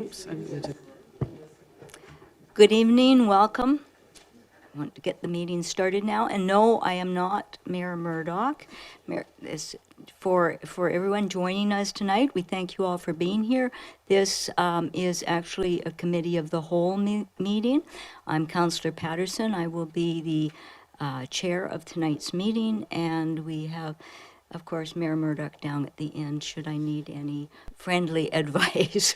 Oops, I needed to. Good evening, welcome. I want to get the meeting started now. And no, I am not Mayor Murdoch. For everyone joining us tonight, we thank you all for being here. This is actually a committee of the whole meeting. I'm Councillor Paterson. I will be the chair of tonight's meeting, and we have, of course, Mayor Murdoch down at the end should I need any friendly advice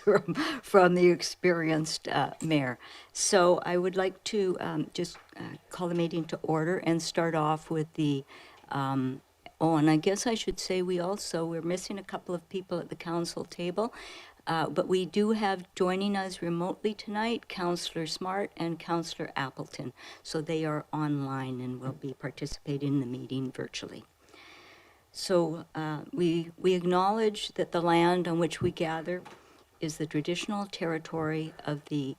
from the experienced mayor. So I would like to just call the meeting to order and start off with the, and I guess I should say we're missing a couple of people at the council table, but we do have joining us remotely tonight, Councillor Smart and Councillor Appleton. So they are online and will be participating in the meeting virtually. So we acknowledge that the land on which we gather is the traditional territory of the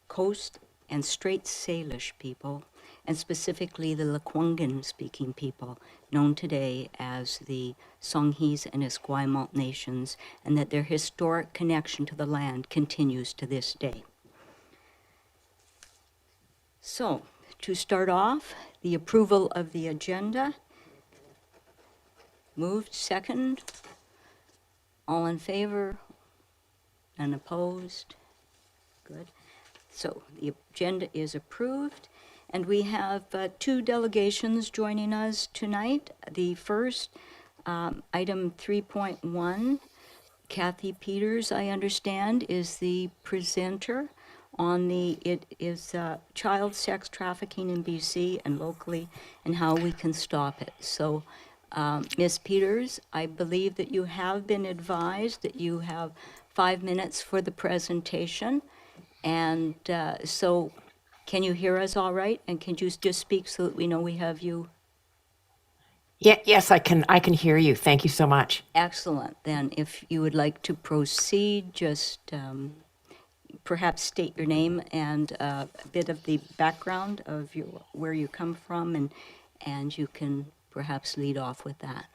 Coast and Straits Salish people, and specifically the Lekwungen-speaking people, known today as the Songhees and Esquimalt nations, and that their historic connection to the land continues to this day. So, to start off, the approval of the agenda. Moved, second. All in favor? None opposed? Good. So the agenda is approved, and we have two delegations joining us tonight. The first, item 3.1, Cathy Peters, I understand, is the presenter on it is child sex trafficking in BC and locally, and how we can stop it. So Ms. Peters, I believe that you have been advised that you have 5 minutes for the presentation. And so can you hear us all right? And can you just speak so that we know we have you? Yes, I can hear you. Thank you so much. Excellent. Then if you would like to proceed, just perhaps state your name and a bit of the background of where you come from, and you can perhaps lead off with that.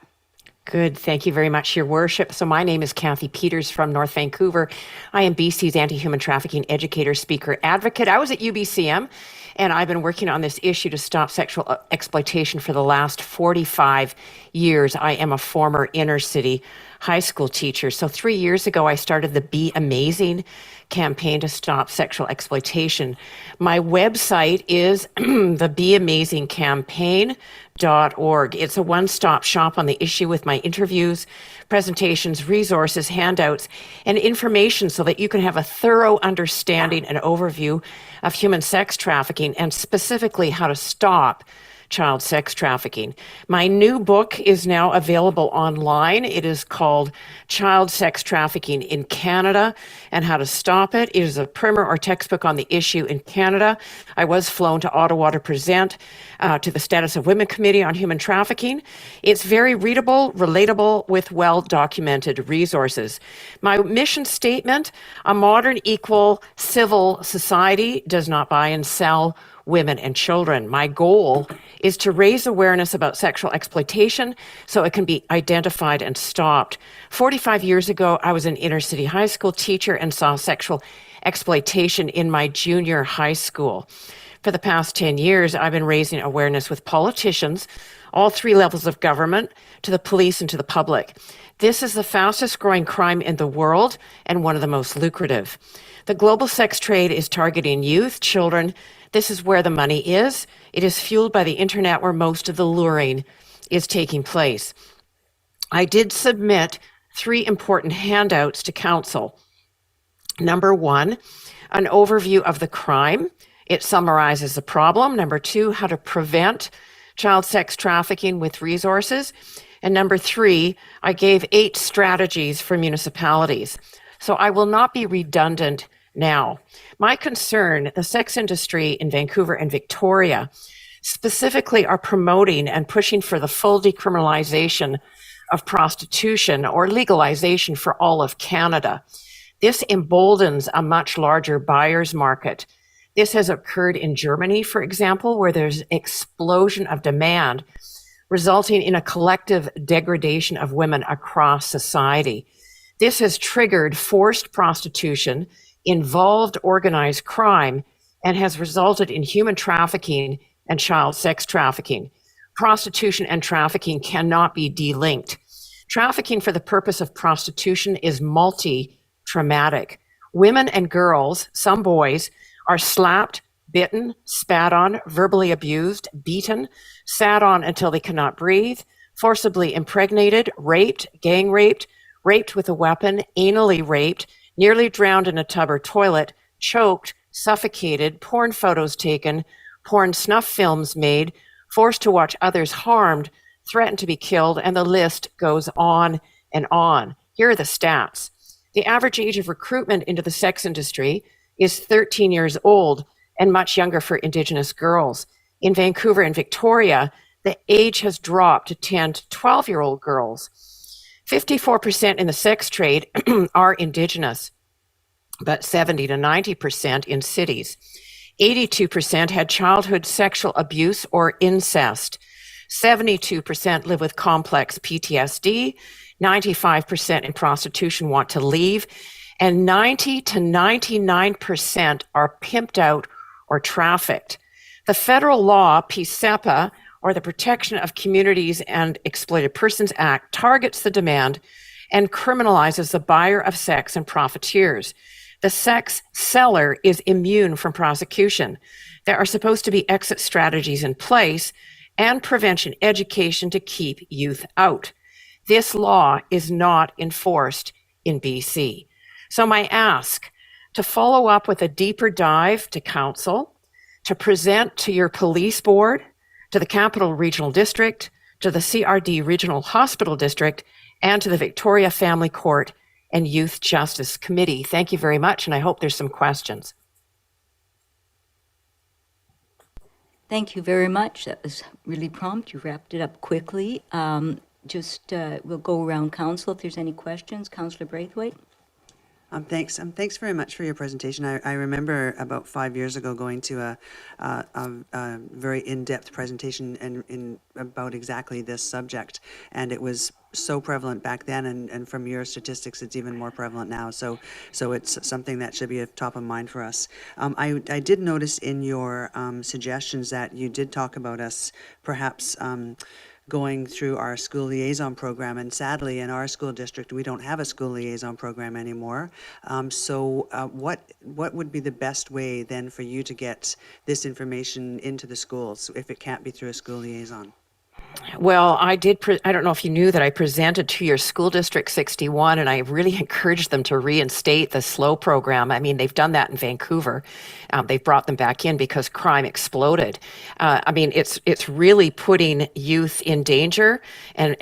Good. Thank you very much, Your Worship. So my name is Cathy Peters from North Vancouver. I am BC's anti-human trafficking educator, speaker, advocate. I was at UBCM, and I've been working on this issue to stop sexual exploitation for the last 45 years. I am a former inner city high school teacher. So 3 years ago, I started the Be Amazing campaign to stop sexual exploitation. My website is the beamazingcampaign.org. It's a one-stop shop on the issue with my interviews, presentations, resources, handouts, and information so that you can have a thorough understanding and overview of human sex trafficking, and specifically how to stop child sex trafficking. My new book is now available online. It is called Child Sex Trafficking in Canada and How to Stop It. It is a primer or textbook on the issue in Canada. I was flown to Ottawa to present to the Status of Women Committee on Human Trafficking. It's very readable, relatable, with well-documented resources. My mission statement: a modern, equal, civil society does not buy and sell women and children. My goal is to raise awareness about sexual exploitation so it can be identified and stopped. 45 years ago, I was an inner city high school teacher and saw sexual exploitation in my junior high school. For the past 10 years, I've been raising awareness with politicians, all three levels of government, to the police and to the public. This is the fastest growing crime in the world and one of the most lucrative. The global sex trade is targeting youth, children. This is where the money is. It is fueled by the internet, where most of the luring is taking place. I did submit 3 important handouts to council. Number 1, an overview of the crime. It summarizes the problem. Number 2, how to prevent child sex trafficking with resources. And number 3, I gave 8 strategies for municipalities. So I will not be redundant now. My concern, the sex industry in Vancouver and Victoria specifically are promoting and pushing for the full decriminalization of prostitution, or legalization for all of Canada. This emboldens a much larger buyer's market. This has occurred in Germany, for example, where there's explosion of demand, resulting in a collective degradation of women across society. This has triggered forced prostitution involved organized crime and has resulted in human trafficking and child sex trafficking. Prostitution and trafficking cannot be delinked. Trafficking for the purpose of prostitution is multi-traumatic. Women and girls, some boys, are slapped, bitten, spat on, verbally abused, beaten, sat on until they cannot breathe, forcibly impregnated, raped, gang raped, raped with a weapon, anally raped, nearly drowned in a tub or toilet, choked, suffocated, porn photos taken, porn snuff films made, forced to watch others harmed, threatened to be killed, and the list goes on and on. Here are the stats. The average age of recruitment into the sex industry is 13 years old and much younger for Indigenous girls. In Vancouver and Victoria, the age has dropped to 10 to 12-year-old girls. 54% in the sex trade are Indigenous, but 70 to 90% in cities. 82% had childhood sexual abuse or incest. 72% live with complex PTSD. 95% in prostitution want to leave. And 90 to 99% are pimped out or trafficked. The federal law, PSEPA, or the Protection of Communities and Exploited Persons Act, targets the demand and criminalizes the buyer of sex and profiteers. The sex seller is immune from prosecution. There are supposed to be exit strategies in place and prevention education to keep youth out. This law is not enforced in BC. So my ask, to follow up with a deeper dive to council, to present to your police board, to the Capital Regional District, to the CRD Regional Hospital District, and to the Victoria Family Court and Youth Justice Committee. Thank you very much, and I hope there's some questions. Thank you very much. That was really prompt. You wrapped it up quickly. We'll go around council if there's any questions. Councillor Braithwaite. Thanks. Thanks very much for your presentation. I remember about 5 years ago going to a very in-depth presentation about exactly this subject, and it was so prevalent back then, and from your statistics, it's even more prevalent now. So it's something that should be top of mind for us. I did notice in your suggestions that you did talk about us perhaps going through our school liaison program, and sadly in our school district we don't have a school liaison program anymore. What would be the best way then for you to get this information into the schools if it can't be through a school liaison? Well, I don't know if you knew that I presented to your school district 61, and I really encouraged them to reinstate the SLOW program. I mean, they've done that in Vancouver. They've brought them back in because crime exploded. I mean, it's really putting youth in danger, and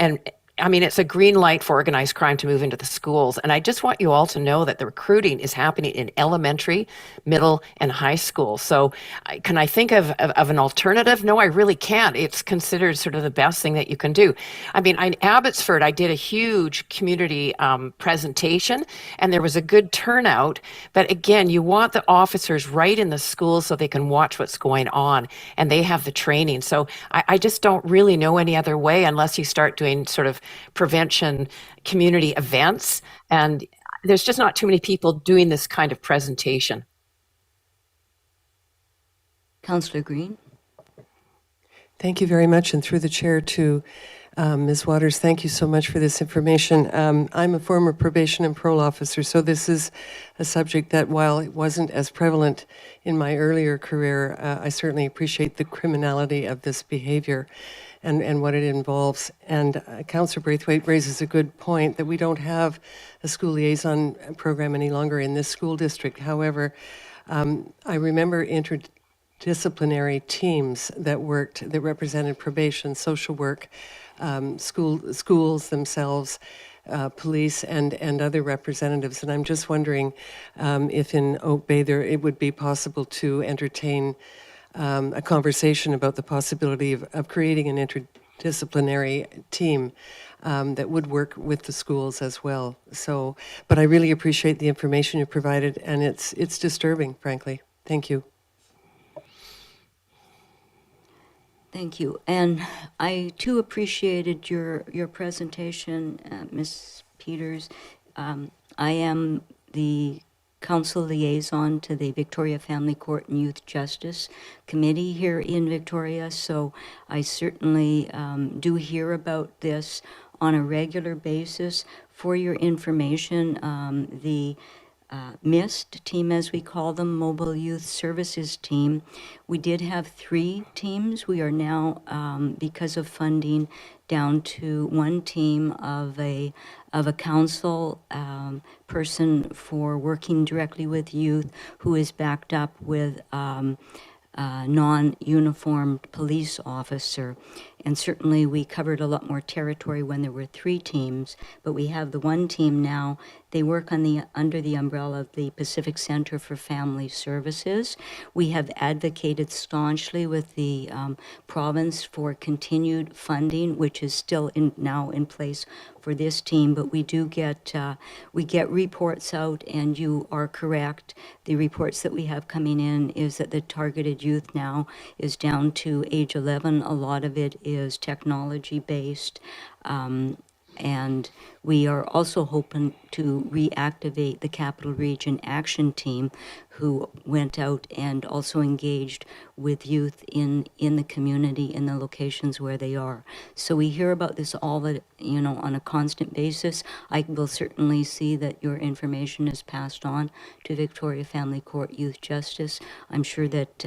I mean, it's a green light for organized crime to move into the schools. And I just want you all to know that the recruiting is happening in elementary, middle, and high school. So can I think of an alternative? No, I really can't. It's considered sort of the best thing that you can do. I mean, in Abbotsford, I did a huge community presentation, and there was a good turnout. But again, you want the officers right in the schools so they can watch what's going on, and they have the training. So I just don't really know any other way unless you start doing sort of prevention community events, and there's just not too many people doing this kind of presentation. Councillor Green. Thank you very much, and through the chair to Ms. Waters, thank you so much for this information. I'm a former probation and parole officer, so this is a subject that, while it wasn't as prevalent in my earlier career, I certainly appreciate the criminality of this behavior and what it involves. And Councillor Braithwaite raises a good point that we don't have a school liaison program any longer in this school district. However, I remember interdisciplinary teams that represented probation, social work, schools themselves, police, and other representatives. And I'm just wondering if in Oak Bay it would be possible to entertain a conversation about the possibility of creating an interdisciplinary team that would work with the schools as well. So, but I really appreciate the information you provided, and it's disturbing, frankly. Thank you. Thank you. And I too appreciated your presentation, Ms. Peters. I am the council liaison to the Victoria Family Court and Youth Justice Committee here in Victoria, so I certainly do hear about this on a regular basis. For your information, the MIST team, as we call them, Mobile Youth Services Team, we did have 3 teams. We are now, because of funding, down to 1 team of a council person for working directly with youth, who is backed up with non-uniformed police officer. And certainly we covered a lot more territory when there were 3 teams, but we have the 1 team now. They work under the umbrella of the Pacific Center for Family Services. We have advocated staunchly with the province for continued funding, which is still now in place for this team, but we do get reports out, and you are correct. The reports that we have coming in is that the targeted youth now is down to age 11. A lot of it is technology-based. And we are also hoping to reactivate the Capital Region Action Team, who went out and also engaged with youth in the community, in the locations where they are. So we hear about this all on a constant basis. I will certainly see that your information is passed on to Victoria Family Court Youth Justice. I'm sure that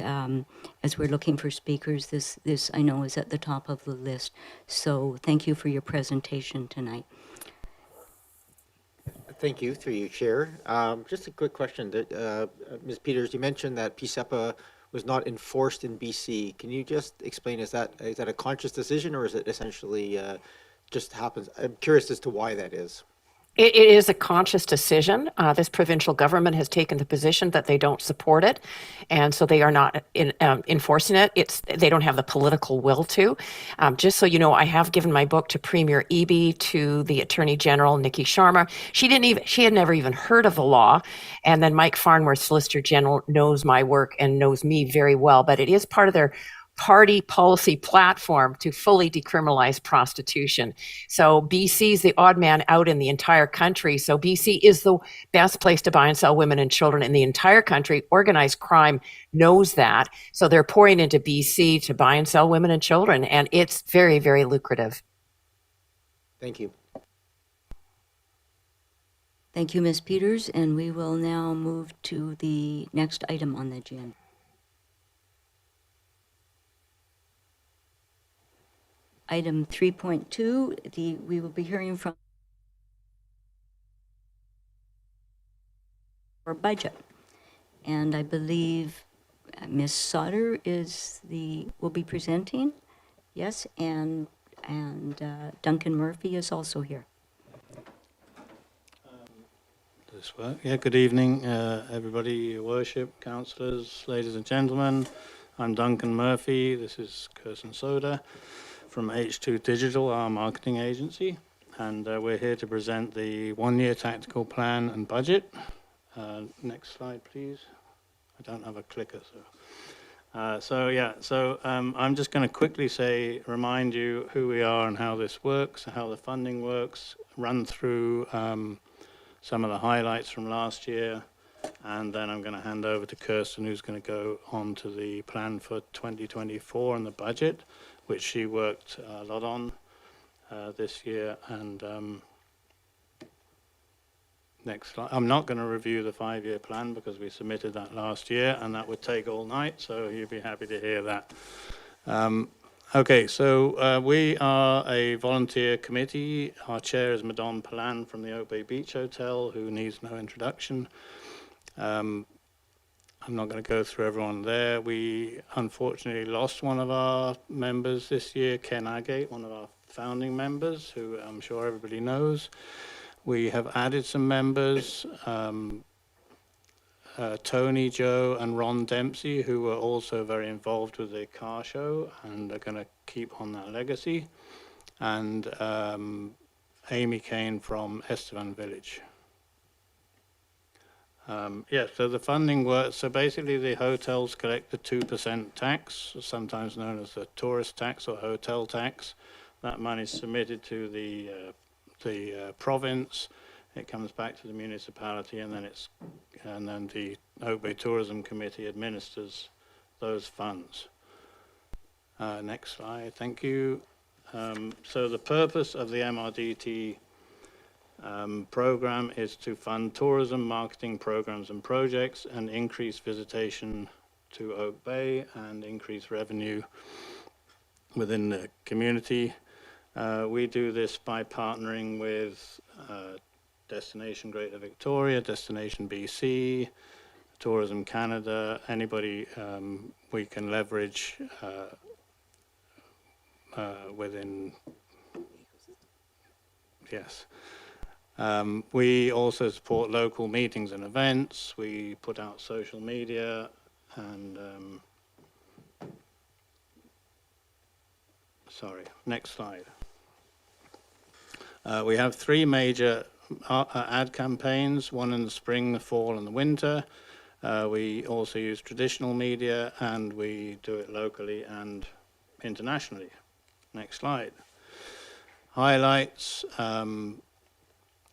as we're looking for speakers, this I know is at the top of the list. So thank you for your presentation tonight. Thank you, through you, Chair. Just a quick question. Ms. Peters, you mentioned that PSEPA was not enforced in BC. Can you just explain, is that a conscious decision, or is it essentially just happens? I'm curious as to why that is. It is a conscious decision. This provincial government has taken the position that they don't support it, and so they are not enforcing it. They don't have the political will to. Just so you know, I have given my book to Premier Eby, to the Attorney General Nikki Sharma. She had never even heard of the law, and then Mike Farnworth, Solicitor General, knows my work and knows me very well. But it is part of their party policy platform to fully decriminalize prostitution. So BC is the odd man out in the entire country. So BC is the best place to buy and sell women and children in the entire country. Organized crime knows that. So they're pouring into BC to buy and sell women and children. And it's very, very lucrative. Thank you. Thank you, Ms. Peters, and we will now move to the next item on the agenda. Item 3.2, we will be hearing from our budget. And I believe Ms. Sauter will be presenting. Yes, and Duncan Murphy is also here. This work. Yeah, good evening, everybody, your worship, councillors, ladies and gentlemen. I'm Duncan Murphy. This is Kirsten Soden from H2 Digital, our marketing agency, and we're here to present the one-year tactical plan and budget. Next slide, please. I don't have a clicker, so I'm just going to quickly remind you who we are and how this works, how the funding works, run through some of the highlights from last year, and then I'm going to hand over to Kirsten, who's going to go on to the plan for 2024 and the budget, which she worked a lot on this year. And next slide. I'm not going to review the 5-year plan because we submitted that last year, and that would take all night, so you'll be happy to hear that. Okay, so we are a volunteer committee. Our chair is Madame Palan from the Oak Bay Beach Hotel, who needs no introduction. I'm not going to go through everyone there. We unfortunately lost one of our members this year, Ken Agate, one of our founding members, who I'm sure everybody knows. We have added some members, Tony, Joe, and Ron Dempsey, who were also very involved with the car show and are going to keep on that legacy. And Amy Kane from Estevan Village. So the funding works. So basically the hotels collect the 2% tax, sometimes known as the tourist tax or hotel tax. That money is submitted to the province it comes back to the municipality, and then the Oak Bay Tourism Committee administers those funds. Next slide, thank you. So the purpose of the MRDT program is to fund tourism, marketing programs and projects, and increase visitation to Oak Bay and increase revenue within the community. We do this by partnering with Destination Greater Victoria, Destination BC, Tourism Canada, anybody we can leverage within, yes. We also support local meetings and events. We put out social media and, sorry, next slide. We have 3 major ad campaigns, one in the spring, the fall and the winter. We also use traditional media, and we do it locally and internationally. Next slide. Highlights.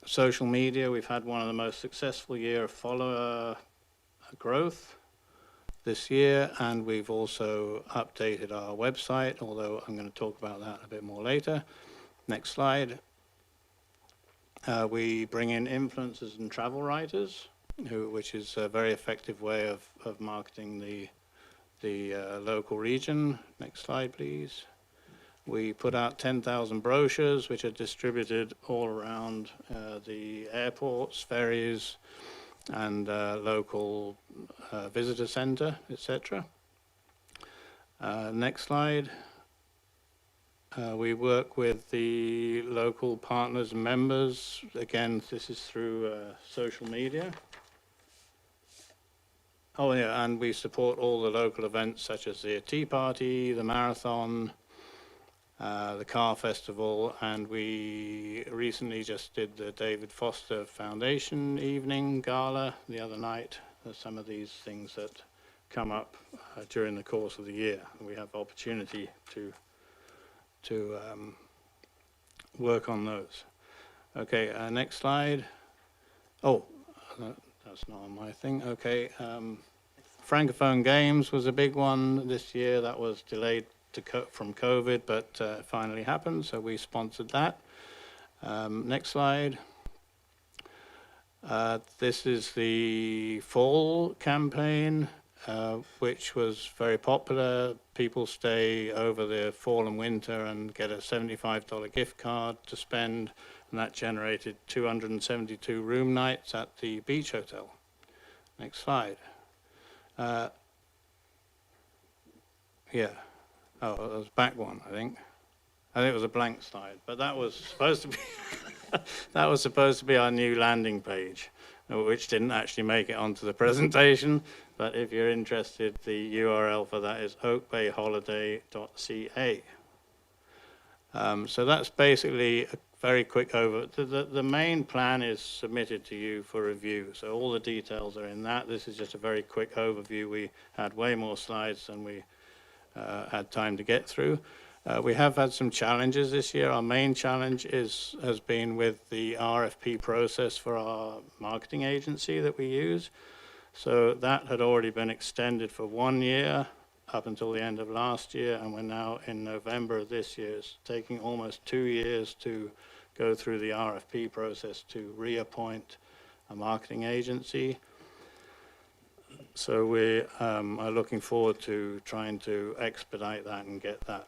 Social media, we've had one of the most successful year of follower growth this year, and we've also updated our website, although I'm going to talk about that a bit more later. Next slide. We bring in influencers and travel writers, which is a very effective way of marketing the local region. Next slide, please. We put out 10,000 brochures, which are distributed all around the airports, ferries, and local visitor center, etc. Next slide. We work with the local partners and members. Again, this is through social media. Oh yeah, and we support all the local events such as the Tea Party, the Marathon, the Car Festival, and we recently just did the David Foster Foundation evening gala the other night. There's some of these things that come up during the course of the year. We have opportunity to work on those. Okay, next slide. Oh, that's not on my thing. Okay, Francophone Games was a big one this year. That was delayed from COVID, but finally happened, so we sponsored that. Next slide. This is the fall campaign, which was very popular. People stay over the fall and winter and get a $75 gift card to spend, and that generated 272 room nights at the beach hotel. Next slide. Yeah. Oh, it was back one, I think. I think it was a blank slide, but that was supposed to be that was supposed to be our new landing page, which didn't actually make it onto the presentation. But if you're interested, the URL for that is oakbayholiday.ca. So that's basically a very quick overview. The main plan is submitted to you for review, so all the details are in that. This is just a very quick overview. We had way more slides than we had time to get through. We have had some challenges this year. Our main challenge has been with the RFP process for our marketing agency that we use. So that had already been extended for 1 year up until the end of last year, and we're now in November of this year. It's taking almost 2 years to go through the RFP process to reappoint a marketing agency. So we are looking forward to trying to expedite that and get that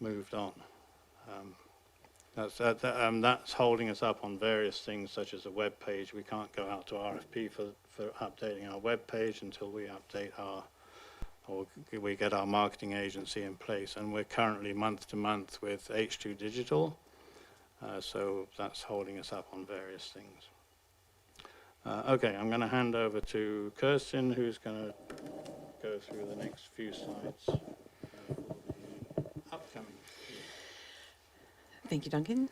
moved on. That's holding us up on various things such as a web page. We can't go out to RFP for updating our web page until we update we get our marketing agency in place. And we're currently month to month with H2 Digital. So that's holding us up on various things. Okay, I'm going to hand over to Kirsten, who's going to go through the next few slides for the upcoming year. Thank you, Duncan.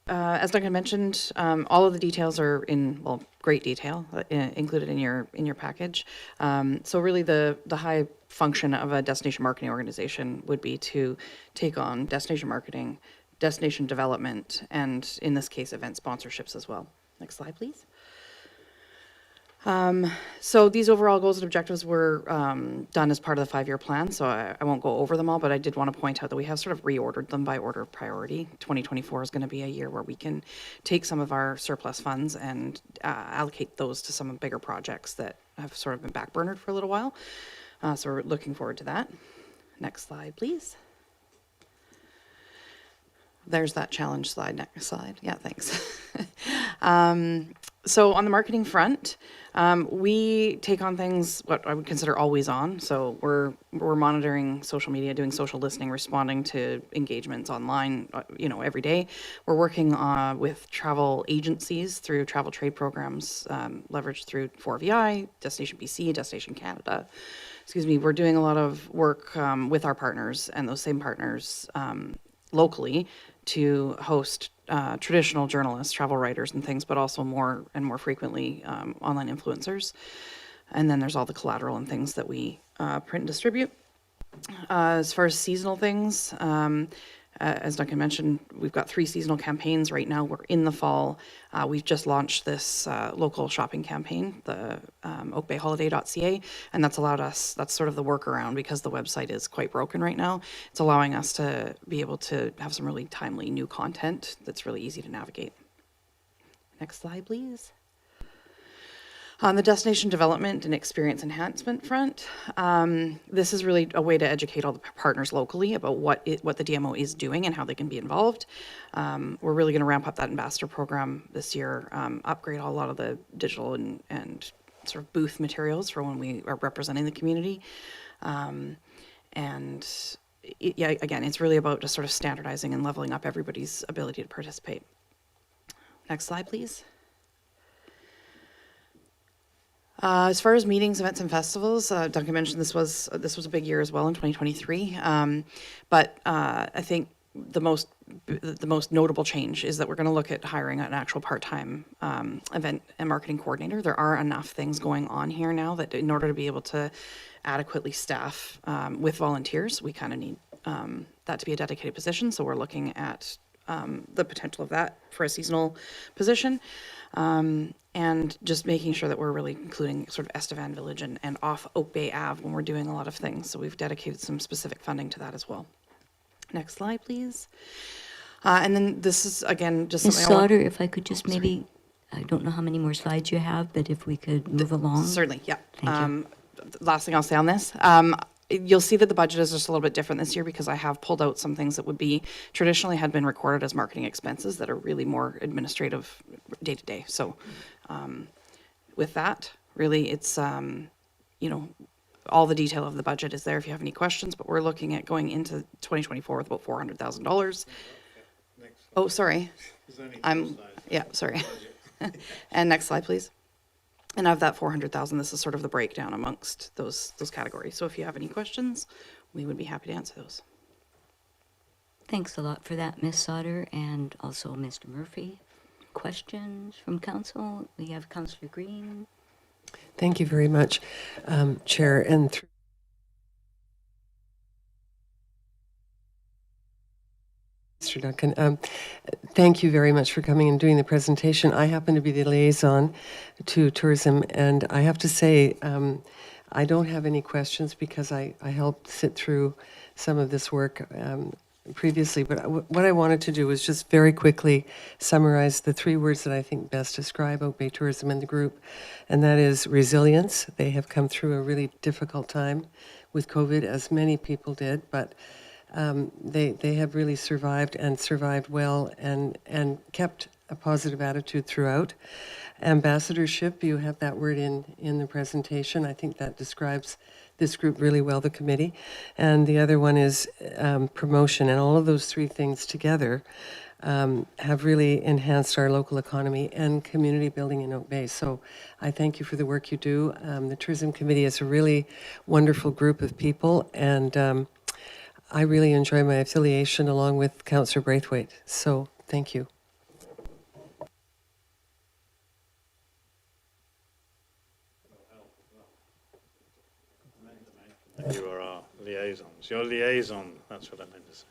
As Duncan mentioned, all of the details are in, well, great detail included in your package. So really the high function of a destination marketing organization would be to take on destination marketing, destination development, and in this case, event sponsorships as well. Next slide, please. So these overall goals and objectives were done as part of the 5-year plan, so I won't go over them all, but I did want to point out that we have sort of reordered them by order of priority. 2024 is going to be a year where we can take some of our surplus funds and allocate those to some bigger projects that have sort of been backburnered for a little while. So we're looking forward to that. Next slide, please. There's that challenge slide. Next slide. Yeah, thanks. So on the marketing front, we take on things what I would consider always on. So we're monitoring social media, doing social listening, responding to engagements online, every day. We're working with travel agencies through travel trade programs, leveraged through 4VI, Destination BC, Destination Canada. We're doing a lot of work with our partners and those same partners locally to host traditional journalists, travel writers and things, but also more and more frequently online influencers. And then there's all the collateral and things that we print and distribute. As far as seasonal things, as Duncan mentioned, we've got 3 seasonal campaigns right now. We're in the fall. We've just launched this local shopping campaign, the oakbayholiday.ca, and that's allowed us, that's sort of the workaround because the website is quite broken right now. It's allowing us to be able to have some really timely new content that's really easy to navigate. Next slide, please. On the destination development and experience enhancement front, this is really a way to educate all the partners locally about what the DMO is doing and how they can be involved. We're really going to ramp up that ambassador program this year, upgrade a lot of the digital and sort of booth materials for when we are representing the community. Again, it's really about just sort of standardizing and leveling up everybody's ability to participate. Next slide, please. As far as meetings, events, and festivals, Duncan mentioned this was a big year as well in 2023. But I think the most notable change is that we're going to look at hiring an actual part-time event and marketing coordinator. There are enough things going on here now that in order to be able to adequately staff with volunteers, we kind of need that to be a dedicated position. So we're looking at the potential of that for a seasonal position. And just making sure that we're really including sort of Estevan Village and off Oak Bay Ave when we're doing a lot of things. So we've dedicated some specific funding to that as well. Next slide, please. And then this is, again, just Ms. something Sauter, if I could just maybe, I don't know how many more slides you have, but if we could move along. Certainly, yeah. Thank you. Last thing I'll say on this. You'll see that the budget is just a little bit different this year because I have pulled out some things that would be traditionally had been recorded as marketing expenses that are really more administrative day to day. So with that, really it's, all the detail of the budget is there if you have any questions, but we're looking at going into 2024 with about $400,000. Oh, sorry. Yeah, sorry. And next slide, please. And of that 400,000, this is sort of the breakdown amongst those categories. So if you have any questions, we would be happy to answer those. Thanks a lot for that, Ms. Sauter, and also Mr. Murphy. Questions from council? We have Councillor Green. Thank you very much, Chair. And Mr. Duncan, thank you very much for coming and doing the presentation. I happen to be the liaison to tourism, and I have to say, I don't have any questions because I helped sit through some of this work previously, but what I wanted to do was just very quickly summarize the 3 words that I think best describe Oak Bay Tourism and the group, and that is resilience. They have come through a really difficult time with COVID, as many people did, but they have really survived and survived well and kept a positive attitude throughout. Ambassadorship, you have that word in the presentation. I think that describes this group really well, the committee. And the other one is promotion. And all of those 3 things together have really enhanced our local economy and community building in Oak Bay. So I thank you for the work you do. The Tourism Committee is a really wonderful group of people, and I really enjoy my affiliation along with Councillor Braithwaite. So thank you. You are our liaisons. Your liaison, that's what I meant to say.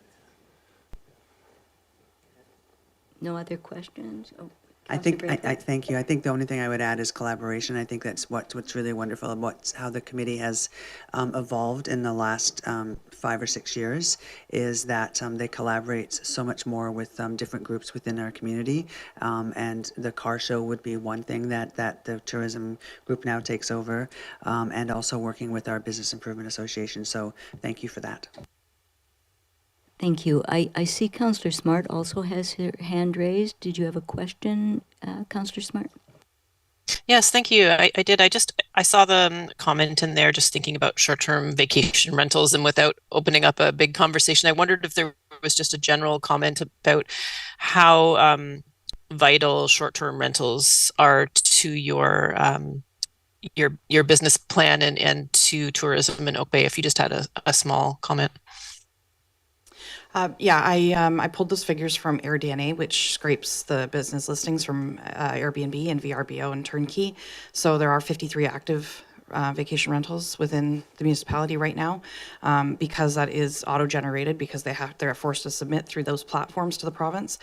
No other questions? Oh, I Councillor think, Brantford. I thank you. I think the only thing I would add is collaboration. I think that's what's really wonderful about how the committee has evolved in the last 5 or 6 years is that they collaborate so much more with different groups within our community. And the car show would be one thing that the tourism group now takes over, and also working with our Business Improvement Association. So thank you for that. Thank you. I see Councillor Smart also has her hand raised. Did you have a question, Councillor Smart? Yes, thank you. I did. I saw the comment in there just thinking about short-term vacation rentals, and without opening up a big conversation, I wondered if there was just a general comment about how vital short-term rentals are to your business plan and to tourism in Oak Bay, if you just had a small comment. Yeah, I pulled those figures from AirDNA, which scrapes the business listings from Airbnb and VRBO and Turnkey. So there are 53 active vacation rentals within the municipality right now, because that is auto-generated, because they're forced to submit through those platforms to the province.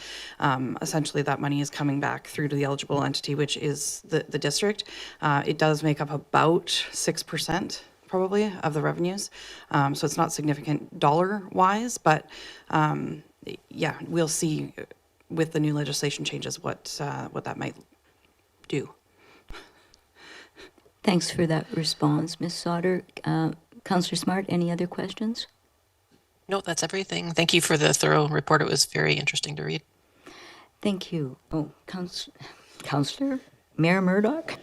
Essentially, that money is coming back through to the eligible entity, which is the district. It does make up about 6%. Probably of the revenues. So it's not significant dollar-wise, but yeah, we'll see with the new legislation changes what that might do. Thanks for that response, Ms. Sauter. Councillor Smart, any other questions? No, that's everything. Thank you for the thorough report. It was very interesting to read. Thank you. Oh, Councillor Mayor Murdoch?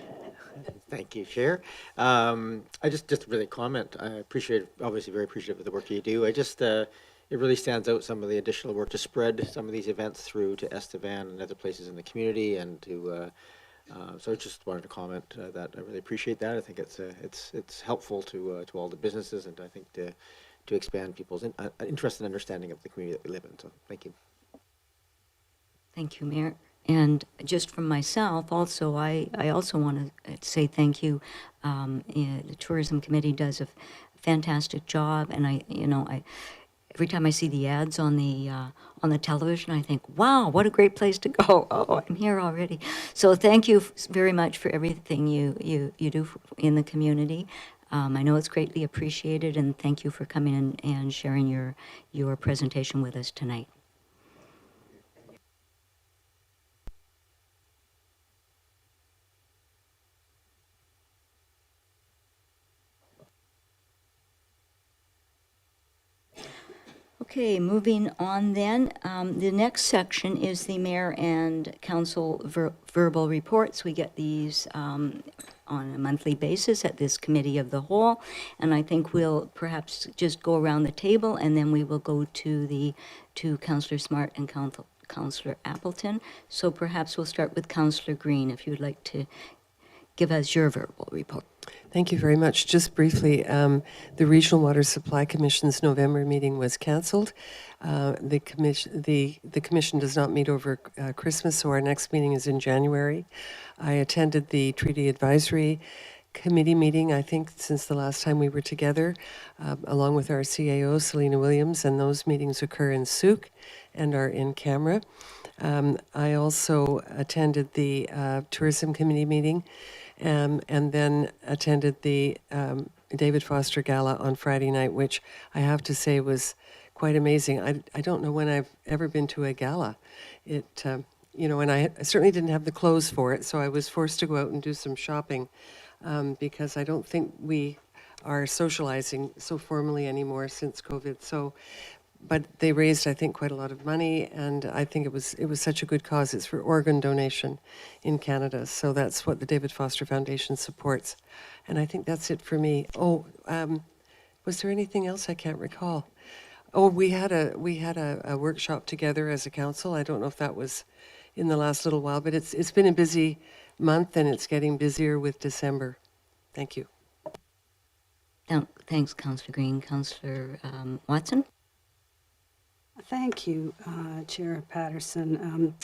Thank you, Chair. I just really comment. I appreciate, obviously very appreciative of the work you do. I just, it really stands out some of the additional work to spread some of these events through to Estevan and other places in the community, and to, so I just wanted to comment that I really appreciate that. I think it's helpful to all the businesses, and I think to expand people's interest and understanding of the community that we live in. So thank you. Thank you, Mayor. And just from myself, also, I also want to say thank you. The Tourism Committee does a fantastic job, and every time I see the ads on the television, I think, wow, what a great place to go. Oh, I'm here already. So thank you very much for everything you do in the community. I know it's greatly appreciated, and thank you for coming in and sharing your presentation with us tonight. Okay, moving on then. The next section is the mayor and council verbal reports. We get these on a monthly basis at this committee of the whole, and I think we'll perhaps just go around the table, and then we will go to Councillor Smart and Councillor Appleton. So perhaps we'll start with Councillor Green, if you'd like to give us your verbal report. Thank you very much. Just briefly, the Regional Water Supply Commission's November meeting was cancelled. The commission does not meet over Christmas, so our next meeting is in January. I attended the Treaty Advisory Committee meeting, I think, since the last time we were together, along with our CAO, Selena Williams, and those meetings occur in Souk and are in camera. I also attended the Tourism Committee meeting, and then attended the David Foster Gala on Friday night, which I have to say was quite amazing. I don't know when I've ever been to a gala. And I certainly didn't have the clothes for it, so I was forced to go out and do some shopping, because I don't think we are socializing so formally anymore since COVID. So, but they raised, I think, quite a lot of money, and I think it was such a good cause. It's for organ donation in Canada, so that's what the David Foster Foundation supports. And I think that's it for me. Oh, was there anything else? I can't recall. Oh, we had a workshop together as a council. I don't know if that was in the last little while, but it's been a busy month, and it's getting busier with December. Thank you. Thanks, Councillor Green. Councillor Watson? Thank you, Chair Paterson.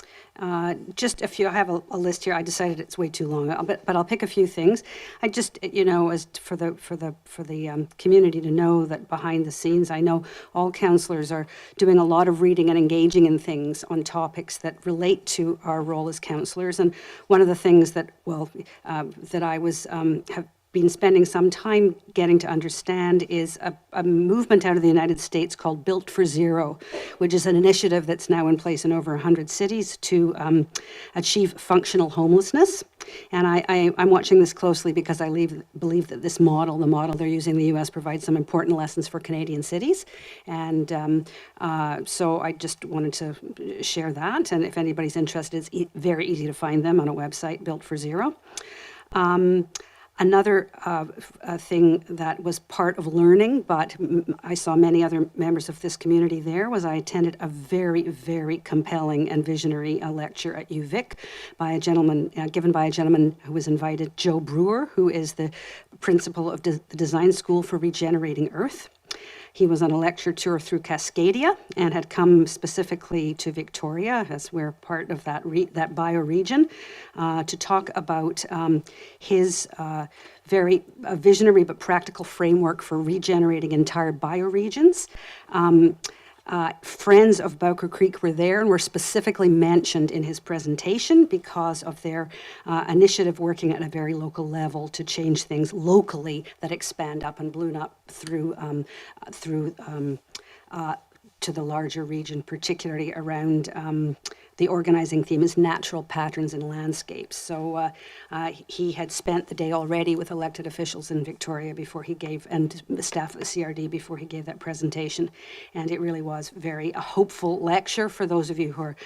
Just a few, I have a list here. I decided it's way too long, but I'll pick a few things. I just, as for the community to know that behind the scenes, I know all councillors are doing a lot of reading and engaging in things on topics that relate to our role as councillors. And one of the things that, that I was have been spending some time getting to understand is a movement out of the United States called Built for Zero, which is an initiative that's now in place in over 100 cities to achieve functional homelessness. And I'm watching this closely because I believe that this model, the model they're using in the US, provides some important lessons for Canadian cities. And so I just wanted to share that. And if anybody's interested, it's very easy to find them on a website, Built for Zero. Another thing that was part of learning, but I saw many other members of this community there, was I attended a very, very compelling and visionary lecture at UVic by a gentleman, given by a gentleman who was invited, Joe Brewer, who is the principal of the Design School for Regenerating Earth. He was on a lecture tour through Cascadia and had come specifically to Victoria, as we're part of that bioregion, to talk about his very visionary but practical framework for regenerating entire bioregions. Friends of Bowker Creek were there and were specifically mentioned in his presentation because of their initiative working at a very local level to change things locally that expand up and balloon up through to the larger region, particularly around the organizing theme is natural patterns in landscapes. So he had spent the day already with elected officials in Victoria before he gave, and the staff at the CRD before he gave that presentation. And it really was a hopeful lecture for those of you who are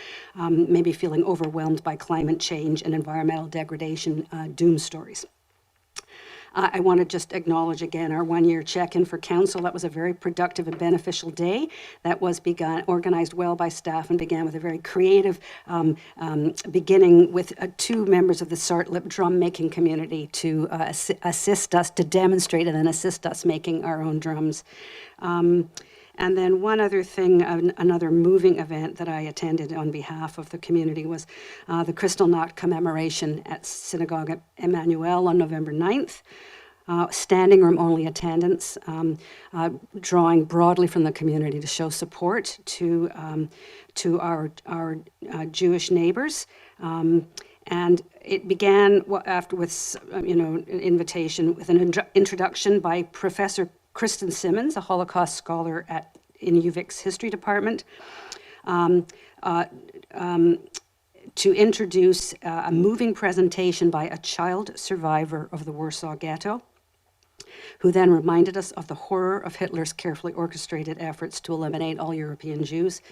maybe feeling overwhelmed by climate change and environmental degradation doom stories. I want to just acknowledge again our one-year check-in for council. That was a very productive and beneficial day that was organized well by staff and began with a very creative beginning with two members of the Sartlip drum making community to assist us, to demonstrate and then assist us making our own drums. And then one other thing, another moving event that I attended on behalf of the community was the Kristallnacht commemoration at Synagogue Emmanuel on November 9th. Standing room only attendance, drawing broadly from the community to show support to our Jewish neighbors. And it began after with an invitation with an introduction by Professor Kirsten Soden, a Holocaust scholar in UVic's history department, to introduce a moving presentation by a child survivor of the Warsaw Ghetto, who then reminded us of the horror of Hitler's carefully orchestrated efforts to eliminate all European Jews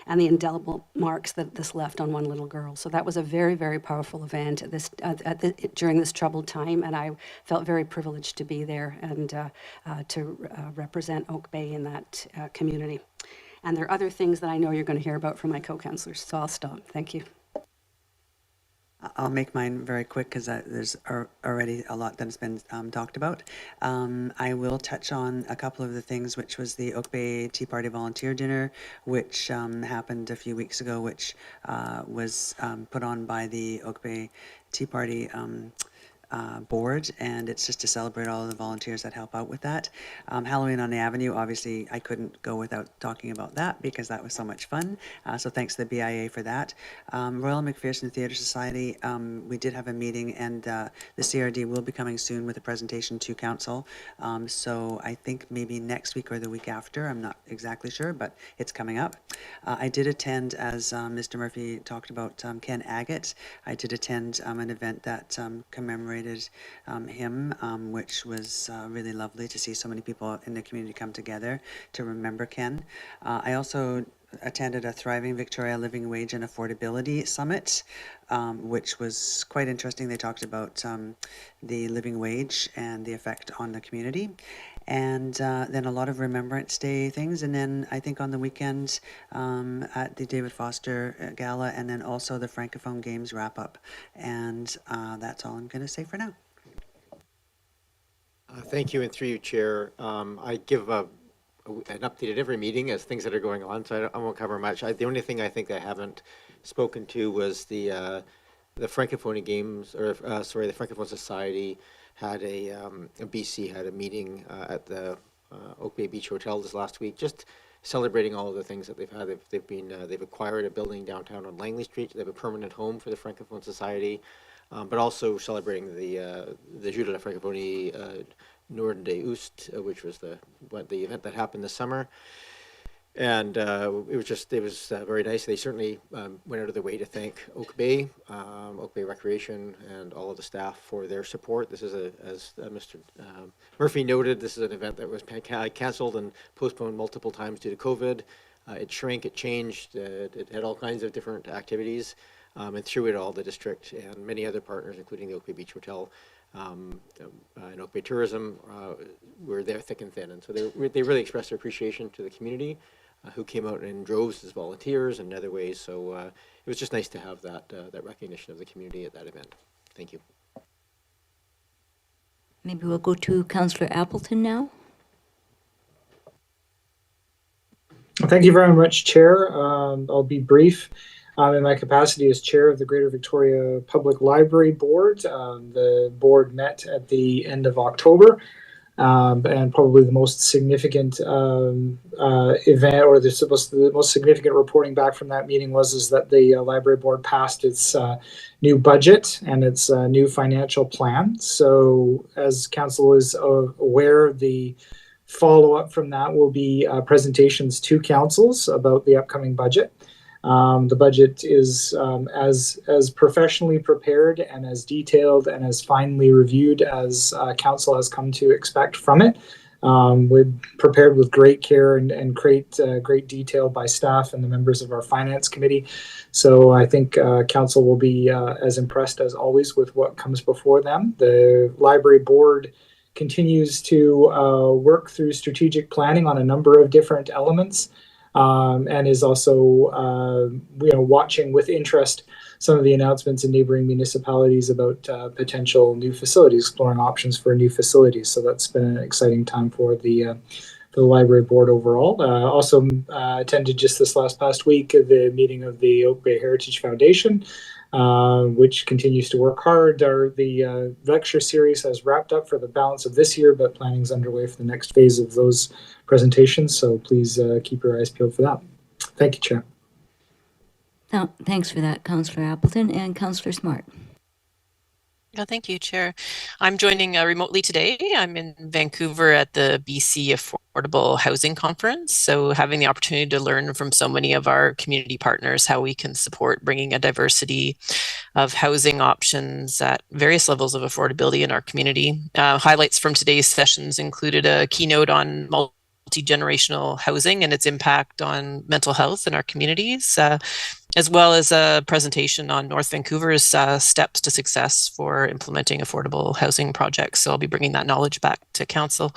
and the indelible marks that this left on one little girl. So that was a very, very powerful event during this troubled time, and I felt very privileged to be there and to represent Oak Bay in that community. And there are other things that I know you're going to hear about from my co-councillors, so I'll stop. Thank you. I'll make mine very quick because there's already a lot that's been talked about. I will touch on a couple of the things, which was the Oak Bay Tea Party Volunteer Dinner, which happened a few weeks ago, which was put on by the Oak Bay Tea Party board, and it's just to celebrate all of the volunteers that help out with that. Halloween on the Avenue, obviously I couldn't go without talking about that because that was so much fun. So thanks to the BIA for that. Royal McPherson Theatre Society, we did have a meeting, and the CRD will be coming soon with a presentation to council. So I think maybe next week or the week after, I'm not exactly sure, but it's coming up. I did attend, as Mr. Murphy talked about, Ken Agate. I did attend an event that commemorated him, which was really lovely to see so many people in the community come together to remember Ken. I also attended a Thriving Victoria Living Wage and Affordability Summit, which was quite interesting. They talked about the living wage and the effect on the community. And then a lot of Remembrance Day things, and then I think on the weekend at the David Foster Gala, and then also the Francophone Games wrap-up. And that's all I'm going to say for now. Thank you, and through you, Chair. I give an update at every meeting as things that are going on, so I won't cover much. The only thing I think I haven't spoken to was the Francophone Games, or sorry, the Francophone Society had BC had a meeting at the Oak Bay Beach Hotel this last week, just celebrating all of the things that they've had. They've acquired a building downtown on Langley Street. They have a permanent home for the Francophone Society, but also celebrating the Jour de la Francophonie Nord de Oost, which was the event that happened this summer. And it was very nice. They certainly went out of their way to thank Oak Bay Recreation, and all of the staff for their support. This is as Mr. Murphy noted, this is an event that was canceled and postponed multiple times due to COVID. It shrank, it changed, it had all kinds of different activities, and through it all, the district and many other partners, including the Oak Bay Beach Hotel and Oak Bay Tourism, were there thick and thin. And so they really expressed their appreciation to the community, who came out in droves as volunteers and in other ways. So it was just nice to have that recognition of the community at that event. Thank you. Maybe we'll go to Councillor Appleton now. Thank you very much, Chair. I'll be brief. In my capacity as Chair of the Greater Victoria Public Library Board, the board met at the end of October. And probably the most significant event, or the most significant reporting back from that meeting is that the library board passed its new budget and its new financial plan. So, as council is aware, the follow-up from that will be presentations to councils about the upcoming budget. The budget is as professionally prepared and as detailed and as finely reviewed as council has come to expect from it. Prepared with great care and great detail by staff and the members of our finance committee. So I think council will be as impressed as always with what comes before them. The library board continues to work through strategic planning on a number of different elements. And is also, watching with interest some of the announcements in neighboring municipalities about potential new facilities, exploring options for new facilities. So that's been an exciting time for the library board overall. Also attended just this past week the meeting of the Oak Bay Heritage Foundation, which continues to work hard. The lecture series has wrapped up for the balance of this year, but planning is underway for the next phase of those presentations. So please keep your eyes peeled for that. Thank you, Chair. Now, thanks for that, Councillor Appleton. And Councillor Smart. Yeah, thank you, Chair. I'm joining remotely today. I'm in Vancouver at the BC Affordable Housing Conference. So having the opportunity to learn from so many of our community partners how we can support bringing a diversity of housing options at various levels of affordability in our community. Highlights from today's sessions included a keynote on multi-generational housing and its impact on mental health in our communities, as well as a presentation on North Vancouver's steps to success for implementing affordable housing projects. So I'll be bringing that knowledge back to council.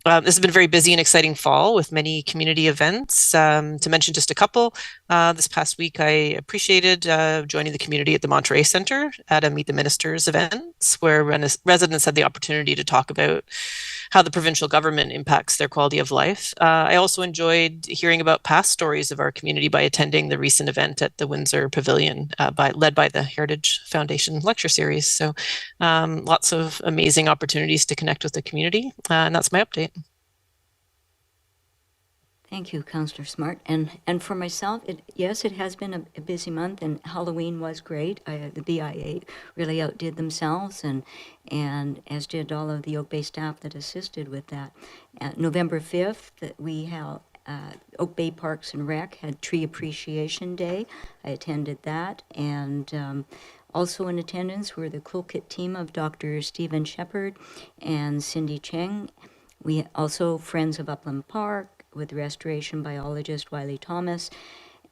This has been a very busy and exciting fall with many community events. To mention just a couple, this past week I appreciated joining the community at the Monterey Centre at a Meet the Ministers events, where residents had the opportunity to talk about how the provincial government impacts their quality of life. I also enjoyed hearing about past stories of our community by attending the recent event at the Windsor Pavilion, led by the Heritage Foundation lecture series. So lots of amazing opportunities to connect with the community, and that's my update. Thank you, Councillor Smart. And for myself, yes, it has been a busy month, and Halloween was great. The BIA really outdid themselves, and as did all of the Oak Bay staff that assisted with that. November 5th, we held Oak Bay Parks and Rec had Tree Appreciation Day. I attended that, and also in attendance were the Cool Kit team of Dr. Stephen Shepard and Cindy Cheng. We also Friends of Upland Park, with restoration biologist Wiley Thomas.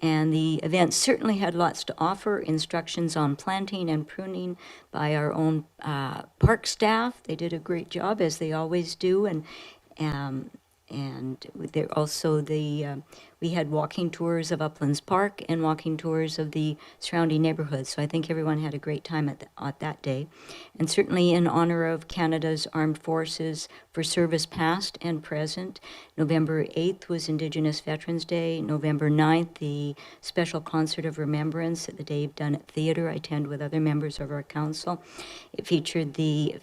And the event certainly had lots to offer, instructions on planting and pruning by our own park staff. They did a great job, as they always do, and And there also we had walking tours of Uplands Park and walking tours of the surrounding neighborhoods. So I think everyone had a great time at that day. And certainly in honor of Canada's Armed Forces for service past and present, November 8th was Indigenous Veterans Day. November 9th, the special concert of remembrance at the Dave Dunnett Theatre. I attend with other members of our council. It featured the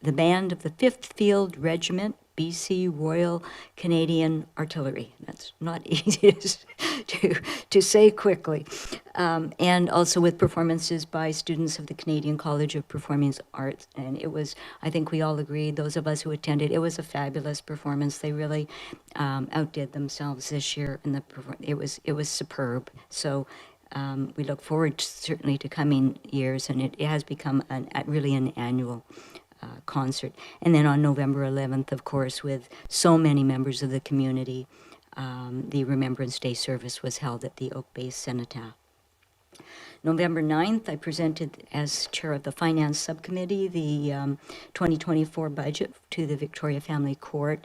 band of the 5th Field Regiment, BC Royal Canadian Artillery. That's not easy to say quickly. And also with performances by students of the Canadian College of Performing Arts. And it was, I think we all agreed, those of us who attended, it was a fabulous performance. They really outdid themselves this year. And it was superb. So we look forward certainly to coming years, and it has become really an annual concert. And then on November 11th, of course, with so many members of the community, the Remembrance Day service was held at the Oak Bay Cenotaph. November 9th, I presented as chair of the Finance Subcommittee the 2024 budget to the Victoria Family Court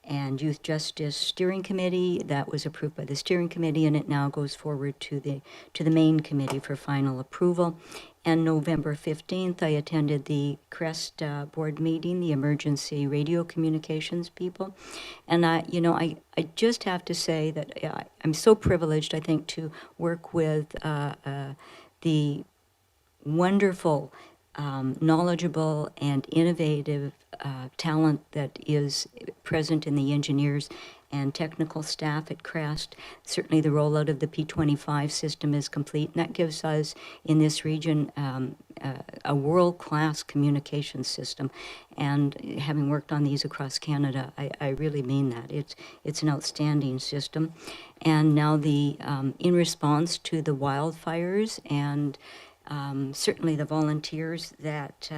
and Youth Justice Steering Committee. That was approved by the Steering Committee, and it now goes forward to the main committee for final approval. And November 15th, I attended the CREST board meeting, the Emergency Radio Communications people. And I just have to say that I'm so privileged, I think, to work with the wonderful, knowledgeable, and innovative talent that is present in the engineers and technical staff at CREST. Certainly the rollout of the P25 system is complete, and that gives us in this region a world-class communication system. And having worked on these across Canada, I really mean that. It's an outstanding system. And now in response to the wildfires and certainly the volunteers that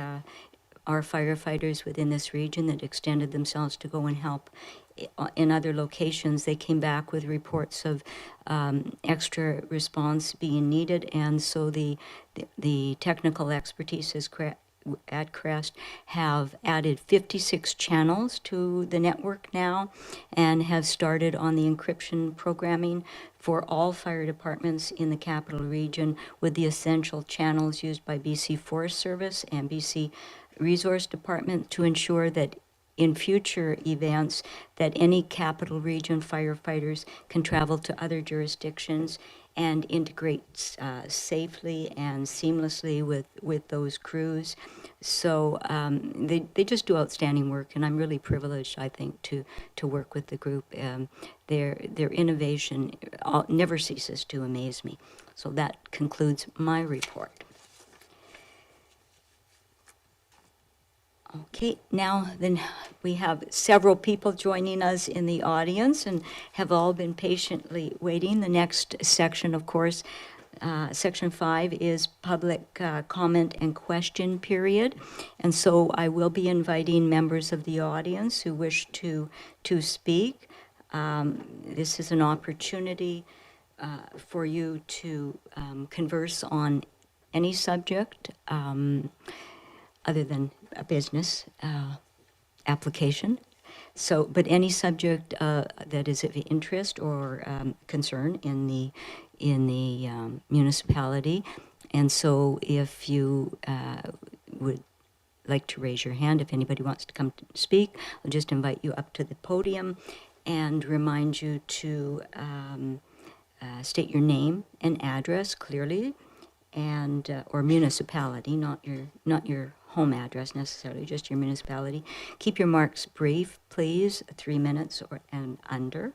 are firefighters within this region that extended themselves to go and help in other locations, they came back with reports of extra response being needed, and so the technical expertise at CREST have added 56 channels to the network now, and have started on the encryption programming for all fire departments in the capital region with the essential channels used by BC Forest Service and BC Resource Department to ensure that in future events that any capital region firefighters can travel to other jurisdictions and integrate safely and seamlessly with those crews. So they just do outstanding work, and I'm really privileged, I think, to work with the group. Their innovation never ceases to amaze me. So that concludes my report. Okay, now then we have several people joining us in the audience and have all been patiently waiting. The next section, of course, Section 5 is public comment and question period. And so I will be inviting members of the audience who wish to speak. This is an opportunity for you to converse on any subject other than a business application. So, but any subject that is of interest or concern in the municipality. And so if you would like to raise your hand, if anybody wants to come to speak, I'll just invite you up to the podium and remind you to state your name and address clearly, and or municipality, not your home address necessarily, just your municipality. Keep your marks brief, please, 3 minutes and under,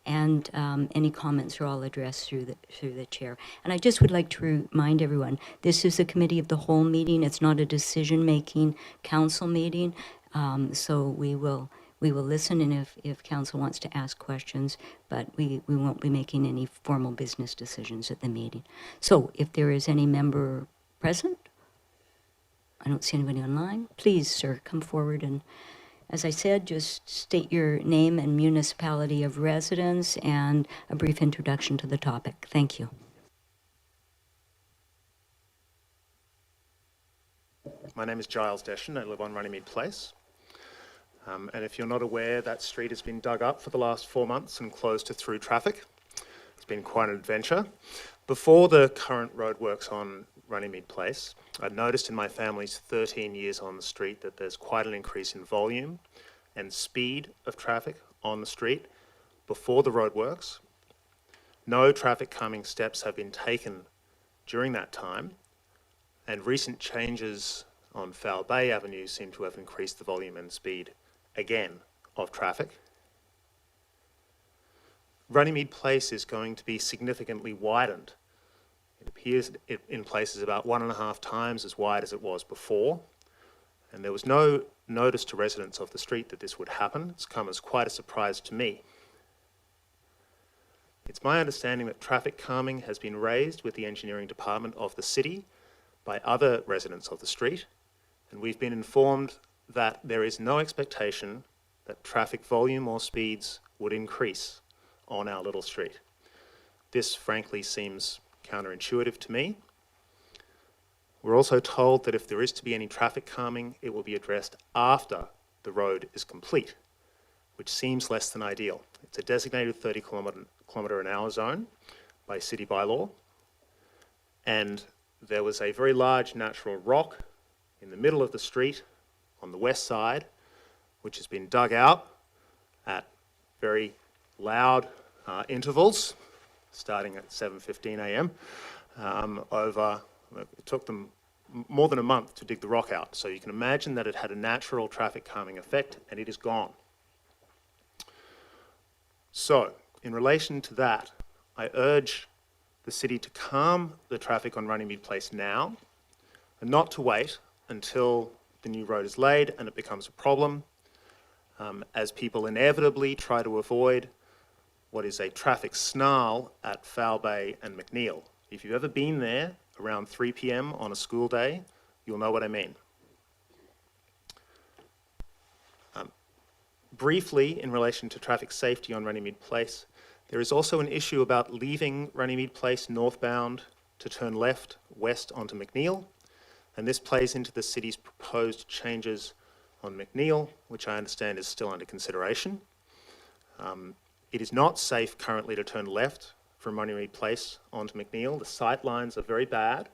and any comments are all addressed through the chair. And I just would like to remind everyone, this is a committee of the whole meeting. It's not a decision-making council meeting, so we will listen, and if council wants to ask questions, but we won't be making any formal business decisions at the meeting. So if there is any member present, I don't see anybody online, please, sir, come forward, and as I said, just state your name and municipality of residence and a brief introduction to the topic. Thank you. My name is Giles Deschen. I live on Runnymede Place. And if you're not aware, that street has been dug up for the last 4 months and closed to through traffic. It's been quite an adventure. Before the current roadworks on Runnymede Place, I'd noticed in my family's 13 years on the street that there's quite an increase in volume and speed of traffic on the street before the roadworks. No traffic calming steps have been taken during that time, and recent changes on Foul Bay Avenue seem to have increased the volume and speed again of traffic. Runnymede Place is going to be significantly widened. It appears in places about 1.5 times as wide as it was before, and there was no notice to residents of the street that this would happen. It's come as quite a surprise to me. It's my understanding that traffic calming has been raised with the engineering department of the city by other residents of the street, and we've been informed that there is no expectation that traffic volume or speeds would increase on our little street. This frankly seems counterintuitive to me. We're also told that if there is to be any traffic calming, it will be addressed after the road is complete, which seems less than ideal. It's a designated 30 kilometre an hour zone by city bylaw, and there was a very large natural rock in the middle of the street on the west side, which has been dug out at very loud intervals, starting at 7:15 a.m. It took them more than a month to dig the rock out. So you can imagine that it had a natural traffic calming effect, and it is gone. So, in relation to that, I urge the city to calm the traffic on Runnymede Place now, and not to wait until the new road is laid and it becomes a problem, as people inevitably try to avoid what is a traffic snarl at Foul Bay and McNeil. If you've ever been there around 3 p.m. on a school day, you'll know what I mean. Briefly, in relation to traffic safety on Runnymede Place, there is also an issue about leaving Runnymede Place northbound to turn left west onto McNeil, and this plays into the city's proposed changes on McNeil, which I understand is still under consideration. It is not safe currently to turn left from Runnymede Place onto McNeil. The sight lines are very bad.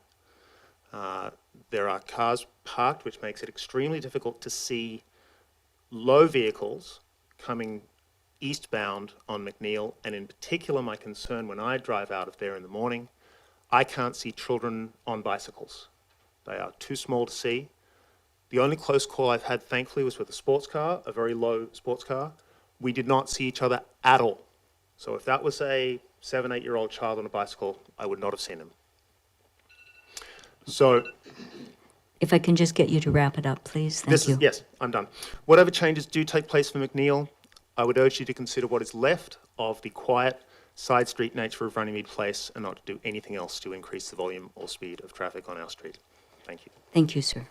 There are cars parked, which makes it extremely difficult to see low vehicles coming eastbound on McNeil, and in particular my concern when I drive out of there in the morning, I can't see children on bicycles. They are too small to see. The only close call I've had, thankfully, was with a sports car, a very low sports car. We did not see each other at all. So if that was a 7, 8-year-old child on a bicycle, I would not have seen him. So If I can just get you to wrap it up, please. Thank you. yes, I'm done. Whatever changes do take place for McNeil, I would urge you to consider what is left of the quiet side street nature of Runnymede Place and not to do anything else to increase the volume or speed of traffic on our street. Thank you. Thank you, sir.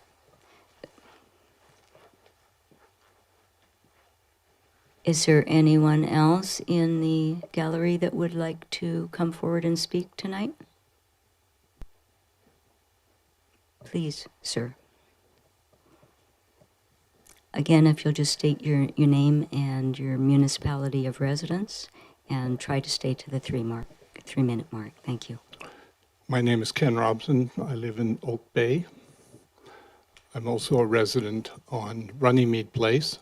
Is there anyone else in the gallery that would like to come forward and speak tonight? Please, sir. Again, if you'll just state your name and your municipality of residence and try to stay to the 3-minute mark. Thank you. My name is Ken Robson. I live in Oak Bay. I'm also a resident on Runnymede Place.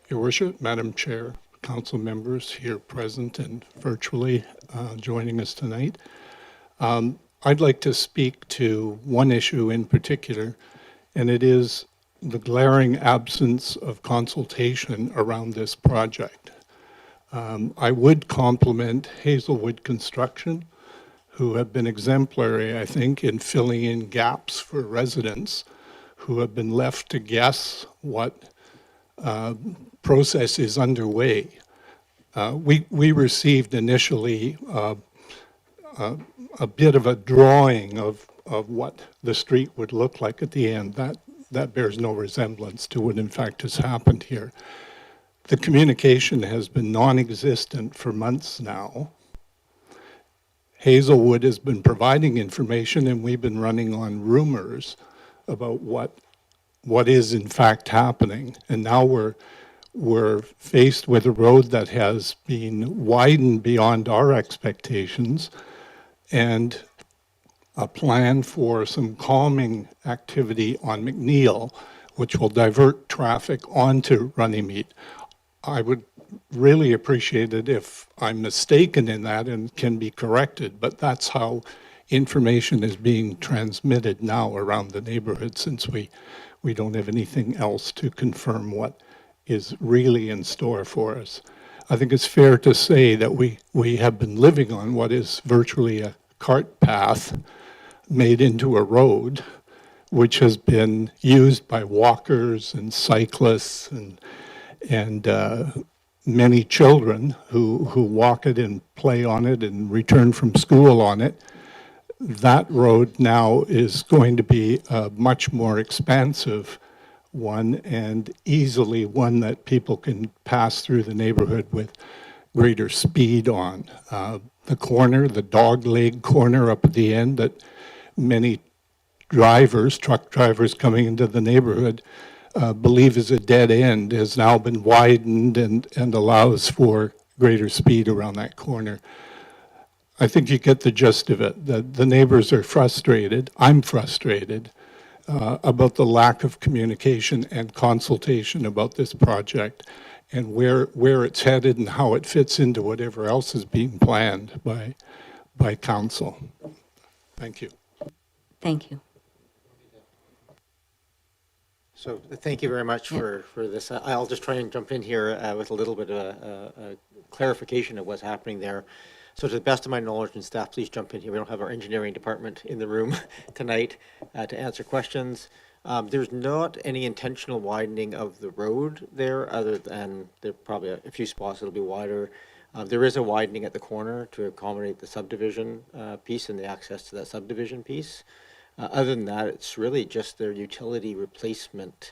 Your Worship, Madam Chair, council members here present and virtually joining us tonight. I'd like to speak to one issue in particular, and it is the glaring absence of consultation around this project. I would compliment Hazelwood Construction, who have been exemplary, I think, in filling in gaps for residents who have been left to guess what process is underway. We received initially a bit of a drawing of what the street would look like at the end. That bears no resemblance to what in fact has happened here. The communication has been non-existent for months now. Hazelwood has been providing information, and we've been running on rumors about what what is in fact happening. And now we're faced with a road that has been widened beyond our expectations, and a plan for some calming activity on McNeil, which will divert traffic onto Runnymede. I would really appreciate it if I'm mistaken in that and can be corrected, but that's how information is being transmitted now around the neighborhood, since we don't have anything else to confirm what is really in store for us. I think it's fair to say that we have been living on what is virtually a cart path made into a road, which has been used by walkers and cyclists and many children who walk it and play on it and return from school on it. That road now is going to be a much more expansive one, and easily one that people can pass through the neighborhood with greater speed on. The corner, the dog leg corner up at the end that many drivers, truck drivers coming into the neighborhood, believe is a dead end, has now been widened and allows for greater speed around that corner. I think you get the gist of it. The neighbors are frustrated. I'm frustrated about the lack of communication and consultation about this project and where it's headed and how it fits into whatever else is being planned by council. Thank you. Thank you. So thank you very much for this. I'll just try and jump in here with a little bit of a clarification of what's happening there. So to the best of my knowledge, and staff, please jump in here. We don't have our engineering department in the room tonight to answer questions. There's not any intentional widening of the road there, other than there are probably a few spots that'll be wider. There is a widening at the corner to accommodate the subdivision piece and the access to that subdivision piece. Other than that, it's really just their utility replacement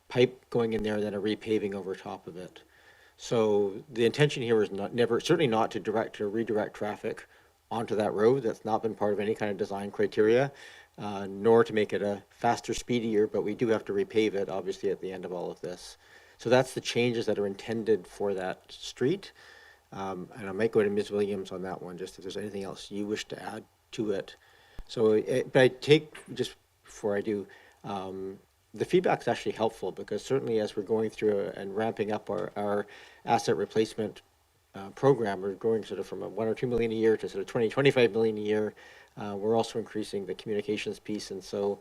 pipe going in there and then a repaving over top of it. So the intention here is certainly not to direct or redirect traffic onto that road. That's not been part of any kind of design criteria, nor to make it a faster, speedier, but we do have to repave it, obviously, at the end of all of this. So that's the changes that are intended for that street. And I might go to Ms. Williams on that one, just if there's anything else you wish to add to it. So, but I take, just before I do, the feedback's actually helpful, because certainly as we're going through and ramping up our asset replacement program, we're going sort of from a 1 or 2 million a year to sort of 20, 25 million a year. We're also increasing the communications piece. And so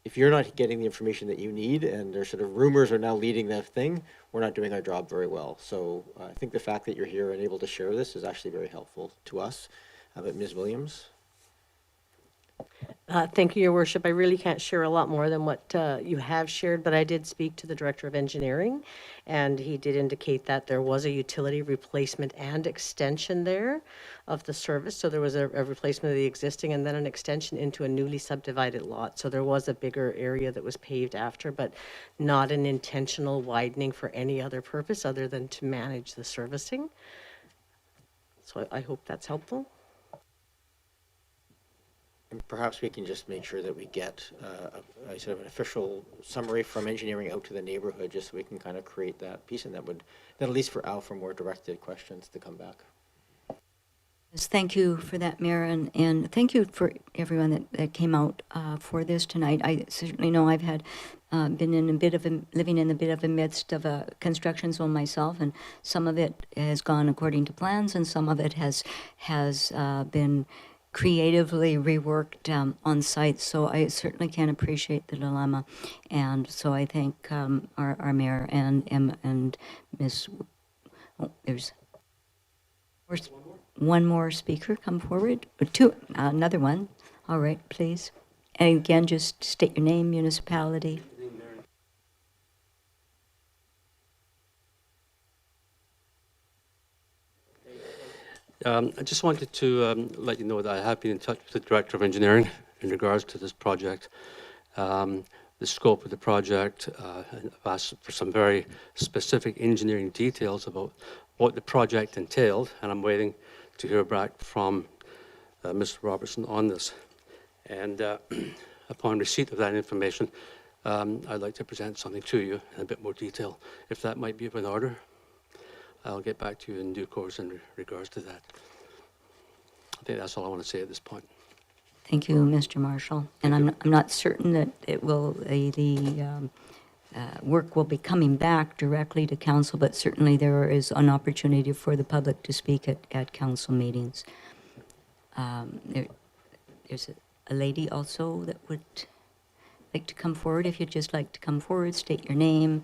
if you're not getting the information that you need, and there's sort of rumors are now leading that thing, we're not doing our job very well. So I think the fact that you're here and able to share this is actually very helpful to us. But Ms. Williams? Thank you, Your Worship. I really can't share a lot more than what you have shared, but I did speak to the Director of Engineering, and he did indicate that there was a utility replacement and extension there of the service. So there was a replacement of the existing and then an extension into a newly subdivided lot. So there was a bigger area that was paved after, but not an intentional widening for any other purpose other than to manage the servicing. So I hope that's helpful. And perhaps we can just make sure that we get a sort of an official summary from engineering out to the neighborhood, just so we can kind of create that piece, and that would, then at least for Al, for more directed questions to come back. Yes, thank you for that, Mayor, and thank you for everyone that came out for this tonight. I certainly know I've had been in a bit of living in a bit of a midst of a construction zone myself, and some of it has gone according to plans, and some of it has been creatively reworked on site. So I certainly can appreciate the dilemma, and so I thank our mayor and Ms. Oh, there's one more speaker come forward. Another one. All right, please. And again, just state your name, municipality. I just wanted to let you know that I have been in touch with the Director of Engineering in regards to this project, the scope of the project. And I've asked for some very specific engineering details about what the project entailed, and I'm waiting to hear back from Mr. Robertson on this. And upon receipt of that information, I'd like to present something to you in a bit more detail, if that might be of an order. I'll get back to you in due course in regards to that. I think that's all I want to say at this point. Thank you, Mr. Marshall. And I'm not certain that it will, the work will be coming back directly to council, but certainly there is an opportunity for the public to speak at council meetings. There's a lady also that would like to come forward. If you'd just like to come forward, state your name,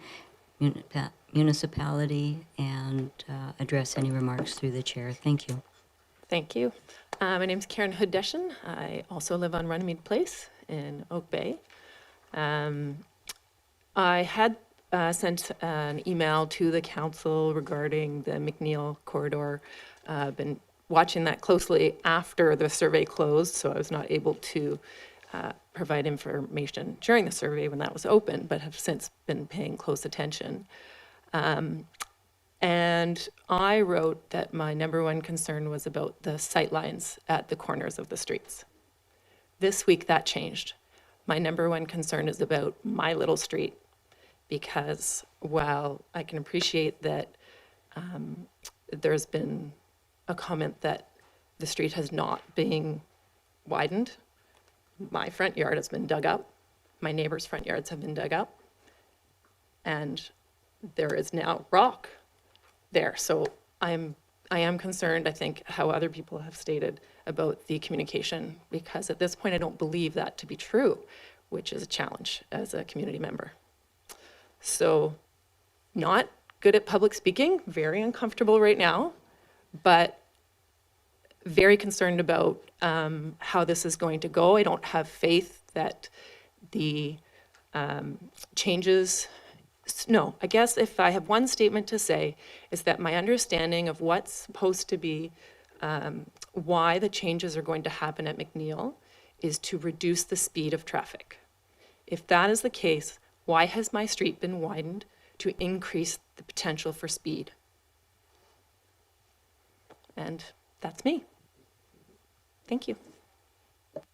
municipality, and address any remarks through the chair. Thank you. Thank you. My name is Karen Hoodeshen. I also live on Runnymede Place in Oak Bay. I had sent an email to the council regarding the McNeil corridor. I've been watching that closely after the survey closed, so I was not able to provide information during the survey when that was open, but have since been paying close attention. And I wrote that my number one concern was about the sightlines at the corners of the streets. This week that changed. My number one concern is about my little street, because while I can appreciate that there's been a comment that the street has not been widened, my front yard has been dug up, my neighbors' front yards have been dug up, and there is now rock there. So I am concerned, I think, how other people have stated about the communication, because at this point I don't believe that to be true, which is a challenge as a community member. So not good at public speaking, very uncomfortable right now, but very concerned about how this is going to go. I don't have faith that the changes, no, I guess if I have one statement to say is that my understanding of what's supposed to be, why the changes are going to happen at McNeil is to reduce the speed of traffic. If that is the case, why has my street been widened to increase the potential for speed? And that's me. Thank you.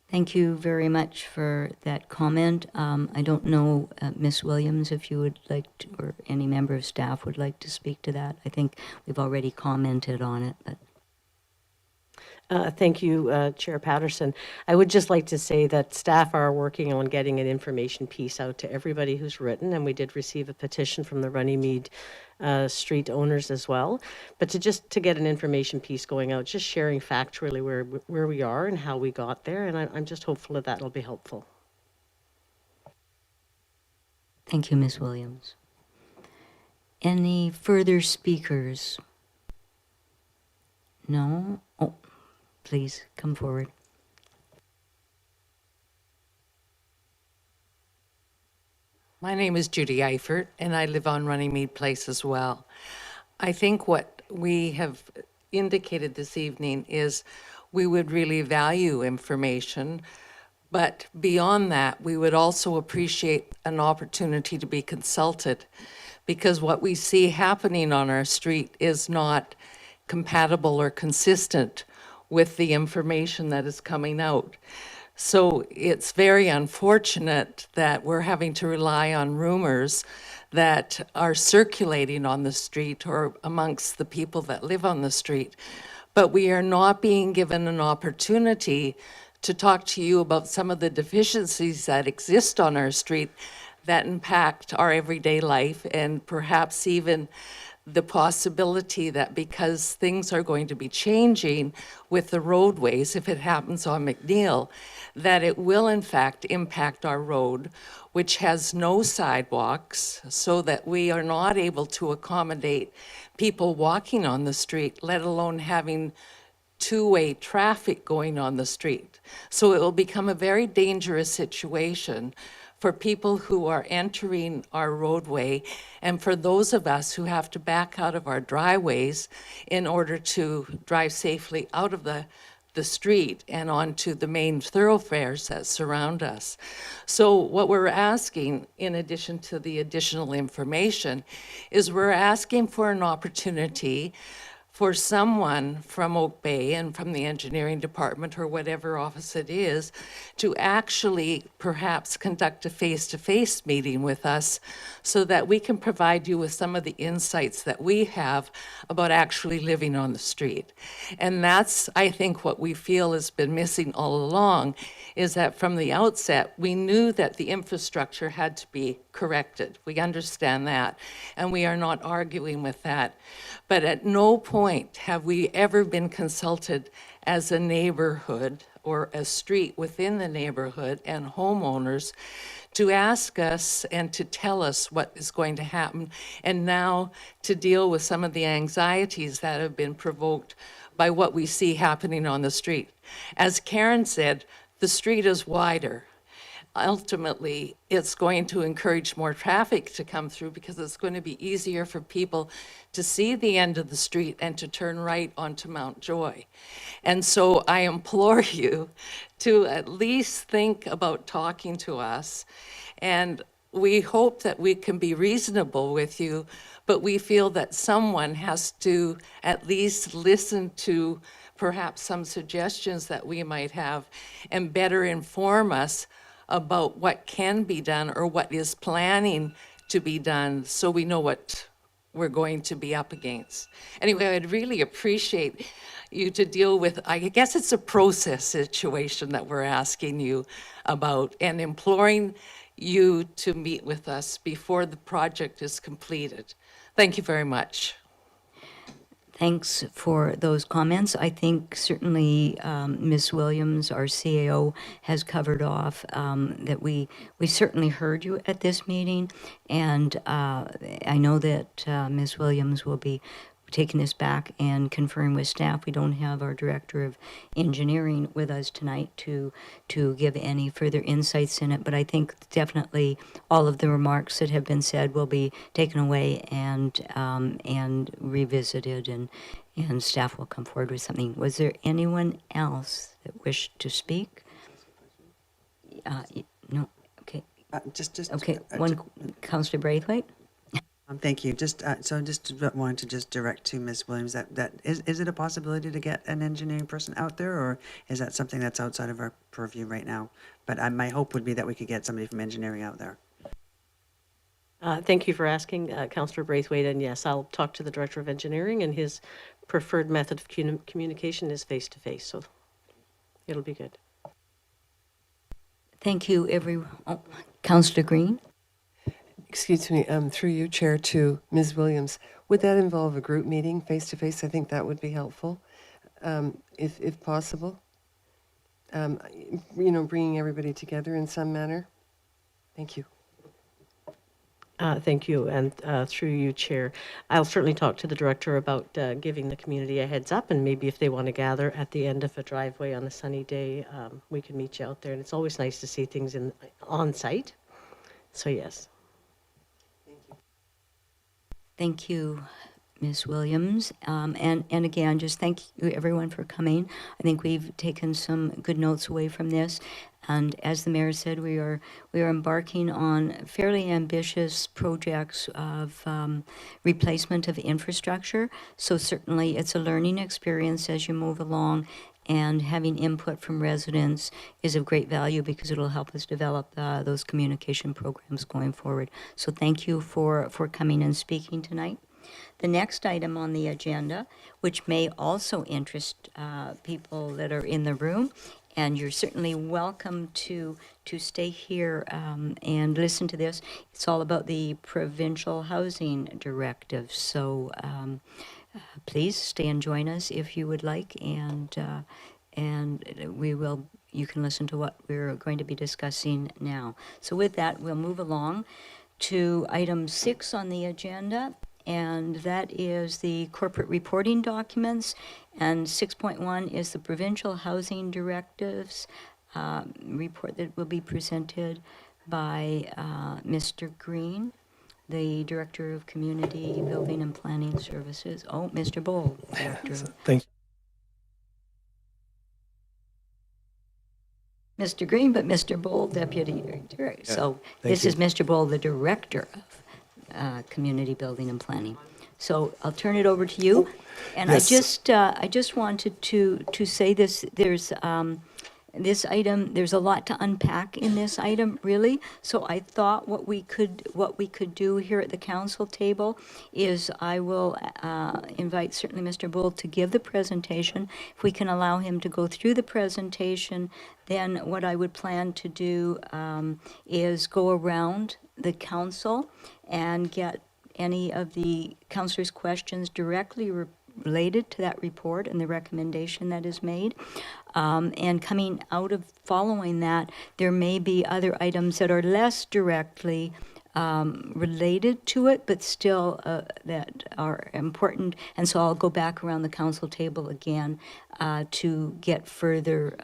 Thank you very much for that comment. I don't know, Ms. Williams, if you would like to, or any member of staff would like to speak to that. I think we've already commented on it, but. Thank you, Chair Paterson. I would just like to say that staff are working on getting an information piece out to everybody who's written, and we did receive a petition from the Runnymede street owners as well. But to get an information piece going out, just sharing factually where we are and how we got there, and I'm just hopeful that that'll be helpful. Thank you, Ms. Williams. Any further speakers? No? Oh. Please come forward. My name is Judy Eifert, and I live on Runnymede Place as well. I think what we have indicated this evening is we would really value information, but beyond that, we would also appreciate an opportunity to be consulted, because what we see happening on our street is not compatible or consistent with the information that is coming out. So it's very unfortunate that we're having to rely on rumors that are circulating on the street or amongst the people that live on the street. But we are not being given an opportunity to talk to you about some of the deficiencies that exist on our street that impact our everyday life, and perhaps even the possibility that because things are going to be changing with the roadways, if it happens on McNeil, that it will in fact impact our road, which has no sidewalks, so that we are not able to accommodate people walking on the street, let alone having two-way traffic going on the street. So it will become a very dangerous situation for people who are entering our roadway, and for those of us who have to back out of our driveways in order to drive safely out of the street and onto the main thoroughfares that surround us. So what we're asking, in addition to the additional information, is we're asking for an opportunity for someone from Oak Bay and from the engineering department or whatever office it is to actually perhaps conduct a face-to-face meeting with us so that we can provide you with some of the insights that we have about actually living on the street. And that's, I think, what we feel has been missing all along, is that from the outset, we knew that the infrastructure had to be corrected. We understand that, and we are not arguing with that. But at no point have we ever been consulted as a neighborhood or a street within the neighborhood and homeowners to ask us and to tell us what is going to happen, and now to deal with some of the anxieties that have been provoked by what we see happening on the street. As Karen said, the street is wider. Ultimately, it's going to encourage more traffic to come through because it's going to be easier for people to see the end of the street and to turn right onto Mount Joy. And so I implore you to at least think about talking to us. And we hope that we can be reasonable with you, but we feel that someone has to at least listen to perhaps some suggestions that we might have and better inform us about what can be done or what is planning to be done so we know what we're going to be up against. Anyway, I'd really appreciate you to deal with, I guess it's a process situation that we're asking you about and imploring you to meet with us before the project is completed. Thank you very much. Thanks for those comments. I think certainly Ms. Williams, our CAO, has covered off that we certainly heard you at this meeting, and I know that Ms. Williams will be taking this back and conferring with staff. We don't have our Director of Engineering with us tonight to give any further insights in it, but I think definitely all of the remarks that have been said will be taken away and revisited, and staff will come forward with something. Was there anyone else that wished to speak? No. Okay. Okay. Councillor Braithwaite. Thank you. Just wanted to just direct to Ms. Williams that is it a possibility to get an engineering person out there, or is that something that's outside of our purview right now? But my hope would be that we could get somebody from engineering out there. Thank you for asking, Councillor Braithwaite. And yes, I'll talk to the Director of Engineering, and his preferred method of communication is face-to-face. So it'll be good. Thank you, Councillor Green. Excuse me, through you, Chair, to Ms. Williams. Would that involve a group meeting face-to-face? I think that would be helpful, if possible. Bringing everybody together in some manner. Thank you. Thank you, and through you, Chair, I'll certainly talk to the Director about giving the community a heads up, and maybe if they want to gather at the end of a driveway on a sunny day, we can meet you out there. And it's always nice to see things on site. So yes. Thank you, Ms. Williams. And again, just thank you everyone for coming. I think we've taken some good notes away from this. And as the mayor said, we are embarking on fairly ambitious projects of replacement of infrastructure. So certainly it's a learning experience as you move along, and having input from residents is of great value because it'll help us develop those communication programs going forward. So thank you for coming and speaking tonight. The next item on the agenda, which may also interest people that are in the room, and you're certainly welcome to stay here and listen to this. It's all about the Provincial Housing Directives. So please stay and join us if you would like, and you can listen to what we're going to be discussing now. So with that, we'll move along to item 6 on the agenda, and that is the corporate reporting documents, and 6.1 is the Provincial Housing Directives report that will be presented by Mr. Green, the Director of Community Building and Planning Services. Oh, Mr. Bold, Director. Thank you. Mr. Green, but Mr. Bold, Deputy Director. So this is Mr. Bold, the Director of Community Building and Planning. So I'll turn it over to you. And yes. I just wanted to say this, this item, there's a lot to unpack in this item, really. So I thought what we could do here at the council table is I will invite certainly Mr. Bull to give the presentation. If we can allow him to go through the presentation, then what I would plan to do is go around the council and get any of the councillors' questions directly related to that report and the recommendation that is made. And coming out of following that, there may be other items that are less directly related to it, but still that are important. And so I'll go back around the council table again to get further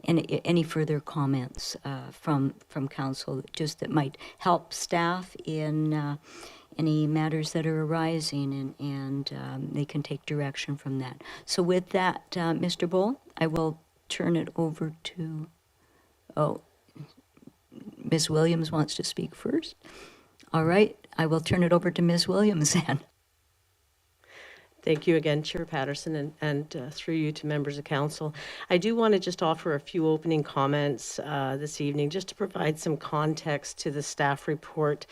any further comments from council, just that might help staff in any matters that are arising, and they can take direction from that. So with that, Mr. Bull, I will turn it over to, Ms. Williams wants to speak first. All right, I will turn it over to Ms. Williams then. Thank you again, Chair Paterson, and through you to members of council. I do want to just offer a few opening comments this evening, just to provide some context to the staff report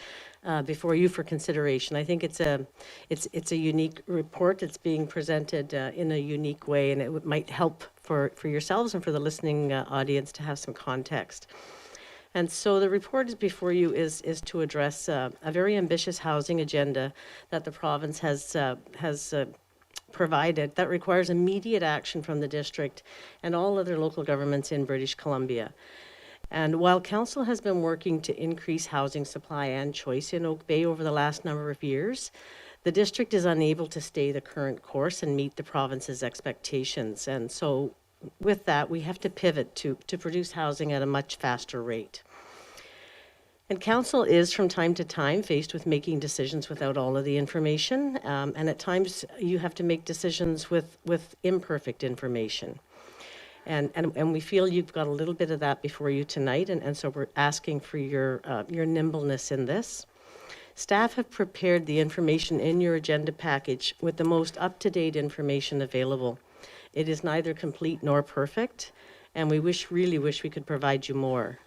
before you for consideration. I think it's a unique report. It's being presented in a unique way, and it might help for yourselves and for the listening audience to have some context. And so the report is before you is to address a very ambitious housing agenda that the province has provided that requires immediate action from the district and all other local governments in British Columbia. And while council has been working to increase housing supply and choice in Oak Bay over the last number of years, the district is unable to stay the current course and meet the province's expectations. And so with that, we have to pivot to produce housing at a much faster rate. And council is from time to time faced with making decisions without all of the information. And at times you have to make decisions with imperfect information. And we feel you've got a little bit of that before you tonight. And so we're asking for your nimbleness in this. Staff have prepared the information in your agenda package with the most up-to-date information available. It is neither complete nor perfect, and we really wish we could provide you more.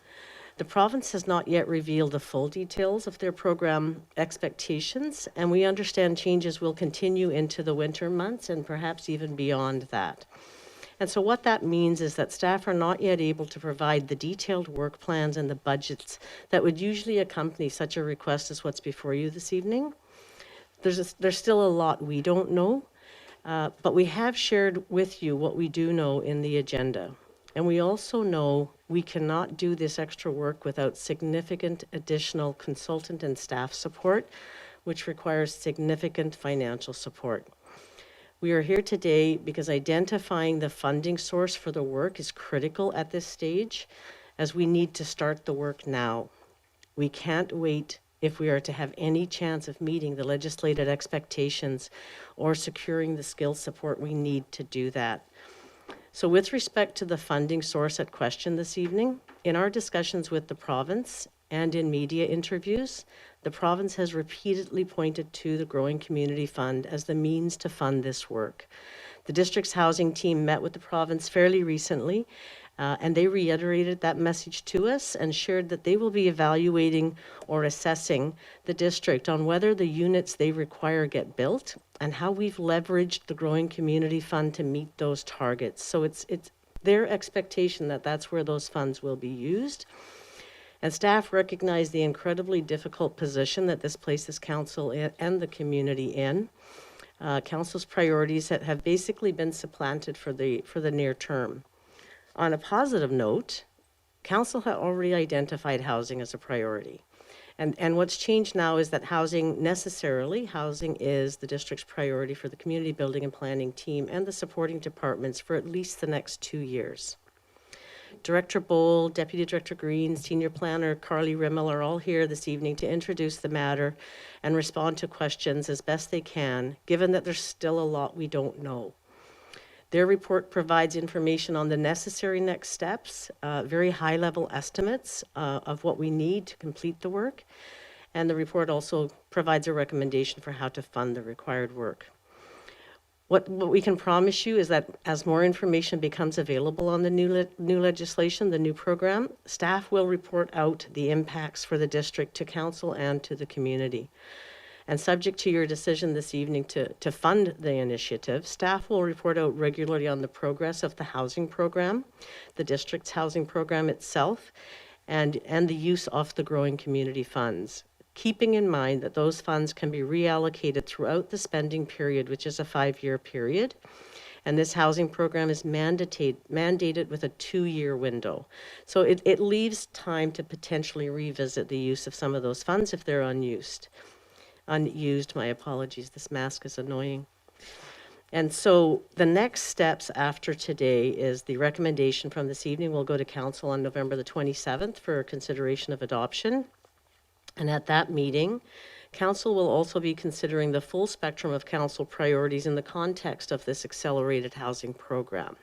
The province has not yet revealed the full details of their program expectations, and we understand changes will continue into the winter months and perhaps even beyond that. And so what that means is that staff are not yet able to provide the detailed work plans and the budgets that would usually accompany such a request as what's before you this evening. There's still a lot we don't know. But we have shared with you what we do know in the agenda. And we also know we cannot do this extra work without significant additional consultant and staff support, which requires significant financial support. We are here today because identifying the funding source for the work is critical at this stage, as we need to start the work now. We can't wait if we are to have any chance of meeting the legislated expectations or securing the skills support we need to do that. So with respect to the funding source at question this evening, in our discussions with the province and in media interviews, the province has repeatedly pointed to the Growing Community Fund as the means to fund this work. The district's housing team met with the province fairly recently, and they reiterated that message to us and shared that they will be evaluating or assessing the district on whether the units they require get built and how we've leveraged the Growing Community Fund to meet those targets. So it's their expectation that that's where those funds will be used. And staff recognize the incredibly difficult position that this places council and the community in. Council's priorities have basically been supplanted for the near term. On a positive note, council had already identified housing as a priority. And what's changed now is that housing is the district's priority for the community building and planning team and the supporting departments for at least the next 2 years. Director Bowl, Deputy Director Green, Senior Planner Carly Rimmel are all here this evening to introduce the matter and respond to questions as best they can, given that there's still a lot we don't know. Their report provides information on the necessary next steps, very high-level estimates of what we need to complete the work, And the report also provides a recommendation for how to fund the required work. What we can promise you is that as more information becomes available on the new legislation, the new program, staff will report out the impacts for the district to council and to the community. And subject to your decision this evening to fund the initiative, staff will report out regularly on the progress of the housing program, the district's housing program itself, and the use of the growing community funds, keeping in mind that those funds can be reallocated throughout the spending period, which is a 5-year period. And this housing program is mandated with a 2-year window. So it leaves time to potentially revisit the use of some of those funds if they're unused. My apologies, this mask is annoying. And so the next steps after today is the recommendation from this evening will go to council on November the 27th for consideration of adoption. And at that meeting, council will also be considering the full spectrum of council priorities in the context of this accelerated housing program.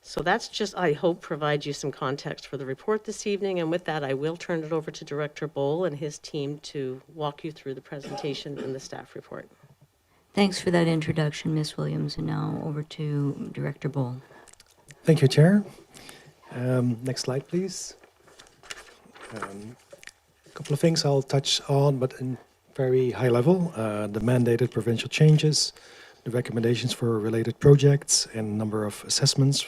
So that's just, I hope, provide you some context for the report this evening. And with that, I will turn it over to Director Bowl and his team to walk you through the presentation and the staff report. Thanks for that introduction, Ms. Williams. And now over to Director Bowl. Thank you, Chair. Next slide, please. A couple of things I'll touch on, but in very high level. The mandated provincial changes, the recommendations for related projects, and number of assessments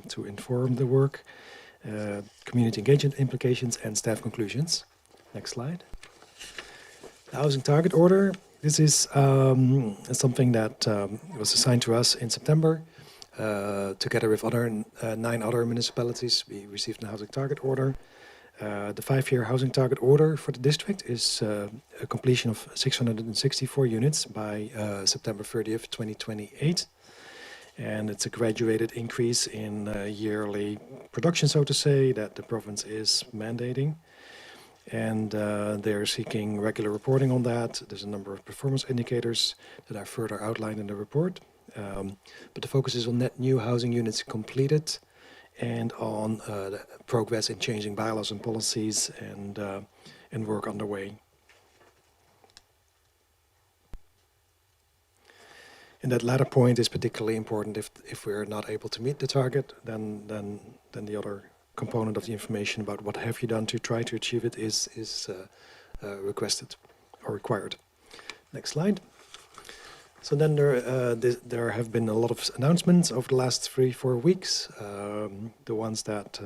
to inform the work, community engagement implications, and staff conclusions. Next slide. The housing target order. This is something that was assigned to us in September. Together with 9 other municipalities, we received a housing target order. The 5-year housing target order for the district is a completion of 664 units by September 30th, 2028. And it's a graduated increase in yearly production, so to say, that the province is mandating. And they're seeking regular reporting on that. There's a number of performance indicators that are further outlined in the report. But the focus is on net new housing units completed and on the progress in changing bylaws and policies and work underway. And that latter point is particularly important if we're not able to meet the target, then the other component of the information about what have you done to try to achieve it is requested or required. Next slide. So then there have been a lot of announcements over the last 3-4 weeks. The ones that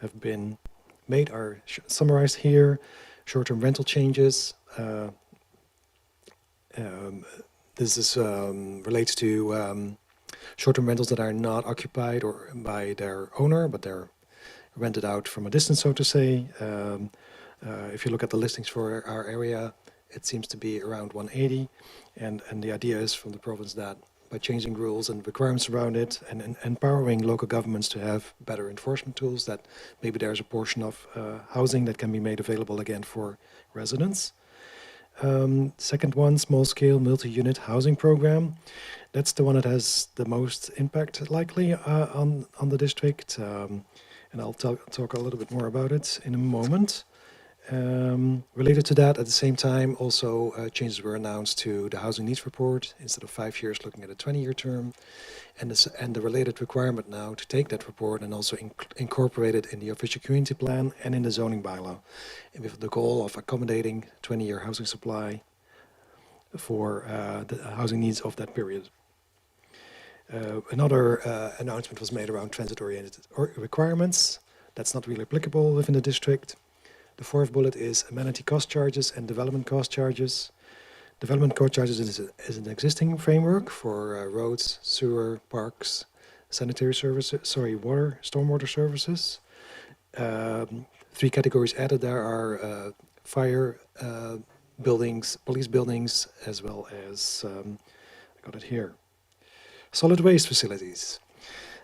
have been made are summarized here. Short-term rental changes. This is relates to short-term rentals that are not occupied or by their owner, but they're rented out from a distance, so to say. If you look at the listings for our area, it seems to be around 180. And the idea is from the province that by changing rules and requirements around it and empowering local governments to have better enforcement tools, that maybe there's a portion of housing that can be made available again for residents. Second one, small-scale multi-unit housing program. That's the one that has the most impact likely on the district. And I'll talk a little bit more about it in a moment. Related to that, at the same time, also changes were announced to the housing needs report. Instead of 5 years, looking at a 20-year term, and the related requirement now to take that report and also incorporate it in the official community plan and in the zoning bylaw, and with the goal of accommodating 20-year housing supply for the housing needs of that period. Another announcement was made around transit-oriented requirements. That's not really applicable within the district. The fourth bullet is amenity cost charges and development cost charges. Development cost charges is an existing framework for roads, sewer, parks, sanitary services, water, stormwater services. 3 categories added there are fire buildings, police buildings, as well as, I got it here, solid waste facilities.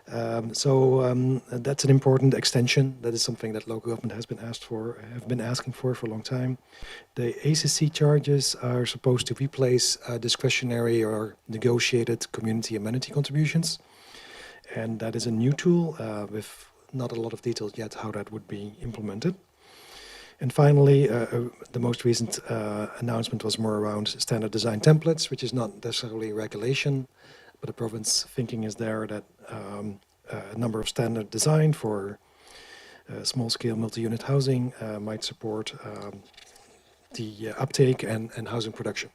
That's an important extension. That is something that local government have been asking for a long time. The ACC charges are supposed to replace discretionary or negotiated community amenity contributions. And that is a new tool with not a lot of details yet how that would be implemented. And finally, the most recent announcement was more around standard design templates, which is not necessarily regulation, but the province thinking is there that a number of standard design for small-scale multi-unit housing might support the uptake and housing production.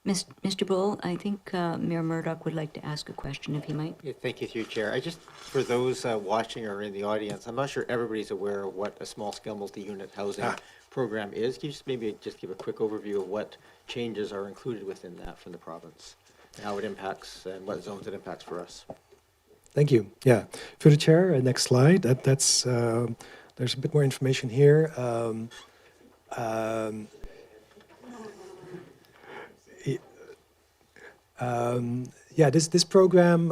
Mr. Bull, I think Mayor Murdoch would like to ask a question, if he might. Yeah, thank you, through Chair. I just, for those watching or in the audience, I'm not sure everybody's aware of what a small-scale multi-unit housing program is. Can you just maybe just give a quick overview of what changes are included within that from the province, and how it impacts and what zones it impacts for us? Thank you. Yeah, through the chair. Next slide. That's there's a bit more information here. Yeah, this program,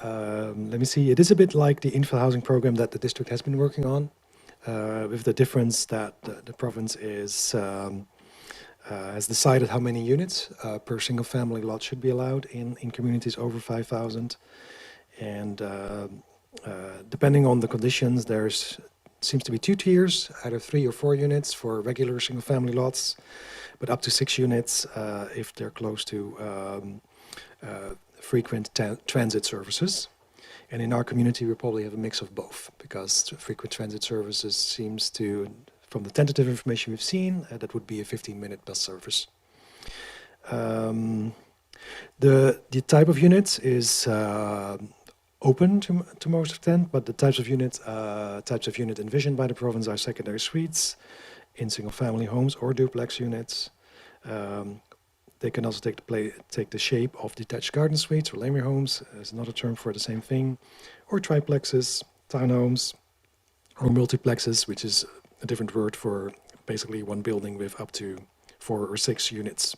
let me see, it is a bit like the infill housing program that the district has been working on, with the difference that the province has decided how many units per single family lot should be allowed in communities over 5,000. And depending on the conditions, seems to be 2 tiers, either 3 or 4 units for regular single family lots, but up to 6 units if they're close to frequent transit services. And in our community, we probably have a mix of both, because frequent transit services seems to, from the tentative information we've seen, that would be a 15-minute bus service. The type of units is open to most extent, but the types of unit envisioned by the province are secondary suites in single-family homes or duplex units. They can also take the shape of detached garden suites or lamey homes, is another term for the same thing, or triplexes, townhomes, or multiplexes, which is a different word for basically one building with up to 4 or 6 units.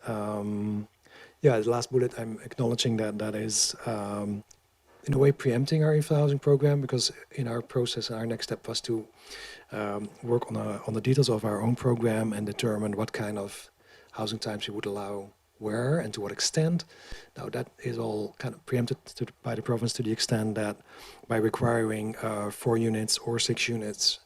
Yeah, the last bullet, I'm acknowledging that is in a way preempting our infill housing program, because in our process, our next step was to work on the details of our own program and determine what kind of housing types we would allow where and to what extent. Now that is all kind of preempted by the province to the extent that by requiring 4 units or 6 units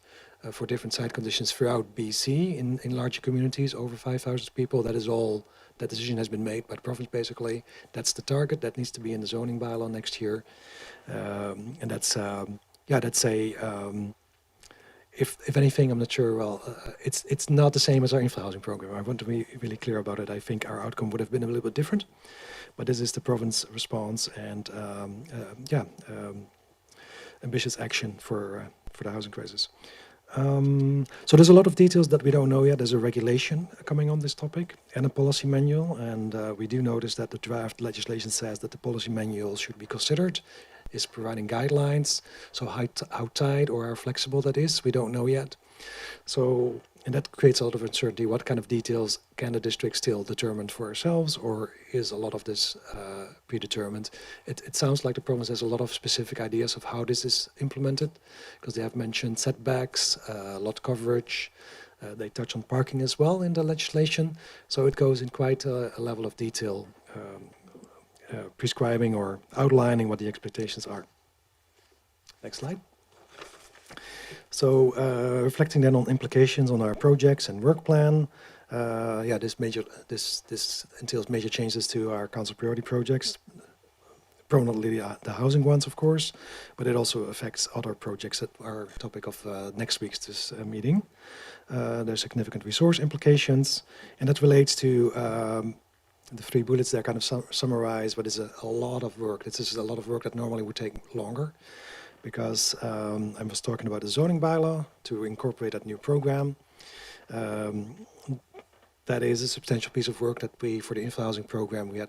for different site conditions throughout BC in larger communities over 5,000 people, that decision has been made by the province basically. That's the target that needs to be in the zoning bylaw next year. And that's if anything, I'm not sure, well, it's not the same as our infill housing program. I want to be really clear about it. I think our outcome would have been a little bit different, but this is the province response and ambitious action for the housing crisis. So there's a lot of details that we don't know yet. There's a regulation coming on this topic and a policy manual, and we do notice that the draft legislation says that the policy manual should be considered, is providing guidelines. So how tight or how flexible that is, we don't know yet. So, and that creates a lot of uncertainty. What kind of details can the district still determine for ourselves, or is a lot of this predetermined? It sounds like the province has a lot of specific ideas of how this is implemented, because they have mentioned setbacks, lot coverage. They touch on parking as well in the legislation. So it goes in quite a level of detail, prescribing or outlining what the expectations are. Next slide. So reflecting then on implications on our projects and work plan, this entails major changes to our council priority projects, prominently the housing ones, of course, but it also affects other projects that are topic of next week's meeting. There's significant resource implications, and that relates to the 3 bullets there kind of summarize, but it's a lot of work. This is a lot of work that normally would take longer, because I was talking about the zoning bylaw to incorporate that new program. That is a substantial piece of work that for the infill housing program, we had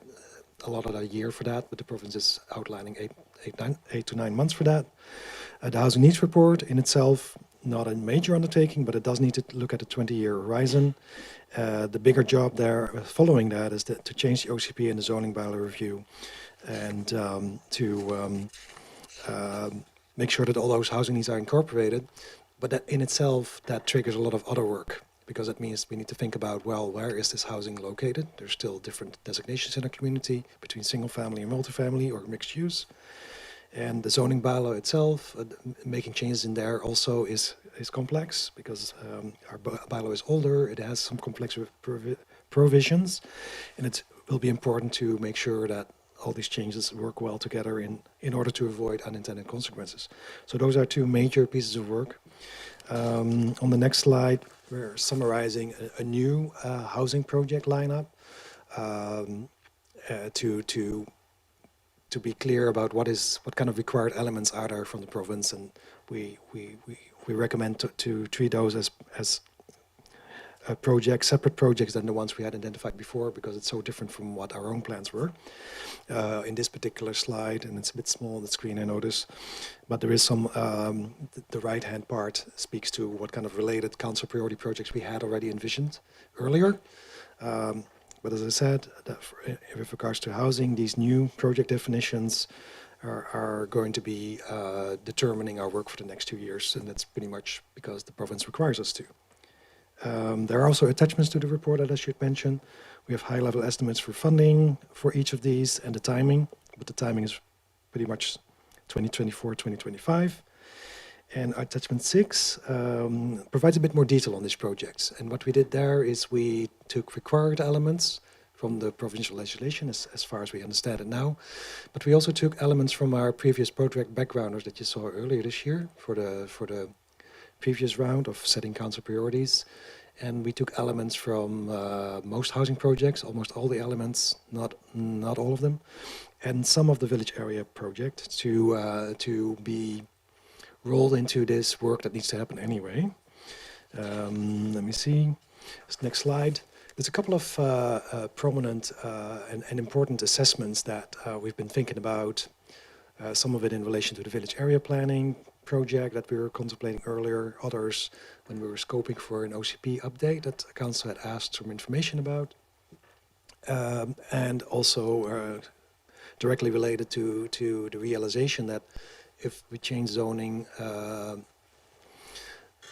a lot of a year for that, but the province is outlining 8 to 9 months for that. The housing needs report in itself, not a major undertaking, but it does need to look at a 20-year horizon. The bigger job there following that is to change the OCP and the zoning bylaw review, and to make sure that all those housing needs are incorporated. But that in itself, that triggers a lot of other work, because that means we need to think about, well, where is this housing located? There's still different designations in our community between single family and multifamily or mixed use. And the zoning bylaw itself, making changes in there also is is complex because our bylaw is older. It has some complex provisions, and it will be important to make sure that all these changes work well together in order to avoid unintended consequences. So those are two major pieces of work. On the next slide, we're summarizing a new housing project lineup to be clear about what kind of required elements are there from the province, and we recommend to treat those as separate projects than the ones we had identified before, because it's so different from what our own plans were. In this particular slide, and it's a bit small on the screen, I notice, but there is some, the right-hand part speaks to what kind of related council priority projects we had already envisioned earlier. But as I said, with regards to housing, these new project definitions are going to be determining our work for the next 2 years, and that's pretty much because the province requires us to. There are also attachments to the report that I should mention. We have high-level estimates for funding for each of these and the timing, but the timing is pretty much 2024, 2025. And attachment 6 provides a bit more detail on these projects. And what we did there is we took required elements from the provincial legislation as far as we understand it now. But we also took elements from our previous project backgrounders that you saw earlier this year for the previous round of setting council priorities. And we took elements from most housing projects, almost all the elements, not all of them, and some of the village area project to be rolled into this work that needs to happen anyway. Let me see. This next slide. There's a couple of prominent and important assessments that we've been thinking about. Some of it in relation to the village area planning project that we were contemplating earlier. Others when we were scoping for an OCP update that the council had asked some information about. And also directly related to the realization that if we change zoning,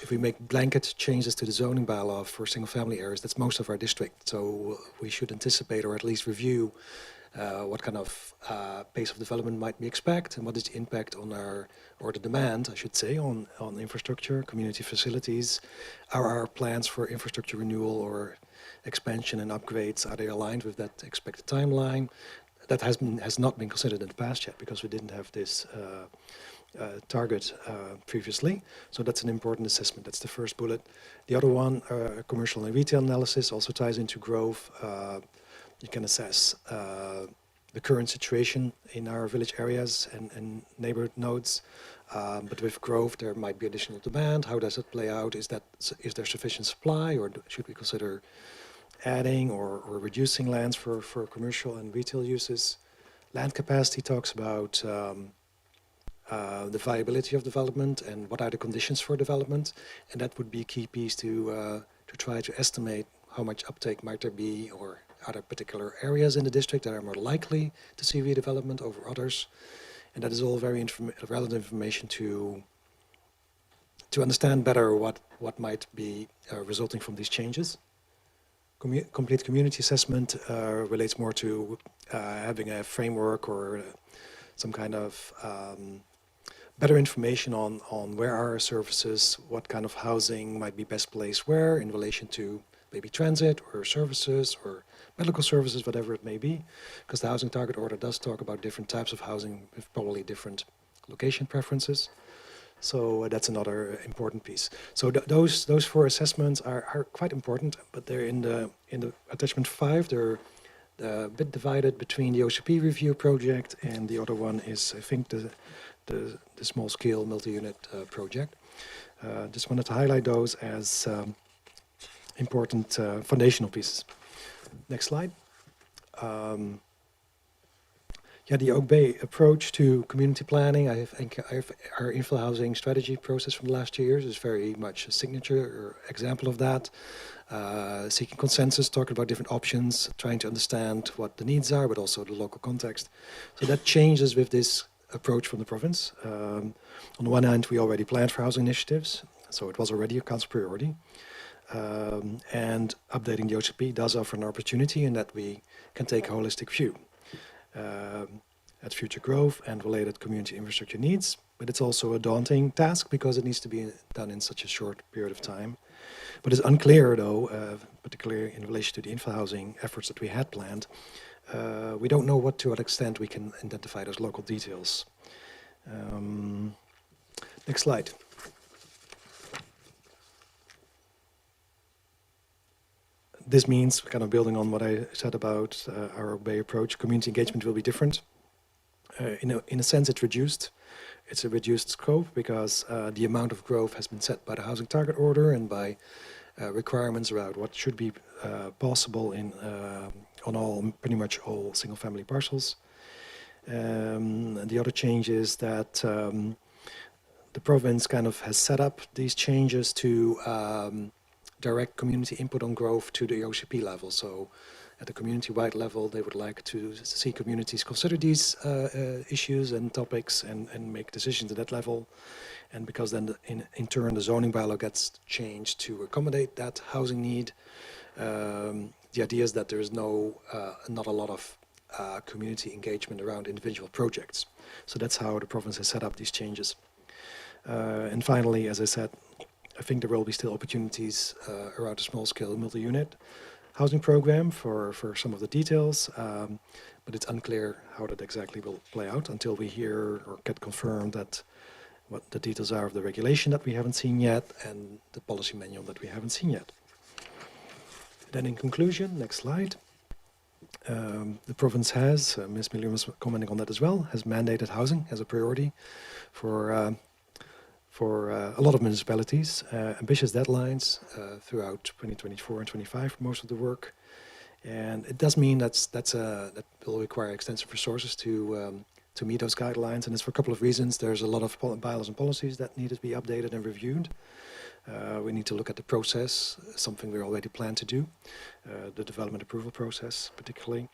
if we make blanket changes to the zoning bylaw for single-family areas, that's most of our district. So we should anticipate or at least review what kind of pace of development might we expect, and what is the impact on or the demand, I should say, on infrastructure, community facilities. Are our plans for infrastructure renewal or expansion and upgrades, are they aligned with that expected timeline? That has not been considered in the past yet because we didn't have this target previously. So that's an important assessment. That's the first bullet. The other one, commercial and retail analysis, also ties into growth. You can assess the current situation in our village areas and neighborhood nodes. But with growth, there might be additional demand. How does it play out? Is there sufficient supply, or should we consider adding or reducing lands for commercial and retail uses? Land capacity talks about the viability of development and what are the conditions for development, and that would be a key piece to try to estimate how much uptake might there be, or are there particular areas in the district that are more likely to see redevelopment over others. And that is all very relevant information to understand better what might be resulting from these changes. Complete community assessment relates more to having a framework or some kind of better information on where are our services, what kind of housing might be best placed where in relation to maybe transit or services or medical services, whatever it may be, because the housing target order does talk about different types of housing with probably different location preferences. So that's another important piece. So those four assessments are quite important, but they're in the attachment 5. They're a bit divided between the OCP review project and the other one is, I think, the small scale multi-unit project. Just wanted to highlight those as important foundational pieces. Next slide. The Oak Bay approach to community planning, I think our infill housing strategy process from the last 2 years is very much a signature or example of that. Seeking consensus, talking about different options, trying to understand what the needs are, but also the local context. So that changes with this approach from the province. On the one hand, we already planned for housing initiatives, so it was already a council priority. And updating the OCP does offer an opportunity in that we can take a holistic view at future growth and related community infrastructure needs. but it's also a daunting task because it needs to be done in such a short period of time. But it's unclear, though, particularly in relation to the infra housing efforts that we had planned. We don't know to what extent we can identify those local details. Next slide. This means, kind of building on what I said about our Bay approach, community engagement will be different. In a sense, it's reduced. It's a reduced scope because the amount of growth has been set by the housing target order and by requirements around what should be possible on pretty much all single-family parcels. And the other change is that the province kind of has set up these changes to direct community input on growth to the OCP level. So at the community-wide level, they would like to see communities consider these issues and topics and make decisions at that level. And because then in turn the zoning bylaw gets changed to accommodate that housing need, the idea is that there is not a lot of community engagement around individual projects. So that's how the province has set up these changes. And finally, as I said, I think there will be still opportunities around a small-scale multi-unit housing program for some of the details, but it's unclear how that exactly will play out until we hear or get confirmed that what the details are of the regulation that we haven't seen yet and the policy manual that we haven't seen yet. Then in conclusion, next slide. The province has, Ms. Miller was commenting on that as well, has mandated housing as a priority for a lot of municipalities, ambitious deadlines throughout 2024 and 25 for most of the work. And it does mean that will require extensive resources to meet those guidelines. And it's for a couple of reasons. There's a lot of bylaws and policies that need to be updated and reviewed. We need to look at the process, something we already plan to do, the development approval process particularly.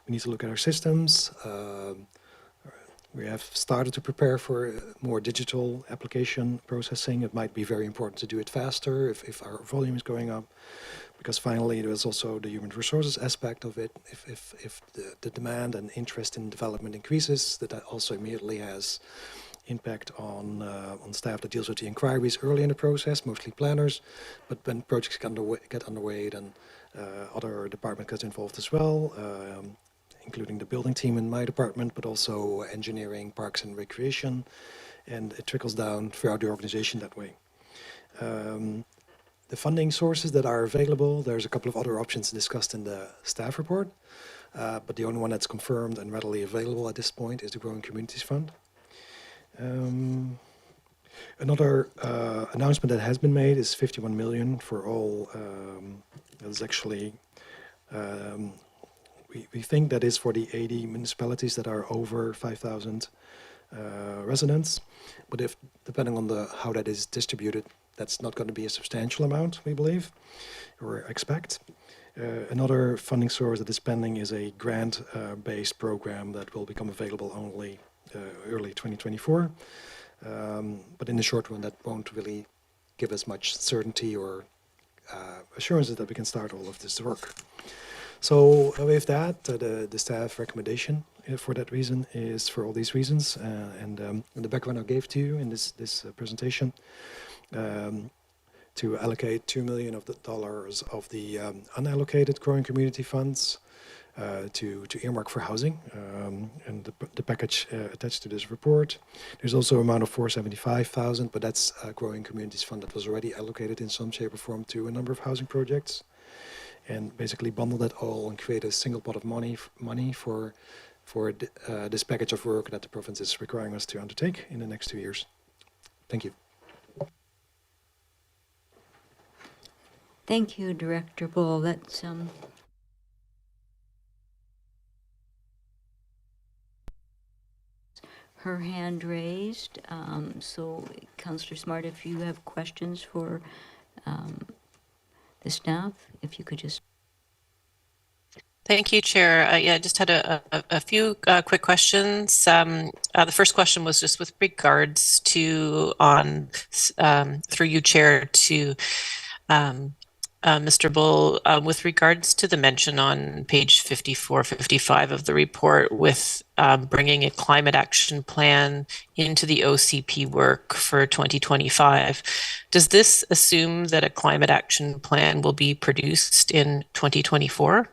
We need to look at our systems. We have started to prepare for more digital application processing. It might be very important to do it faster if our volume is going up, because finally there's also the human resources aspect of it. If the demand and interest in development increases, that also immediately has impact on staff that deals with the inquiries early in the process, mostly planners. But when projects get underway, then other departments get involved as well. Including the building team in my department, but also engineering, parks and recreation, and it trickles down throughout the organization that way. The funding sources that are available, there's a couple of other options discussed in the staff report, but the only one that's confirmed and readily available at this point is the Growing Communities Fund. Another announcement that has been made is 51 million for all, that is actually we think that is for the 80 municipalities that are over 5,000 residents. But depending on how that is distributed, that's not going to be a substantial amount, we believe, or expect. Another funding source that is pending is a grant-based program that will become available only early 2024. But in the short run, that won't really give us much certainty or assurances that we can start all of this work. So with that, the staff recommendation for that reason is for all these reasons, and the background I gave to you in this presentation, to allocate $2 million of the unallocated growing community funds to earmark for housing, and the package attached to this report. There's also an amount of $475,000, but that's a growing communities fund that was already allocated in some shape or form to a number of housing projects. And basically bundle that all and create a single pot of money for this package of work that the province is requiring us to undertake in the next 2 years. Thank you. Thank you, Director Bull. That's her hand raised. So, Councillor Smart, if you have questions for the staff, if you could just. Thank you, Chair. Yeah, I just had a few quick questions. The first question was just with regards to through you, Chair, to Mr. Bull, with regards to the mention on page 54, 55 of the report with bringing a climate action plan into the OCP work for 2025, does this assume that a climate action plan will be produced in 2024?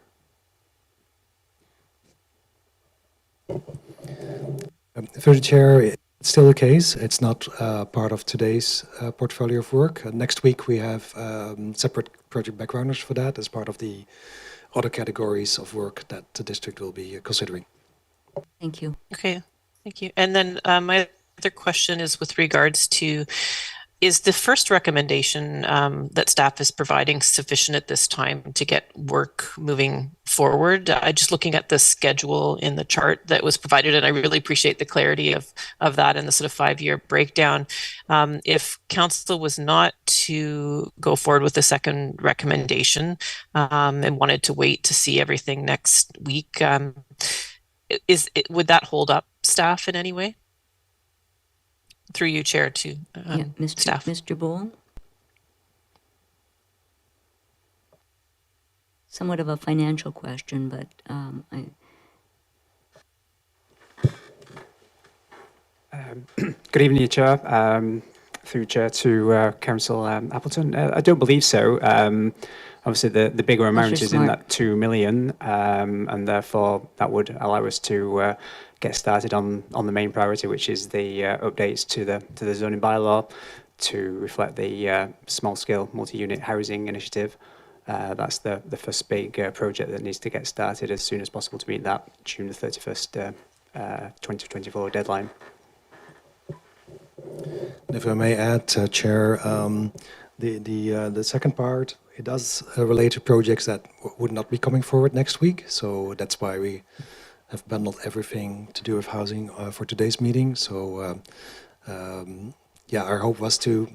Through the chair, it's still the case. It's not part of today's portfolio of work. Next week we have separate project backgrounders for that as part of the other categories of work that the district will be considering. Thank you. Okay, thank you. And then my other question is with regards to, is the first recommendation that staff is providing sufficient at this time to get work moving forward? Just looking at the schedule in the chart that was provided, and I really appreciate the clarity of that and the sort of 5-year breakdown. If council was not to go forward with the second recommendation and wanted to wait to see everything next week, would that hold up staff in any way? Through you, Chair, to staff. Mr. Bull? Somewhat of a financial question, but Good evening, Chair. Through Chair to Councillor Appleton. I don't believe so. Obviously, the bigger amount is in that 2 million, and therefore that would allow us to get started on the main priority, which is the updates to the zoning bylaw to reflect the small-scale multi-unit housing initiative. That's the first big project that needs to get started as soon as possible to meet that June the 31st, 2024 deadline. If I may add, Chair, the second part, it does relate to projects that would not be coming forward next week. So that's why we have bundled everything to do with housing for today's meeting. So yeah, our hope was to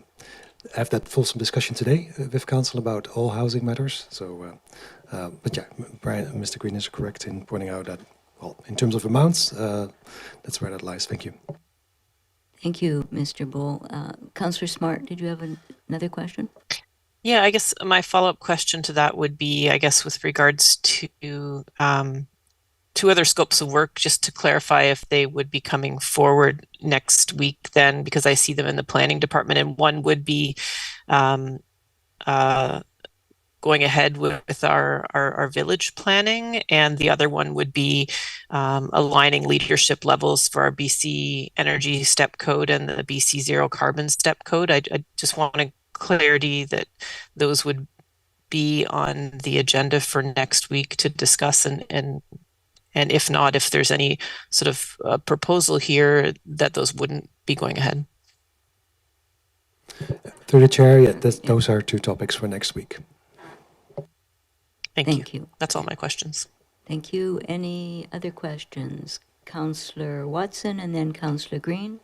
have that fulsome discussion today with Council about all housing matters. So, but yeah, Mr. Green is correct in pointing out that, well, in terms of amounts, that's where that lies. Thank you. thank you, Mr. Bull. Councillor Smart, did you have another question? Yeah, I guess my follow-up question to that would be, I guess, with regards to two other scopes of work, just to clarify if they would be coming forward next week then, because I see them in the planning department, and one would be going ahead with our village planning, and the other one would be aligning leadership levels for our BC Energy Step Code and the BC Zero Carbon Step Code. I just want clarity that those would be on the agenda for next week to discuss, and if not, if there's any sort of proposal here that those wouldn't be going ahead. Through the chair, yeah, those are two topics for next week. Thank you. That's all my questions. Thank you. Any other questions? Councillor Watson and then Councillor Green.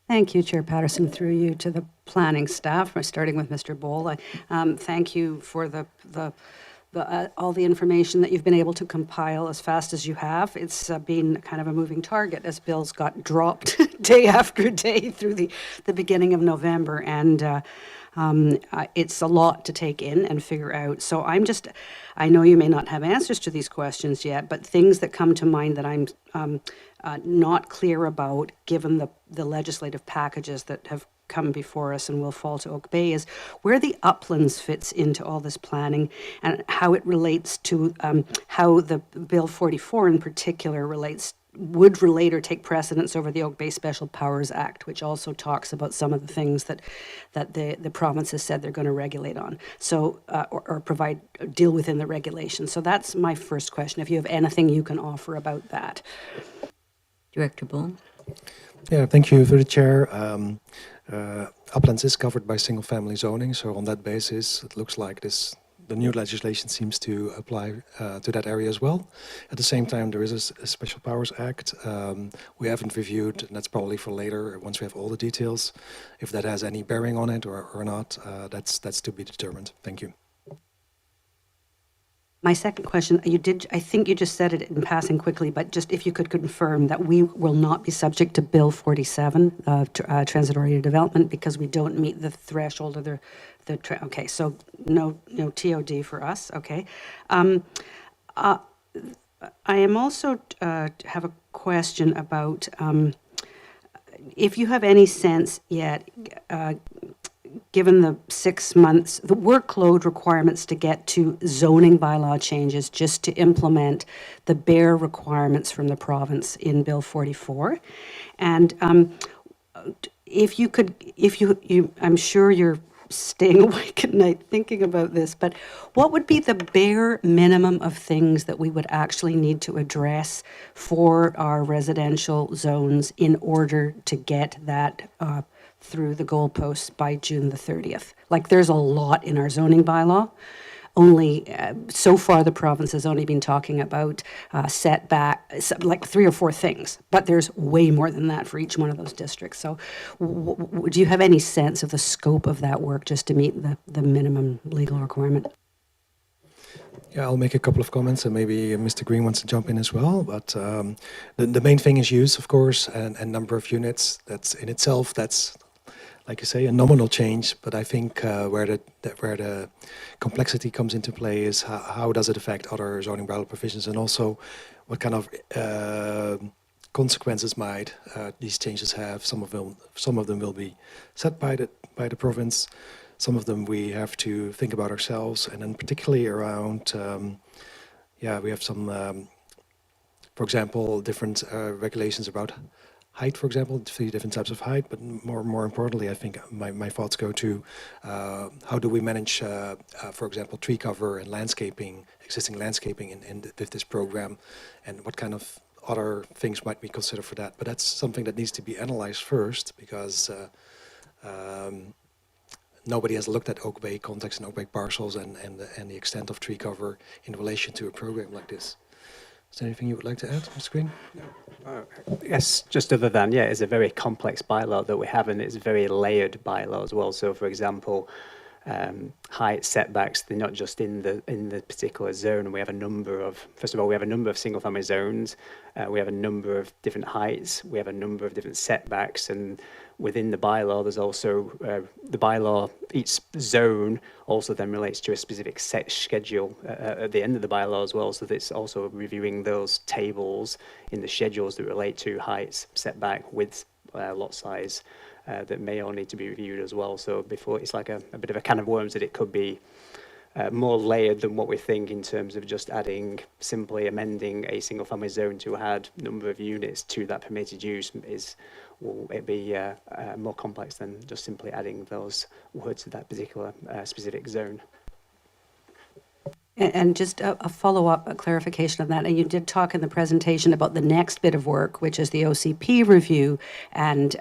Thank you, Chair Paterson, through you to the planning staff, starting with Mr. Bowl. Thank you for all the information that you've been able to compile as fast as you have. It's been kind of a moving target as bills got dropped day after day through the beginning of November, and it's a lot to take in and figure out. So I know you may not have answers to these questions yet, but things that come to mind that I'm not clear about, given the legislative packages that have come before us and will fall to Oak Bay, is where the uplands fits into all this planning and how it relates to how the Bill 44 in particular would relate or take precedence over the Oak Bay Special Powers Act, which also talks about some of the things that the province has said they're going to regulate on, so or deal within the regulation. So that's my first question, if you have anything you can offer about that. Director Bull. Yeah, thank you through the chair. Uplands is covered by single-family zoning, so on that basis, it looks like the new legislation seems to apply to that area as well. At the same time, there is a Special Powers Act. We haven't reviewed, and that's probably for later, once we have all the details, if that has any bearing on it or not. That's to be determined. Thank you. My second question, I think you just said it in passing quickly, but just if you could confirm that we will not be subject to Bill 47, transitory development, because we don't meet the threshold of okay, so no TOD for us, okay. I am also have a question about if you have any sense yet, given the 6 months, the workload requirements to get to zoning bylaw changes just to implement the bare requirements from the province in Bill 44. And if you could, I'm sure you're staying awake at night thinking about this, but what would be the bare minimum of things that we would actually need to address for our residential zones in order to get that through the goalposts by June the 30th? Like, there's a lot in our zoning bylaw. Only so far the province has only been talking about setback, like 3 or 4 things, but there's way more than that for each one of those districts. So do you have any sense of the scope of that work just to meet the minimum legal requirement? Yeah, I'll make a couple of comments, and maybe Mr. Green wants to jump in as well. But the main thing is use, of course, and number of units. That's in itself, that's, like you say, a nominal change. But I think where the complexity comes into play is how does it affect other zoning bylaw provisions, and also what kind of consequences might these changes have. Some of them will be set by the province. Some of them we have to think about ourselves, and then particularly around, we have some, for example, different regulations about height, for example, 3 different types of height. But more importantly, I think my thoughts go to how do we manage, for example, tree cover and landscaping, existing landscaping with this program, and what kind of other things might we consider for that. But that's something that needs to be analyzed first, because nobody has looked at Oak Bay context and Oak Bay parcels and the extent of tree cover in relation to a program like this. Is there anything you would like to add, Mr. Green? Yes, just other than, it's a very complex bylaw that we have, and it's a very layered bylaw as well. So, for example, height setbacks, they're not just in the particular zone. We have a number of, first of all, we have a number of single family zones. We have a number of different heights. We have a number of different setbacks, and within the bylaw, there's also the bylaw, each zone also then relates to a specific set schedule at the end of the bylaw as well. So it's also reviewing those tables in the schedules that relate to heights, setback, width, lot size, that may all need to be reviewed as well. So before, it's like a bit of a can of worms that it could be more layered than what we think in terms of just simply amending a single family zone to add number of units to that permitted use will it be more complex than just simply adding those words to that particular specific zone. And just a follow-up, a clarification of that. And you did talk in the presentation about the next bit of work, which is the OCP review and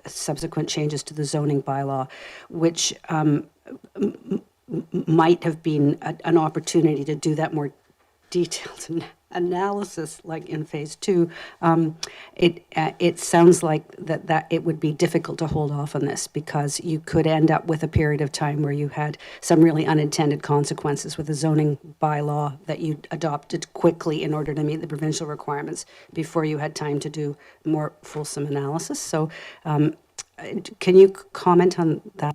subsequent changes to the zoning bylaw, which might have been an opportunity to do that more detailed analysis, like in phase 2. It sounds like that it would be difficult to hold off on this, because you could end up with a period of time where you had some really unintended consequences with a zoning bylaw that you adopted quickly in order to meet the provincial requirements before you had time to do more fulsome analysis. So can you comment on that?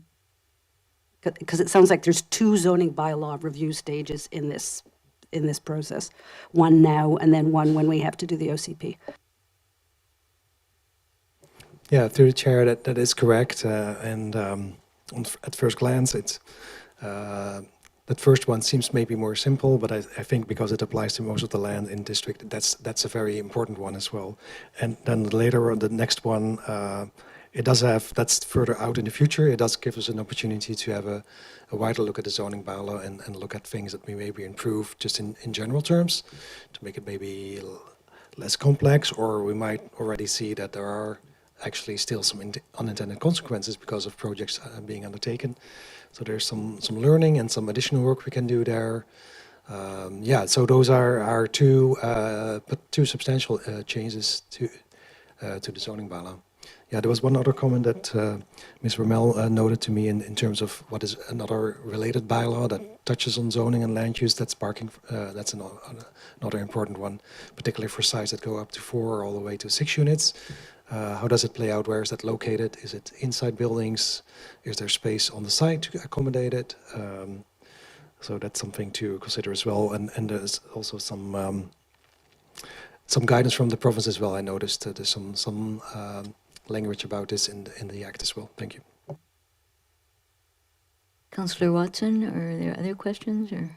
Because it sounds like there's 2 zoning bylaw review stages in this process, one now and then one when we have to do the OCP. Yeah, through the chair, that is correct. At first glance, it's that first one seems maybe more simple, but I think because it applies to most of the land in district, that's a very important one as well. And then later on, the next one, it does have, that's further out in the future. It does give us an opportunity to have a wider look at the zoning bylaw and look at things that we maybe improve just in general terms to make it maybe less complex, or we might already see that there are actually still some unintended consequences because of projects being undertaken. So there's some learning and some additional work we can do there. So those are our two substantial changes to the zoning bylaw. Yeah, there was one other comment that Ms. Rommel noted to me in terms of what is another related bylaw that touches on zoning and land use. That's parking. That's another important one, particularly for sites that go up to 4 all the way to 6 units. How does it play out? Where is that located? Is it inside buildings? Is there space on the site to accommodate it? So that's something to consider as well. And there's also some guidance from the province as well. I noticed there's some language about this in the Act as well. Thank you. Councillor Watson, are there other questions or?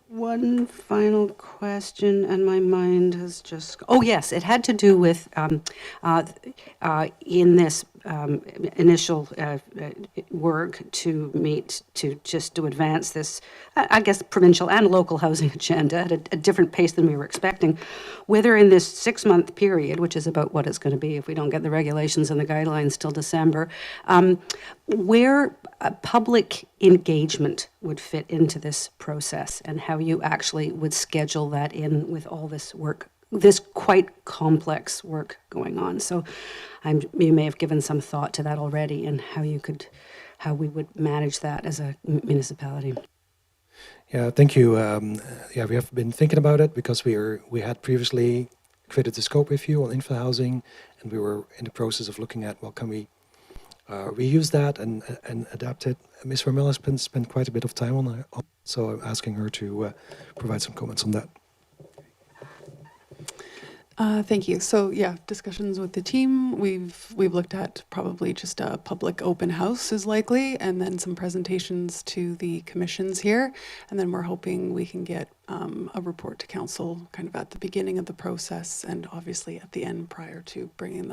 One final question, and my mind has just... Oh, yes, it had to do with, in this initial work to advance this, I guess, provincial and local housing agenda at a different pace than we were expecting, whether in this 6-month period, which is about what it's going to be if we don't get the regulations and the guidelines till December, where public engagement would fit into this process and how you actually would schedule that in with all this work, this quite complex work going on. So you may have given some thought to that already and how we would manage that as a municipality. Yeah, thank you. Yeah, we have been thinking about it because we had previously created the scope review on infill housing, and we were in the process of looking at, well, can we reuse that and adapt it. Ms. Rommel has spent quite a bit of time on it, so I'm asking her to provide some comments on that. Thank you. So yeah, discussions with the team. We've looked at probably just a public open house is likely, and then some presentations to the commissions here, and then we're hoping we can get a report to council kind of at the beginning of the process, and obviously at the end prior to bringing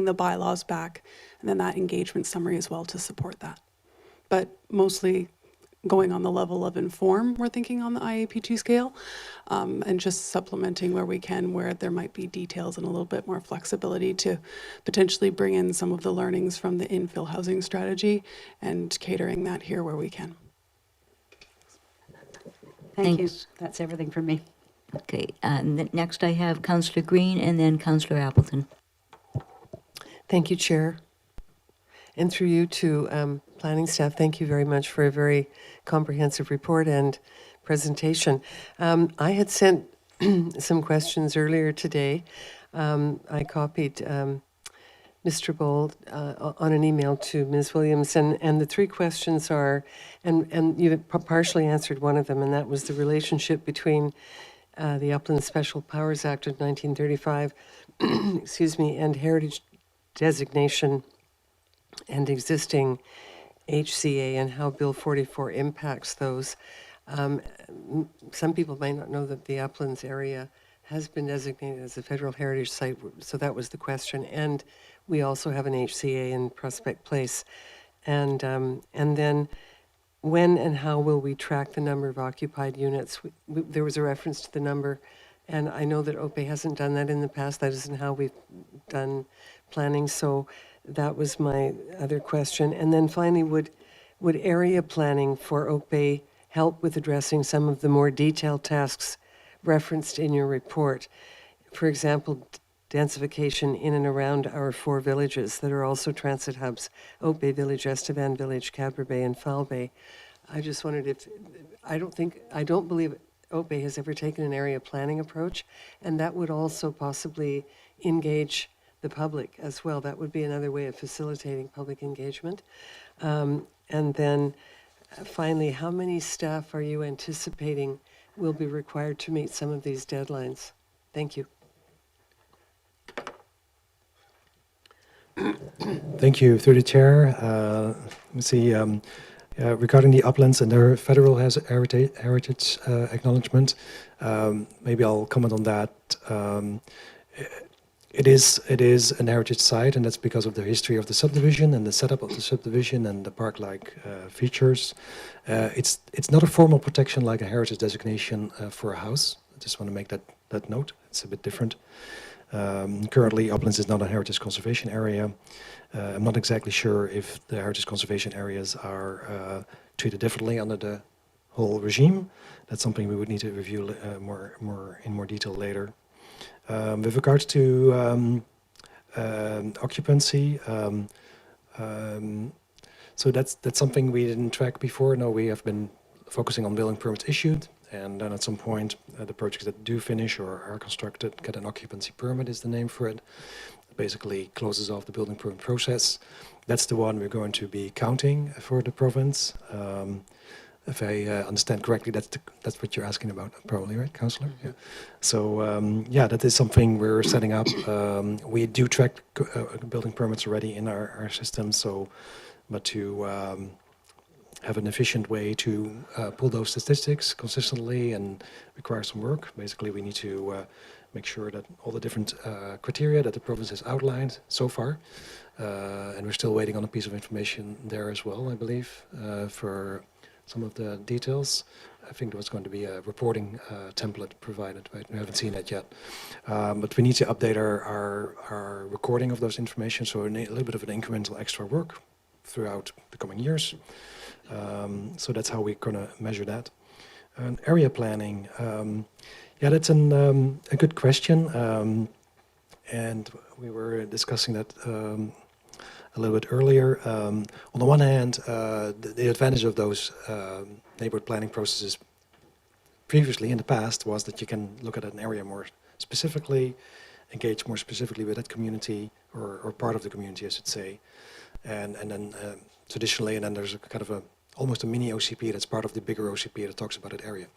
the bylaws back, and then that engagement summary as well to support that. But mostly going on the level of inform, we're thinking on the IAP2 scale, and just supplementing where we can, where there might be details and a little bit more flexibility to potentially bring in some of the learnings from the infill housing strategy and catering that here where we can. Thank you. That's everything from me. Okay, next I have Councillor Green and then Councillor Appleton. Thank you, Chair. And through you to planning staff, thank you very much for a very comprehensive report and presentation. I had sent some questions earlier today. I copied Mr. Bold on an email to Ms. Williams, and the 3 questions are, and you partially answered one of them, and that was the relationship between the Upland Special Powers Act of 1935, excuse me, and heritage designation and existing HCA and how Bill 44 impacts those. Some people may not know that the Uplands area has been designated as a federal heritage site, so that was the question. And we also have an HCA in Prospect Place. And then when and how will we track the number of occupied units? There was a reference to the number, and I know that OPE hasn't done that in the past. That isn't how we've done planning, so that was my other question. And then finally, would area planning for OPE help with addressing some of the more detailed tasks referenced in your report? For example, densification in and around our 4 villages that are also transit hubs, OPE Village, Estevan Village, Cadbury Bay, and Foul Bay. I just wondered if, I don't believe OPE has ever taken an area planning approach, and that would also possibly engage the public as well. That would be another way of facilitating public engagement. And then finally, how many staff are you anticipating will be required to meet some of these deadlines? Thank you. Thank you. Through the chair, let me see. Regarding the uplands and their federal heritage acknowledgement, maybe I'll comment on that. It is an heritage site, and that's because of the history of the subdivision and the setup of the subdivision and the park-like features. It's not a formal protection like a heritage designation for a house. I just want to make that note. It's a bit different. Currently, Uplands is not a heritage conservation area. I'm not exactly sure if the heritage conservation areas are treated differently under the whole regime. That's something we would need to review in more detail later. With regards to occupancy. So that's something we didn't track before. No, we have been focusing on building permits issued, and then at some point, the projects that do finish or are constructed get an occupancy permit, is the name for it. It basically closes off the building permit process. That's the one we're going to be counting for the province. If I understand correctly, that's what you're asking about, probably, right, Councillor? Yeah. So yeah, that is something we're setting up. We do track building permits already in our system, so but to have an efficient way to pull those statistics consistently and require some work. Basically, we need to make sure that all the different criteria that the province has outlined so far, and we're still waiting on a piece of information there as well, I believe, for some of the details. I think there was going to be a reporting template provided, right? We haven't seen that yet. But we need to update our recording of those information, so a little bit of an incremental extra work throughout the coming years. So that's how we're going to measure that. And area planning, yeah, that's a good question. And we were discussing that a little bit earlier. On the one hand, the advantage of those neighborhood planning processes previously in the past was that you can look at an area more specifically, engage more specifically with that community or part of the community, I should say. And then traditionally, and then there's a kind of almost a mini OCP that's part of the bigger OCP that talks about that area.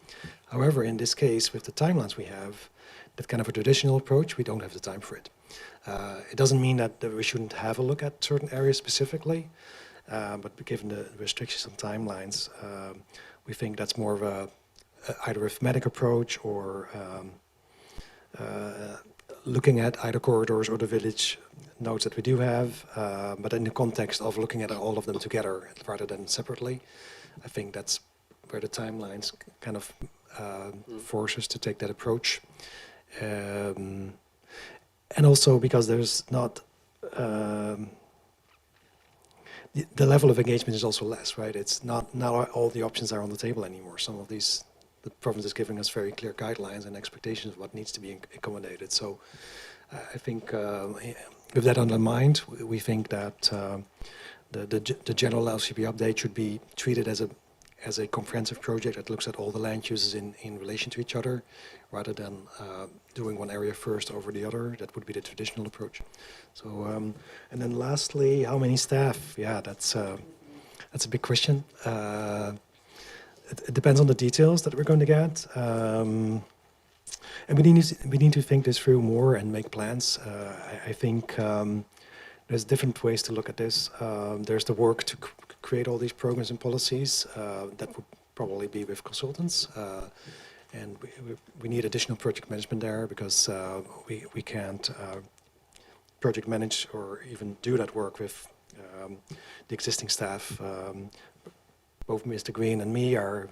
However, in this case, with the timelines we have, that kind of a traditional approach, we don't have the time for it. It doesn't mean that we shouldn't have a look at certain areas specifically, but given the restrictions on timelines, we think that's more of either a thematic approach or looking at either corridors or the village nodes that we do have, but in the context of looking at all of them together rather than separately. I think that's where the timelines kind of force us to take that approach. And also because there's not, the level of engagement is also less, right? It's not all the options are on the table anymore. Some of these, the province is giving us very clear guidelines and expectations of what needs to be accommodated. So I think with that on mind, we think that the general LCP update should be treated as a comprehensive project that looks at all the land uses in relation to each other, rather than doing one area first over the other. That would be the traditional approach. So, and then lastly, how many staff? Yeah, that's a big question. It depends on the details that we're going to get. And we need to think this through more and make plans. I think there's different ways to look at this. There's the work to create all these programs and policies. That would probably be with consultants. And we need additional project management there because we can't project manage or even do that work with the existing staff. Both Mr. Green and me are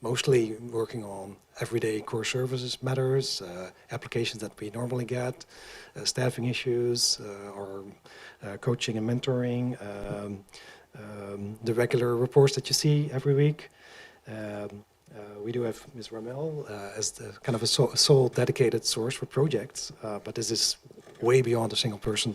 mostly working on everyday core services matters, applications that we normally get, staffing issues, or coaching and mentoring, the regular reports that you see every week. We do have Ms. Ramel as the kind of a sole dedicated source for projects, but this is way beyond a single person,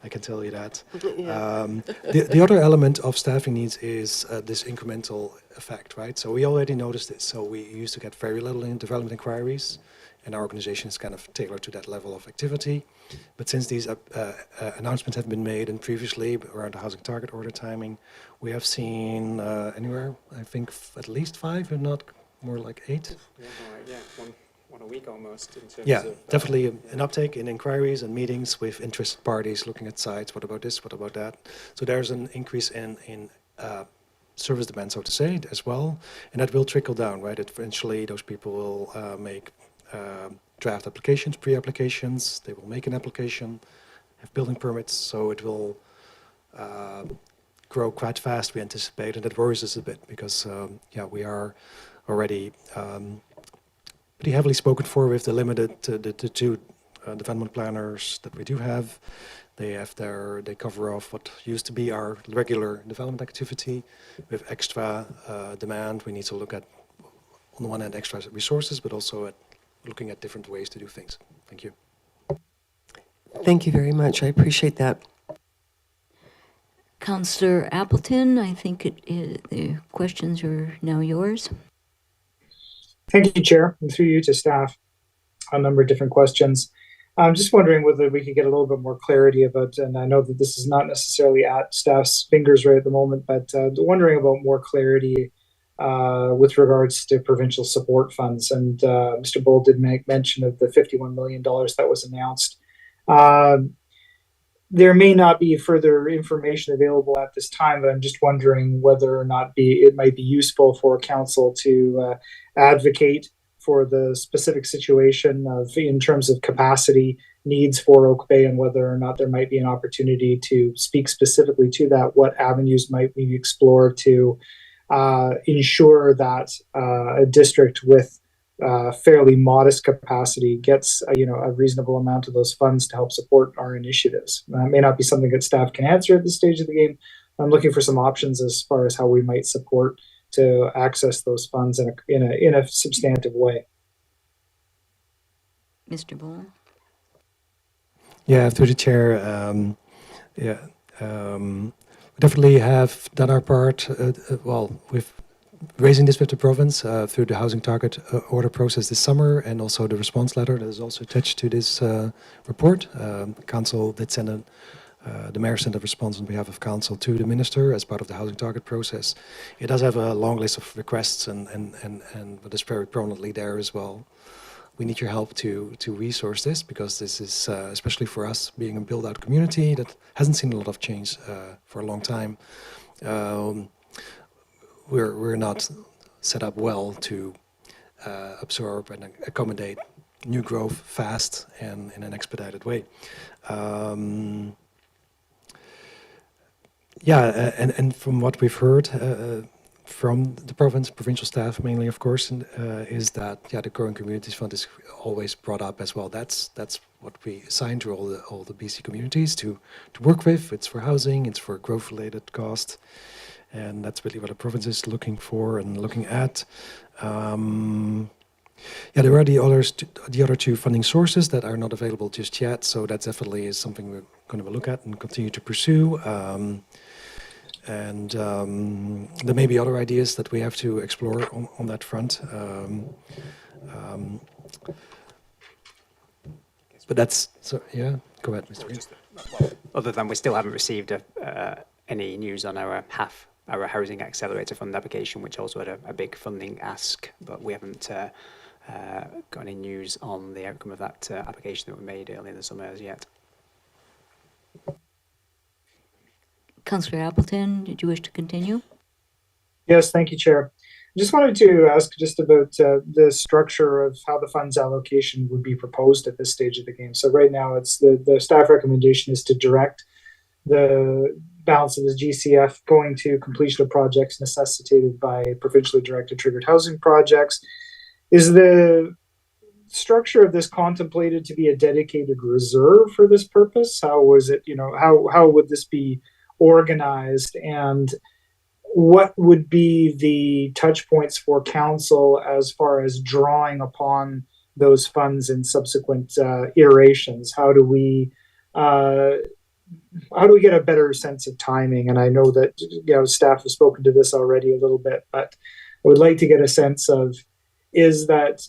I can tell you that. Yeah. The other element of staffing needs is this incremental effect, right? So we already noticed this. So we used to get very little in development inquiries, and our organization is kind of tailored to that level of activity. But since these announcements have been made and previously around the housing target order timing, we have seen anywhere, I think, at least 5, if not more like 8. Yeah, one a week almost. In terms of, definitely an uptake in inquiries and meetings with interested parties looking at sites. What about this? What about that? So there's an increase in service demand, so to say, as well, and that will trickle down, right? Eventually, those people will make draft applications, pre-applications. They will make an application, have building permits, so it will grow quite fast, we anticipate, and that worries us a bit because, yeah, we are already pretty heavily spoken for with the limited, the 2 development planners that we do have. They cover off what used to be our regular development activity. With extra demand, we need to look at, on the one hand, extra resources, but also at looking at different ways to do things. Thank you. Thank you very much. I appreciate that. Councillor Appleton, I think the questions are now yours. Thank you, Chair, and through you to staff. A number of different questions. I'm just wondering whether we could get a little bit more clarity about, and I know that this is not necessarily at staff's fingers right at the moment, but wondering about more clarity with regards to provincial support funds. And Mr. Bull did make mention of the $51 million that was announced. There may not be further information available at this time, but I'm just wondering whether or not it might be useful for council to advocate for the specific situation in terms of capacity needs for Oak Bay, and whether or not there might be an opportunity to speak specifically to that, what avenues might we explore to ensure that a district with fairly modest capacity gets a reasonable amount of those funds to help support our initiatives. That may not be something that staff can answer at this stage of the game. I'm looking for some options as far as how we might support to access those funds in a substantive way. Mr. Bull. Yeah, through the chair. We definitely have done our part. With raising this with the province through the housing target order process this summer, and also the response letter that is also attached to this report. Council did send the mayor sent a response on behalf of council to the minister as part of the housing target process. It does have a long list of requests, but it's very prominently there as well. We need your help to resource this, because this is, especially for us being a build-out community that hasn't seen a lot of change for a long time, we're not set up well to absorb and accommodate new growth fast and in an expedited way. And from what we've heard from the provincial staff mainly, of course, is that the Growing Communities Fund is always brought up as well. That's what we assign to all the BC communities to work with. It's for housing, it's for growth-related costs, and that's really what the province is looking for and looking at. There are the other two funding sources that are not available just yet, so that definitely is something we're going to look at and continue to pursue. There may be other ideas that we have to explore on that front. But that's, so yeah, go ahead, Mr. Green. Other than we still haven't received any news on our Housing Accelerator Fund application, which also had a big funding ask, but we haven't got any news on the outcome of that application that we made early in the summer as yet. Councillor Appleton, did you wish to continue? Yes, thank you, Chair. I just wanted to ask just about the structure of how the funds allocation would be proposed at this stage of the game. So right now, it's the staff recommendation is to direct the balance of the GCF going to completion of projects necessitated by provincially directed triggered housing projects. Is the structure of this contemplated to be a dedicated reserve for this purpose? How was it, how would this be organized, and what would be the touch points for council as far as drawing upon those funds in subsequent iterations? How do we get a better sense of timing? And I know that staff has spoken to this already a little bit, but I would like to get a sense of, is that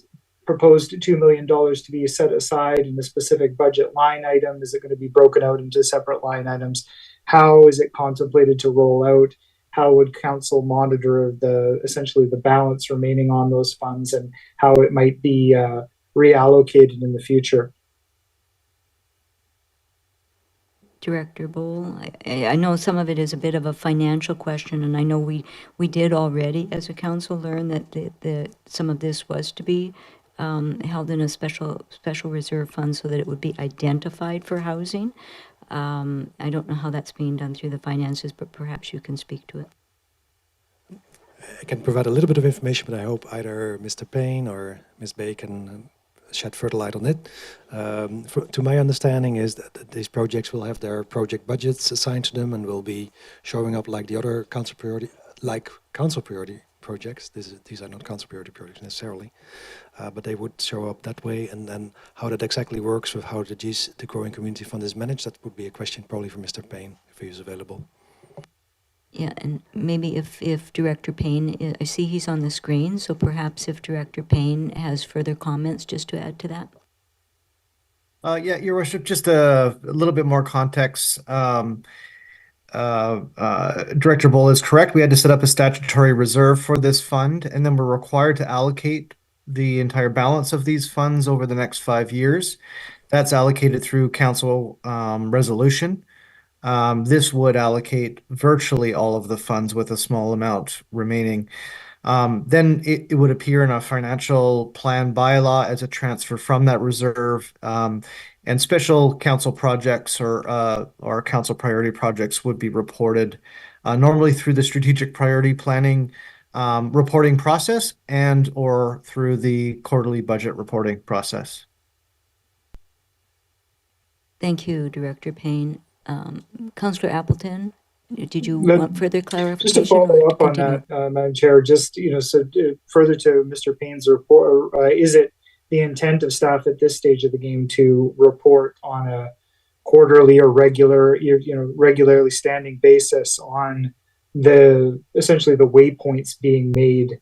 proposed $2 million to be set aside in a specific budget line item? Is it going to be broken out into separate line items? How is it contemplated to roll out? How would council monitor essentially the balance remaining on those funds, and how it might be reallocated in the future? Director Bull, I know some of it is a bit of a financial question, and I know we did already as a council learn that some of this was to be held in a special reserve fund so that it would be identified for housing. I don't know how that's being done through the finances, but perhaps you can speak to it. I can provide a little bit of information, but I hope either Mr. Payne or Ms. Bay can shed further light on it. To my understanding is that these projects will have their project budgets assigned to them and will be showing up like the other council priority projects. These are not council priority projects necessarily, but they would show up that way. And then how that exactly works with how the Growing Community Fund is managed, that would be a question probably for Mr. Payne, if he is available. Yeah, and maybe if Director Payne, I see he's on the screen, so perhaps if Director Payne has further comments just to add to that. Yeah, Your Worship, just a little bit more context. Director Bull is correct. We had to set up a statutory reserve for this fund, and then we're required to allocate the entire balance of these funds over the next 5 years. That's allocated through council resolution. This would allocate virtually all of the funds with a small amount remaining. Then it would appear in a financial plan bylaw as a transfer from that reserve. And special council projects or council priority projects would be reported normally through the strategic priority planning reporting process and or through the quarterly budget reporting process. Thank you, Director Payne. Councillor Appleton, did you want further clarification? Just to follow up on that, Madam Chair, just further to Mr. Payne's report, is it the intent of staff at this stage of the game to report on a quarterly or regularly standing basis on essentially the waypoints being made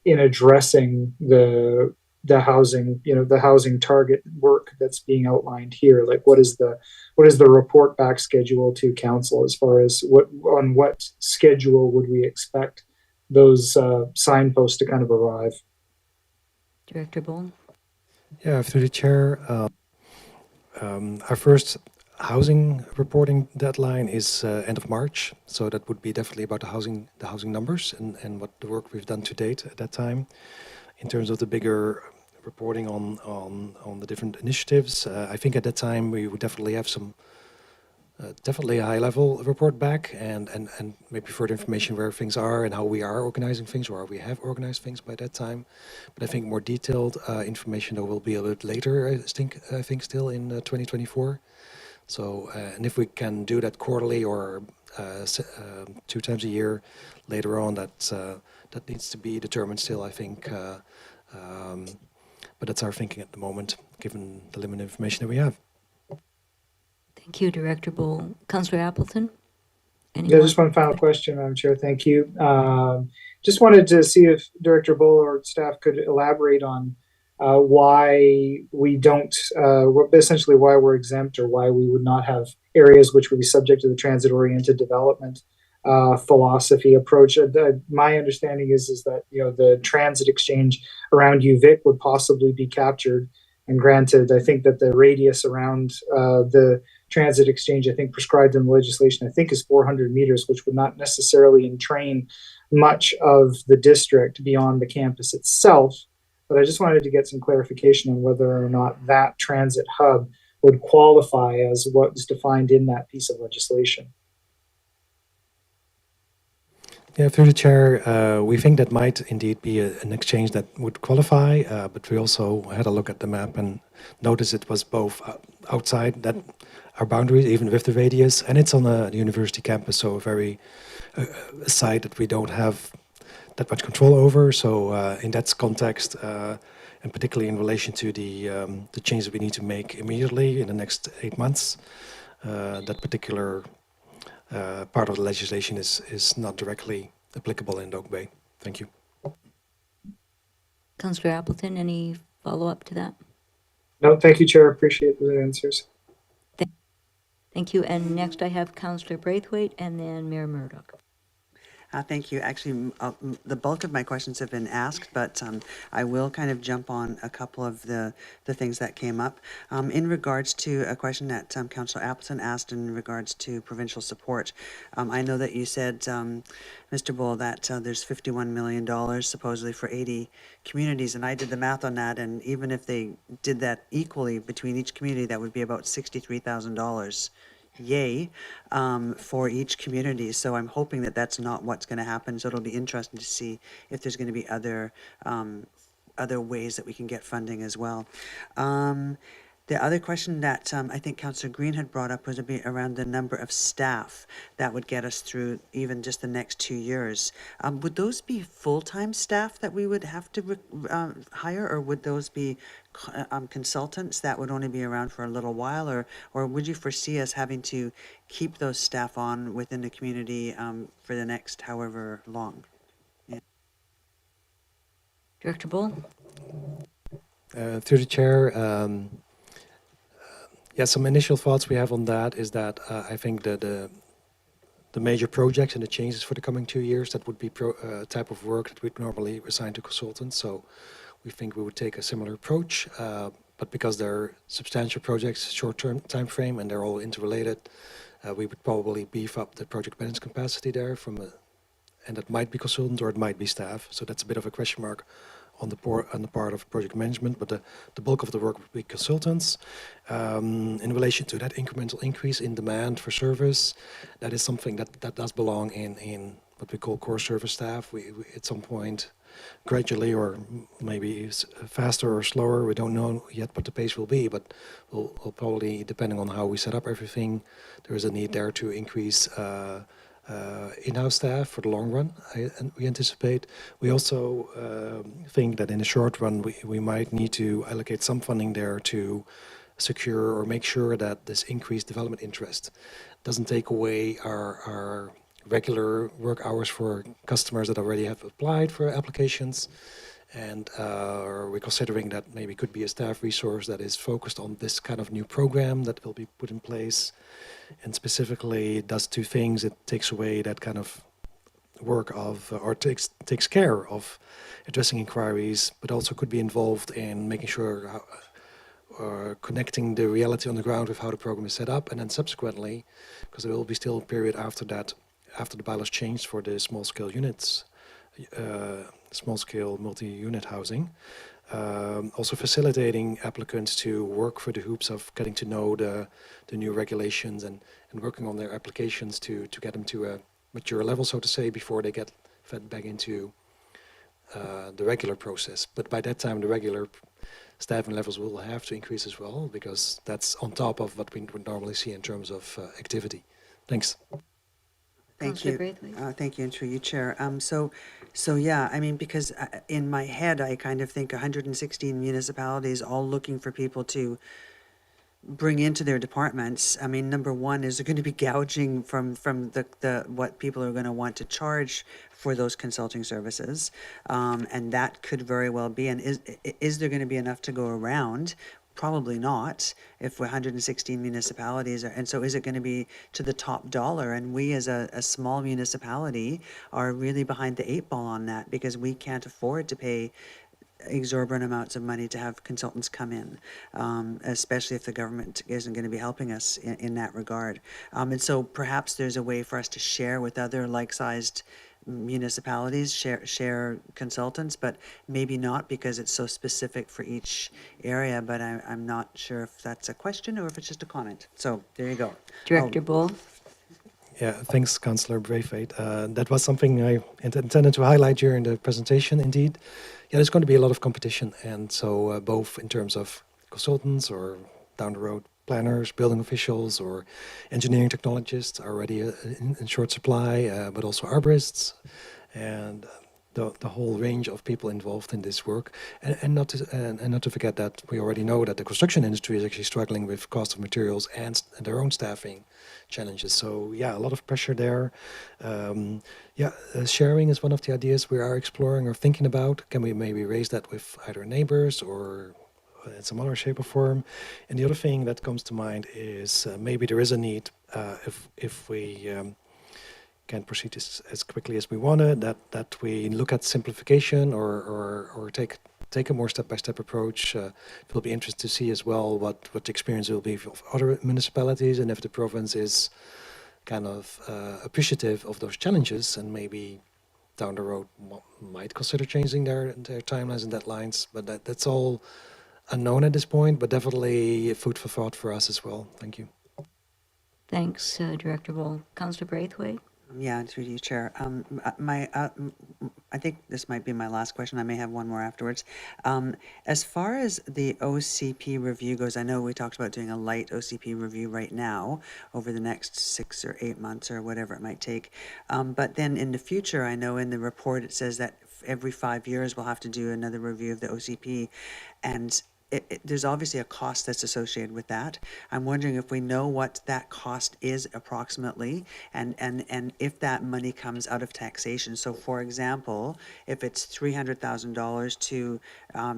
in addressing the housing target work that's being outlined here? Like, what is the report back schedule to council as far as on what schedule would we expect those signposts to kind of arrive? Director Bull. Yeah, through the chair, our first housing reporting deadline is end of March, so that would be definitely about the housing numbers and what the work we've done to date at that time. In terms of the bigger reporting on the different initiatives, I think at that time we would definitely have some definitely a high-level report back and maybe further information where things are and how we are organizing things or how we have organized things by that time. But I think more detailed information though will be a bit later, I think still in 2024. So, and if we can do that quarterly or 2 times a year later on, that needs to be determined still, I think. But that's our thinking at the moment, given the limited information that we have. Thank you, Director Bull. Councillor Appleton? Yeah, just one final question, Madam Chair. Thank you. Just wanted to see if Director Bull or staff could elaborate on why we don't, essentially why we're exempt or why we would not have areas which would be subject to the transit-oriented development philosophy approach. My understanding is that the transit exchange around UVic would possibly be captured. And granted, I think that the radius around the transit exchange, I think prescribed in the legislation, I think is 400 meters, which would not necessarily entrain much of the district beyond the campus itself. But I just wanted to get some clarification on whether or not that transit hub would qualify as what was defined in that piece of legislation. Yeah, through the chair, we think that might indeed be an exchange that would qualify, but we also had a look at the map and noticed it was both outside that our boundaries, even with the radius, and it's on a university campus, so a site that we don't have that much control over. So in that context, and particularly in relation to the changes we need to make immediately in the next 8 months, that particular part of the legislation is not directly applicable in Oak Bay. Thank you. Councillor Appleton, any follow-up to that? No, thank you, Chair. Appreciate the answers. Thank you. And next I have Councillor Braithwaite and then Mayor Murdoch. Thank you. Actually, the bulk of my questions have been asked, but I will kind of jump on a couple of the things that came up. In regards to a question that Councillor Appleton asked in regards to provincial support, I know that you said, Mr. Bull, that there's $51 million supposedly for 80 communities, and I did the math on that, and even if they did that equally between each community, that would be about $63,000. Yay, for each community. So I'm hoping that that's not what's going to happen. So it'll be interesting to see if there's going to be other ways that we can get funding as well. The other question that I think Councillor Green had brought up was a bit around the number of staff that would get us through even just the next 2 years. Would those be full-time staff that we would have to hire, or would those be consultants that would only be around for a little while, or would you foresee us having to keep those staff on within the community for the next however long? Yeah. Director Bull? Through the chair, yeah, some initial thoughts we have on that is that I think that the major projects and the changes for the coming 2 years, that would be type of work that we'd normally assign to consultants. So we think we would take a similar approach, but because they're substantial projects, short-term time frame, and they're all interrelated, we would probably beef up the project management capacity there and that might be consultant or it might be staff. So that's a bit of a question mark on the part of project management, but the bulk of the work would be consultants. In relation to that incremental increase in demand for service, that is something that does belong in what we call core service staff. We at some point, gradually or maybe faster or slower, we don't know yet what the pace will be, but we'll probably, depending on how we set up everything, there is a need there to increase in-house staff for the long run, we anticipate. We also think that in the short run, we might need to allocate some funding there to secure or make sure that this increased development interest doesn't take away our regular work hours for customers that already have applied for applications. And we're considering that maybe could be a staff resource that is focused on this kind of new program that will be put in place. And specifically, it does two things. It takes away that kind of work of, or takes care of addressing inquiries, but also could be involved in making sure connecting the reality on the ground with how the program is set up. And then subsequently, because there will be still a period after that, after the bylaws changed for the small-scale units, small-scale multi-unit housing, also facilitating applicants to work for the hoops of getting to know the new regulations and working on their applications to get them to a mature level, so to say, before they get fed back into the regular process. But by that time, the regular staffing levels will have to increase as well, because that's on top of what we would normally see in terms of activity. Thanks. Thank you. Thank you, and through you, Chair. So yeah, I mean, because in my head, I kind of think 116 municipalities all looking for people to bring into their departments. I mean, number one, is there going to be gouging from the what people are going to want to charge for those consulting services? And that could very well be. And is there going to be enough to go around? Probably not, if 116 municipalities are, and so is it going to be to the top dollar? And we as a small municipality are really behind the 8 ball on that, because we can't afford to pay exorbitant amounts of money to have consultants come in, especially if the government isn't going to be helping us in that regard. And so perhaps there's a way for us to share with other like-sized municipalities, share consultants, but maybe not, because it's so specific for each area. But I'm not sure if that's a question or if it's just a comment. So there you go. Director Bull. Yeah, thanks, Councillor Braithwaite. That was something I intended to highlight during the presentation, indeed. Yeah, there's going to be a lot of competition, and so both in terms of consultants or down the road planners, building officials, or engineering technologists are already in short supply, but also arborists, and the whole range of people involved in this work. And not to forget that we already know that the construction industry is actually struggling with cost of materials and their own staffing challenges. So yeah, a lot of pressure there. Sharing is one of the ideas we are exploring or thinking about. Can we maybe raise that with either neighbors or in some other shape or form? And the other thing that comes to mind is maybe there is a need, if we can't proceed as quickly as we wanted, that we look at simplification or take a more step-by-step approach. It will be interesting to see as well what the experience will be of other municipalities, and if the province is kind of appreciative of those challenges, and maybe down the road might consider changing their timelines and deadlines. But that's all unknown at this point, but definitely food for thought for us as well. Thank you. Thanks, Director Bull. Councillor Braithwaite. Yeah, through you, Chair. I think this might be my last question. I may have one more afterwards. As far as the OCP review goes, I know we talked about doing a light OCP review right now over the next 6 or 8 months or whatever it might take. But then in the future, I know in the report it says that every 5 years we'll have to do another review of the OCP, and there's obviously a cost that's associated with that. I'm wondering if we know what that cost is approximately, and if that money comes out of taxation. So for example, if it's $300,000 to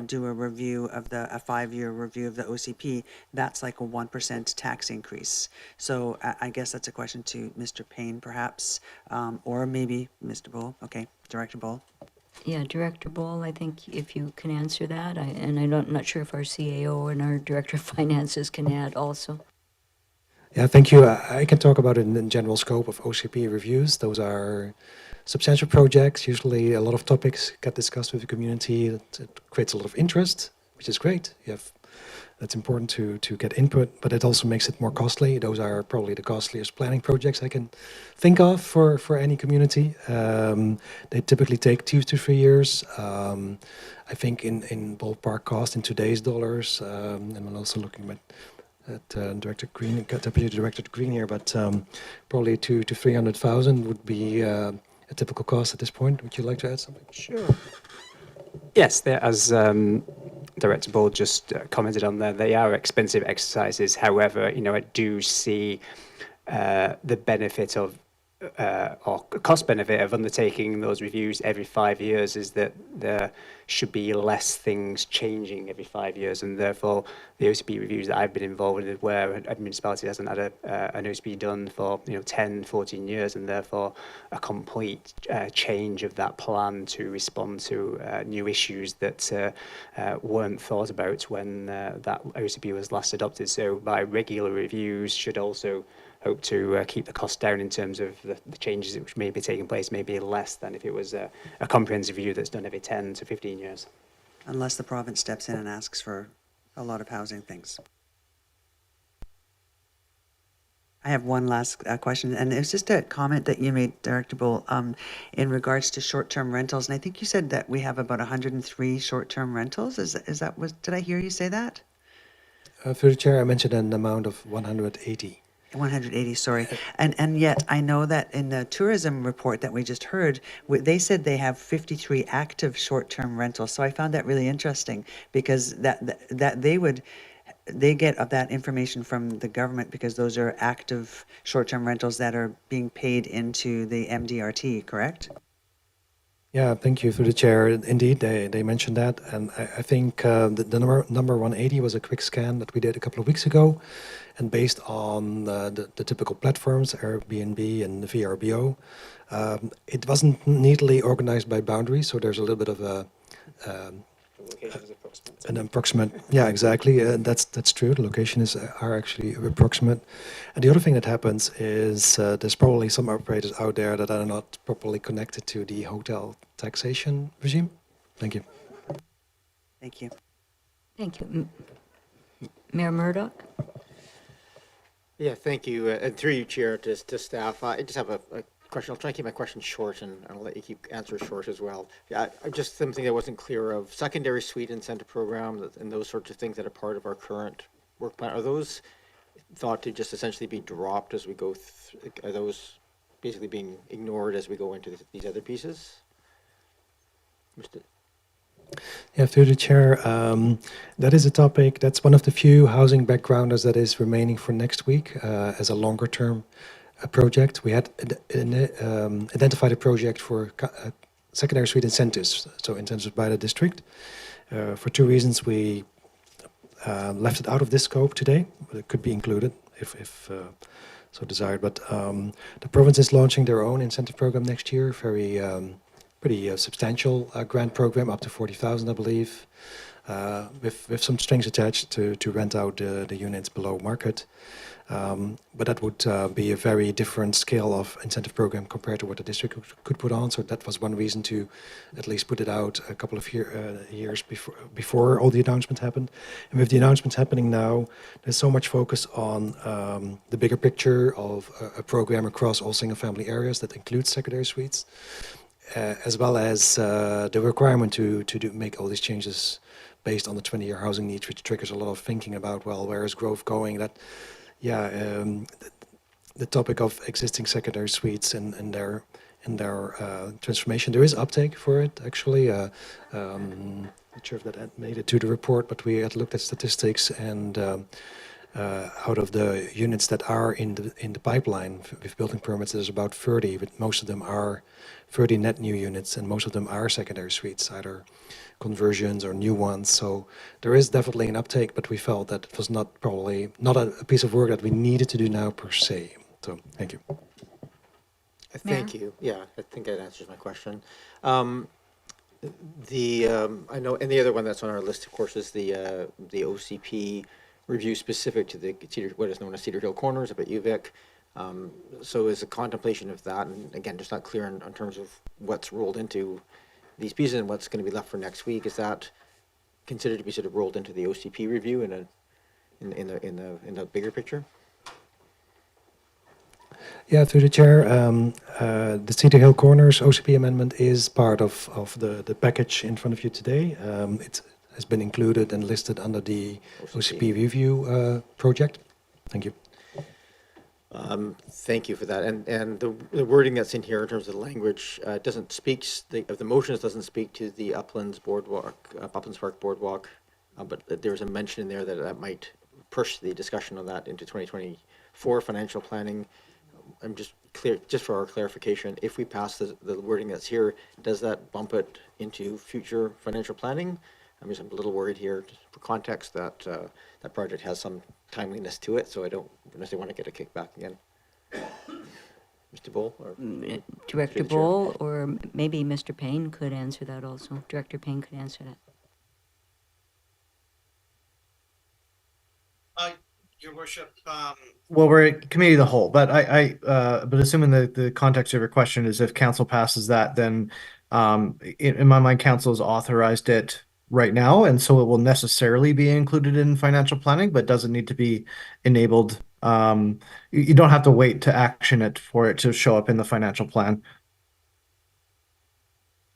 do a review of a 5-year review of the OCP, that's like a 1% tax increase. So I guess that's a question to Mr. Payne perhaps, or maybe Mr. Bull. Okay, Director Bull. Yeah, Director Bull, I think if you can answer that, I'm not sure if our CAO and our Director of Finances can add also. Yeah, thank you. I can talk about it in the general scope of OCP reviews. Those are substantial projects. Usually a lot of topics get discussed with the community. It creates a lot of interest, which is great. That's important to get input, but it also makes it more costly. Those are probably the costliest planning projects I can think of for any community. They typically take 2 to 3 years. I think in ballpark cost in today's dollars, and I'm also looking at Director Green, Deputy Director Green here, but probably 200,000 to 300,000 would be a typical cost at this point. Would you like to add something? Sure. Yes, as Director Bull just commented on there, they are expensive exercises. However, I do see the benefit of, or cost benefit of undertaking those reviews every 5 years is that there should be less things changing every 5 years, and therefore the OCP reviews that I've been involved in, where a municipality hasn't had an OCP done for 10, 14 years, and therefore a complete change of that plan to respond to new issues that weren't thought about when that OCP was last adopted. So by regular reviews should also hope to keep the cost down in terms of the changes which may be taking place, maybe less than if it was a comprehensive review that's done every 10 to 15 years. Unless the province steps in and asks for a lot of housing things. I have one last question, and it's just a comment that you made, Director Bull, in regards to short-term rentals. And I think you said that we have about 103 short-term rentals. Did I hear you say that? Through the chair, I mentioned an amount of 180. 180, sorry. And yet I know that in the tourism report that we just heard, they said they have 53 active short-term rentals. So I found that really interesting, because that they get that information from the government, because those are active short-term rentals that are being paid into the MDRT, correct? Yeah, thank you through the chair. Indeed, they mentioned that, and I think the number 180 was a quick scan that we did a couple of weeks ago, and based on the typical platforms, Airbnb and the VRBO, it wasn't neatly organized by boundaries, so there's a little bit of an approximate. Yeah, exactly. That's true. The locations are actually approximate. And the other thing that happens is there's probably some operators out there that are not properly connected to the hotel taxation regime. Thank you. Thank you. Thank you. Mayor Murdoch? Yeah, thank you. And through you, Chair, to staff. I just have a question. I'll try to keep my question short, and I'll let you keep answers short as well. Yeah, just something that wasn't clear of. Secondary suite incentive program and those sorts of things that are part of our current work plan, are those thought to just essentially be dropped as we go through? Are those basically being ignored as we go into these other pieces? Yeah, through the chair, that is a topic. That's one of the few housing backgrounders that is remaining for next week as a longer term project. We had identified a project for secondary suite incentives, so incentives by the district. For two reasons, we left it out of this scope today, but it could be included if so desired. But the province is launching their own incentive program next year, pretty substantial grant program, up to 40,000, I believe, with some strings attached to rent out the units below market. But that would be a very different scale of incentive program compared to what the district could put on. So that was one reason to at least put it out a couple of years before all the announcements happened. And with the announcements happening now, there's so much focus on the bigger picture of a program across all single-family areas that includes secondary suites. as well as the requirement to make all these changes based on the 20-year housing needs, which triggers a lot of thinking about, well, where is growth going? That, yeah, the topic of existing secondary suites and their transformation. There is uptake for it, actually. Not sure if that made it to the report, but we had looked at statistics, and out of the units that are in the pipeline with building permits, there's about 30, but most of them are 30 net new units, and most of them are secondary suites, either conversions or new ones. So there is definitely an uptake, but we felt that it was probably not a piece of work that we needed to do now per se. So thank you. Thank you. Yeah, I think that answers my question. I know, and the other one that's on our list, of course, is the OCP review specific to the what is known as Cedar Hill Corners up at UVic. So is a contemplation of that, and again, just not clear in terms of what's rolled into these pieces and what's going to be left for next week. Is that considered to be sort of rolled into the OCP review in the bigger picture? Yeah, through the chair, the Cedar Hill Corners OCP amendment is part of the package in front of you today. It has been included and listed under the OCP review project. Thank you. Thank you for that. And the wording that's in here in terms of the language doesn't speak, of the motions doesn't speak to the Uplands Boardwalk, Uplands Park Boardwalk, but there's a mention in there that might push the discussion on that into 2024 financial planning. I'm just clear, just for our clarification, if we pass the wording that's here, does that bump it into future financial planning? I'm a little worried here, just for context, that that project has some timeliness to it, so I don't necessarily want to get a kickback again. Mr. Bull? Or Director Bull, or maybe Mr. Payne could answer that also. Director Payne could answer that. Your Worship. Well, we're at committee of the whole, but but assuming the context of your question is if council passes that, then in my mind, council has authorized it right now, and so it will necessarily be included in financial planning, but doesn't need to be enabled. You don't have to wait to action it for it to show up in the financial plan.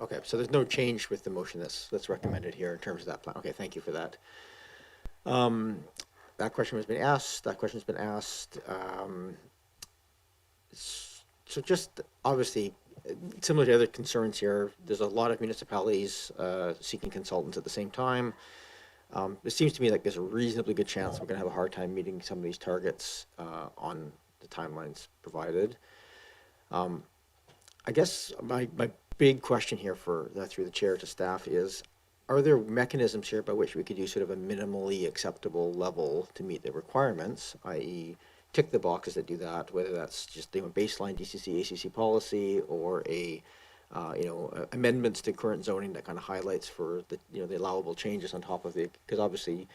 Okay, so there's no change with the motion that's recommended here in terms of that plan. Okay, thank you for that. That question has been asked. That question's been asked. So just obviously, similar to other concerns here, there's a lot of municipalities seeking consultants at the same time. It seems to me like there's a reasonably good chance we're going to have a hard time meeting some of these targets on the timelines provided. I guess my big question here through the chair to staff is, are there mechanisms here by which we could use sort of a minimally acceptable level to meet the requirements, i.e. tick the boxes that do that, whether that's just baseline DCC, ACC policy, or amendments to current zoning that kind of highlights for the allowable changes on top of it, because obviously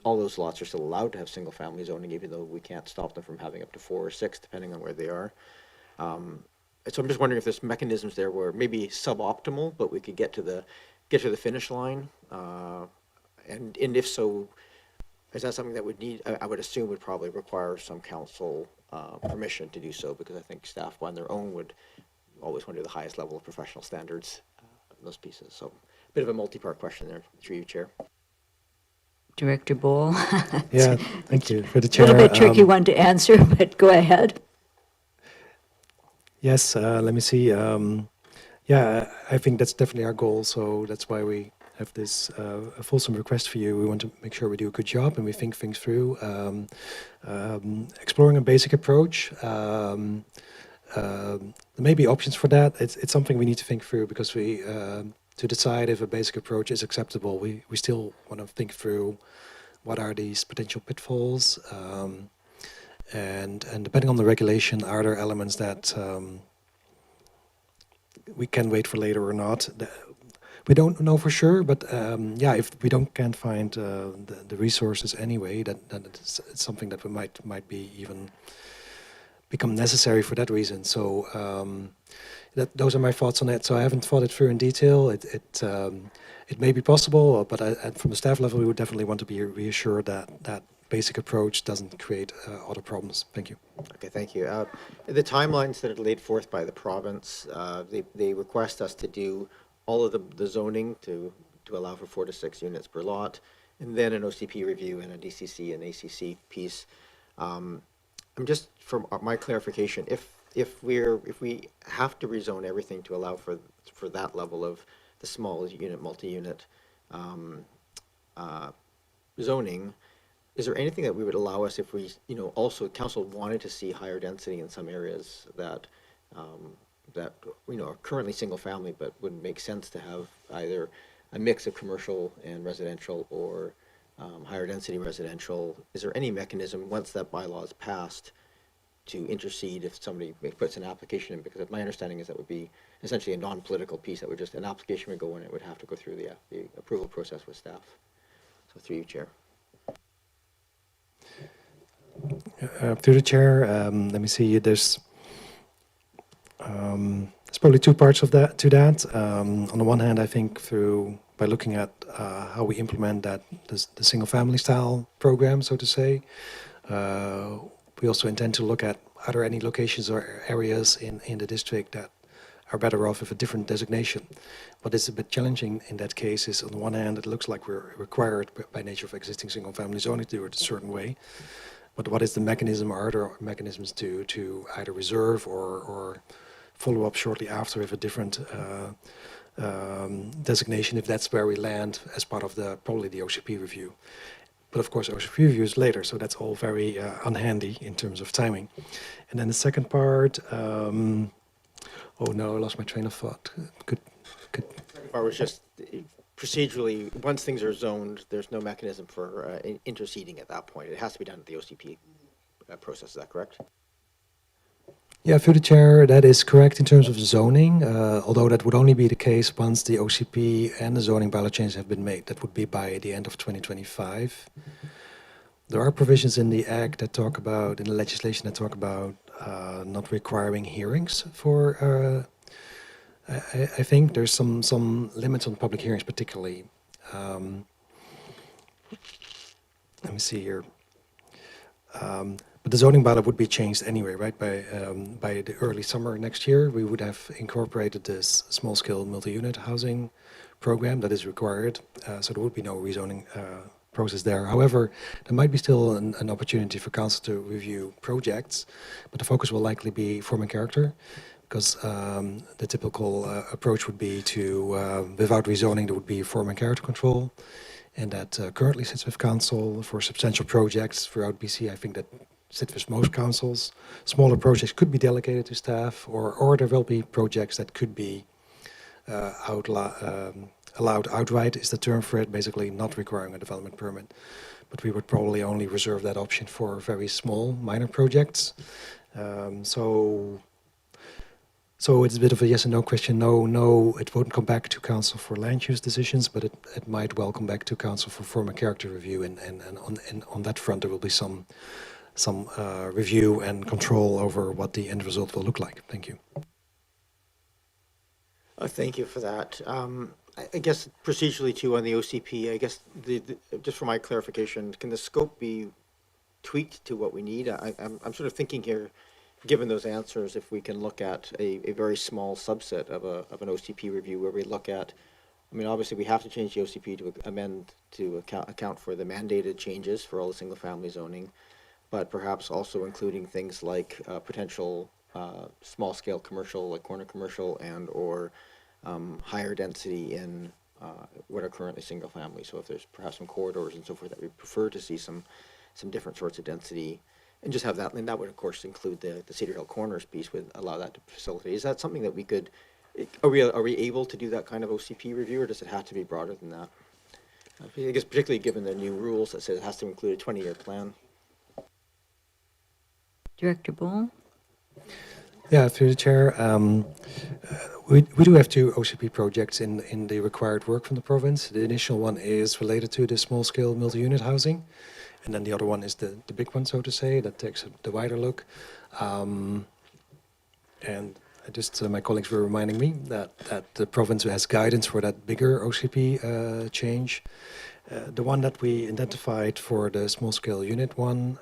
all those lots are still allowed to have single family zoning, even though we can't stop them from having up to 4 or 6, depending on where they are. So I'm just wondering if there's mechanisms there where maybe suboptimal, but we could get to the finish line, and if so, is that something that would need? I would assume would probably require some council permission to do so, because I think staff on their own would always want to do the highest level of professional standards in those pieces. So, a bit of a multi-part question there through you, Chair. Director Bull. Yeah, thank you for the chair. A little bit tricky one to answer, but go ahead. Yes, let me see. Yeah, I think that's definitely our goal. So that's why we have this a fulsome request for you. We want to make sure we do a good job and we think things through. Exploring a basic approach. There may be options for that. It's something we need to think through, because to decide if a basic approach is acceptable, we still want to think through what are these potential pitfalls. And depending on the regulation, are there elements that we can wait for later or not? We don't know for sure, but yeah, if we can't find the resources anyway, then it's something that we might be even become necessary for that reason. So those are my thoughts on it. So I haven't thought it through in detail. It may be possible, but from the staff level, we would definitely want to be reassured that basic approach doesn't create other problems. Thank you. Okay, thank you. The timelines that are laid forth by the province, they request us to do all of the zoning to allow for 4 to 6 units per lot, and then an OCP review and a DCC and ACC piece. I'm just, for my clarification, if we have to rezone everything to allow for that level of the small unit, multi-unit zoning, is there anything that we would allow us if we, also council wanted to see higher density in some areas that are currently single family, but would make sense to have either a mix of commercial and residential or higher density residential? Is there any mechanism once that bylaw is passed to intercede if somebody puts an application in? Because my understanding is that would be essentially a non-political piece, that would just, an application would go in, it would have to go through the approval process with staff. So through you, Chair. Through the chair, let me see. There's probably two parts of that. On the one hand, I think by looking at how we implement the single-family style program, so to say, we also intend to look at are there any locations or areas in the district that are better off with a different designation. What is a bit challenging in that case is, on the one hand, it looks like we're required by nature of existing single-family zoning to do it a certain way. But what is the mechanism? Are there mechanisms to either reserve or follow up shortly after with a different designation, if that's where we land as part of probably the OCP review? But of course, OCP review is later, so that's all very unhandy in terms of timing. And then the second part, oh no, I lost my train of thought. Could. Or was just procedurally, once things are zoned, there's no mechanism for interceding at that point. It has to be done at the OCP process. Is that correct? Yeah, through the chair, that is correct in terms of zoning, although that would only be the case once the OCP and the zoning bylaw changes have been made. That would be by the end of 2025. There are provisions in the Act that talk about, in the legislation that talk about not requiring hearings for, I think there's some limits on public hearings particularly. Let me see here. But the zoning bylaw would be changed anyway, right? By the early summer next year, we would have incorporated this small-scale multi-unit housing program that is required. So there would be no rezoning process there. However, there might be still an opportunity for council to review projects, but the focus will likely be form and character, because the typical approach would be to, without rezoning, there would be form and character control, and that currently sits with council for substantial projects throughout BC. I think that sits with most councils. Smaller projects could be delegated to staff, or there will be projects that could be allowed outright, is the term for it, basically not requiring a development permit. But we would probably only reserve that option for very small, minor projects. So it's a bit of a yes and no question. No, it won't come back to council for land use decisions, but it might well come back to council for form and character review, and on that front there will be some review and control over what the end result will look like. Thank you. Thank you for that. I guess procedurally too on the OCP, I guess just for my clarification, can the scope be tweaked to what we need? I'm sort of thinking here, given those answers, if we can look at a very small subset of an OCP review where we look at, I mean, obviously we have to change the OCP to amend to account for the mandated changes for all the single family zoning, but perhaps also including things like potential small scale commercial, like corner commercial, and or higher density in what are currently single family. So if there's perhaps some corridors and so forth that we prefer to see some different sorts of density, and just have that, and that would of course include the Cedar Hill Corners piece, would allow that to facilitate. Is that something that we could, are we able to do that kind of OCP review, or does it have to be broader than that? I guess particularly given the new rules that say it has to include a 20-year plan. Director Bull? Yeah, through the chair, we do have two OCP projects in the required work from the province. The initial one is related to the small-scale multi-unit housing, and then the other one is the big one, so to say, that takes the wider look. And I just my colleagues were reminding me that the province has guidance for that bigger OCP change. The one that we identified for the small-scale unit one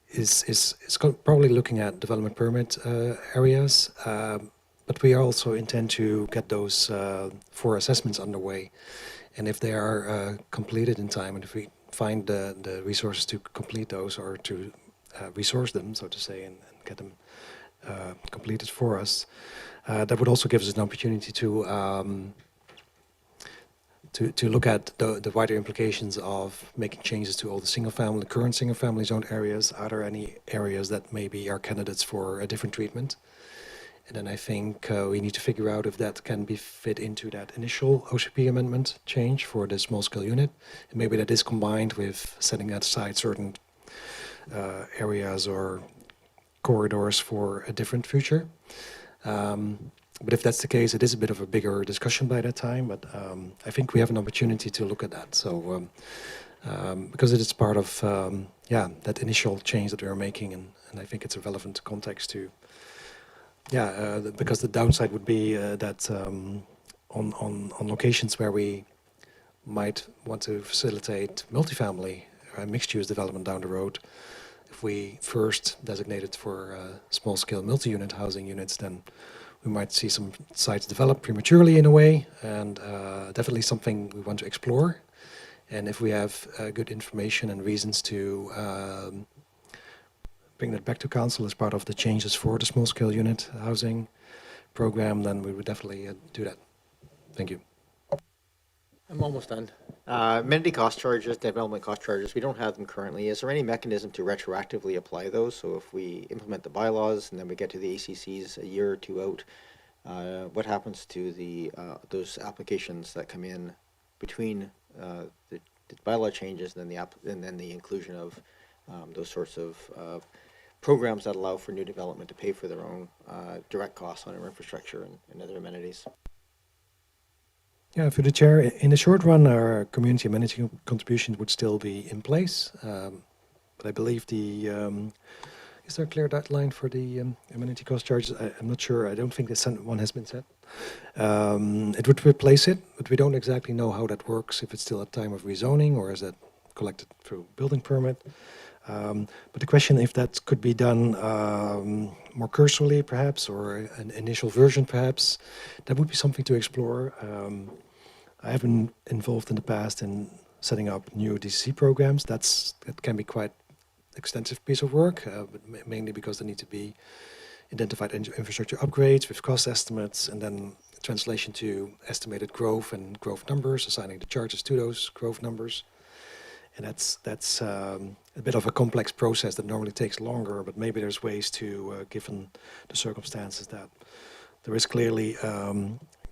is probably looking at development permit areas, but we also intend to get those 4 assessments underway. And if they are completed in time, and if we find the resources to complete those or to resource them, so to say, and get them completed for us, that would also give us an opportunity to look at the wider implications of making changes to all the current single-family zoned areas. Are there any areas that maybe are candidates for a different treatment? And then I think we need to figure out if that can be fit into that initial OCP amendment change for the small-scale unit. And maybe that is combined with setting aside certain areas or corridors for a different future. But if that's the case, it is a bit of a bigger discussion by that time. But I think we have an opportunity to look at that. So because it is part of that initial change that we are making, and I think it's a relevant context to. Because the downside would be that on locations where we might want to facilitate multifamily mixed-use development down the road, if we first designate it for small-scale multi-unit housing units, then we might see some sites develop prematurely in a way, and definitely something we want to explore. And if we have good information and reasons to bring that back to council as part of the changes for the small-scale unit housing program, then we would definitely do that. Thank you. I'm almost done. Amenity cost charges, development cost charges, we don't have them currently. Is there any mechanism to retroactively apply those? So if we implement the bylaws and then we get to the ACCs a year or 2 out, what happens to those applications that come in between the bylaw changes and then the inclusion of those sorts of programs that allow for new development to pay for their own direct costs on our infrastructure and other amenities? Yeah, through the chair, in the short run, our community amenity contribution would still be in place. But I believe is there a clear deadline for the amenity cost charges? I'm not sure. I don't think one has been set. It would replace it, but we don't exactly know how that works, if it's still at time of rezoning or is that collected through building permit. But the question if that could be done more cursorily perhaps, or an initial version perhaps, that would be something to explore. I have been involved in the past in setting up new DCC programs. That can be quite extensive piece of work, but mainly because there need to be identified infrastructure upgrades with cost estimates, and then translation to estimated growth and growth numbers, assigning the charges to those growth numbers. And that's a bit of a complex process that normally takes longer, but maybe there's ways to, given the circumstances, that there is clearly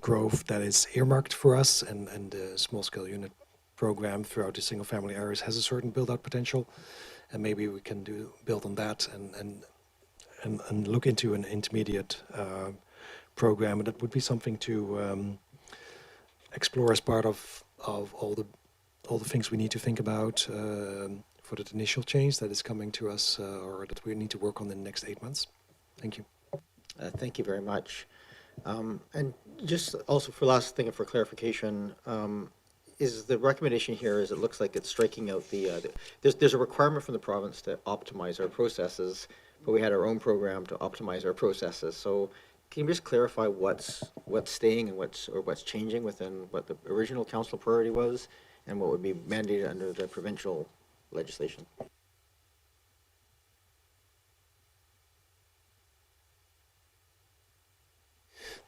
growth that is earmarked for us, and the small-scale unit program throughout the single-family areas has a certain build-out potential, and maybe we can build on that and look into an intermediate program, and that would be something to explore as part of all the things we need to think about for that initial change that is coming to us, or that we need to work on in the next 8 months. Thank you. Thank you very much. And just also for last thing for clarification, is the recommendation here is it looks like it's striking out there's a requirement from the province to optimize our processes, but we had our own program to optimize our processes. So can you just clarify what's staying and what's changing within what the original council priority was and what would be mandated under the provincial legislation?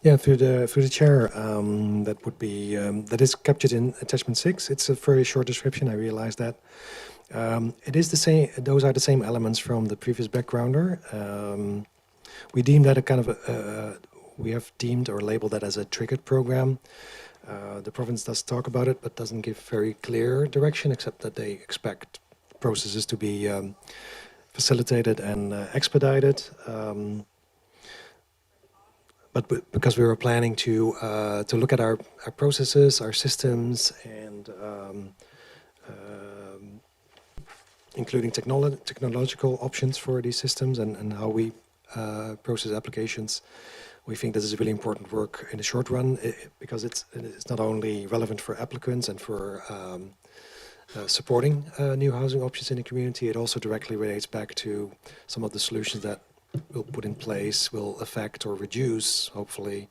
Yeah, through the chair, that would be that is captured in attachment 6. It's a very short description. I realize that. It is the same. Those are the same elements from the previous backgrounder. We deem that a kind of we have deemed or labeled that as a triggered program. The province does talk about it, but doesn't give very clear direction, except that they expect processes to be facilitated and expedited. But because we were planning to look at our processes, our systems, and including technological options for these systems and how we process applications, we think this is really important work in the short run because it's not only relevant for applicants and for supporting new housing options in the community, it also directly relates back to some of the solutions that we'll put in place will affect or reduce, hopefully,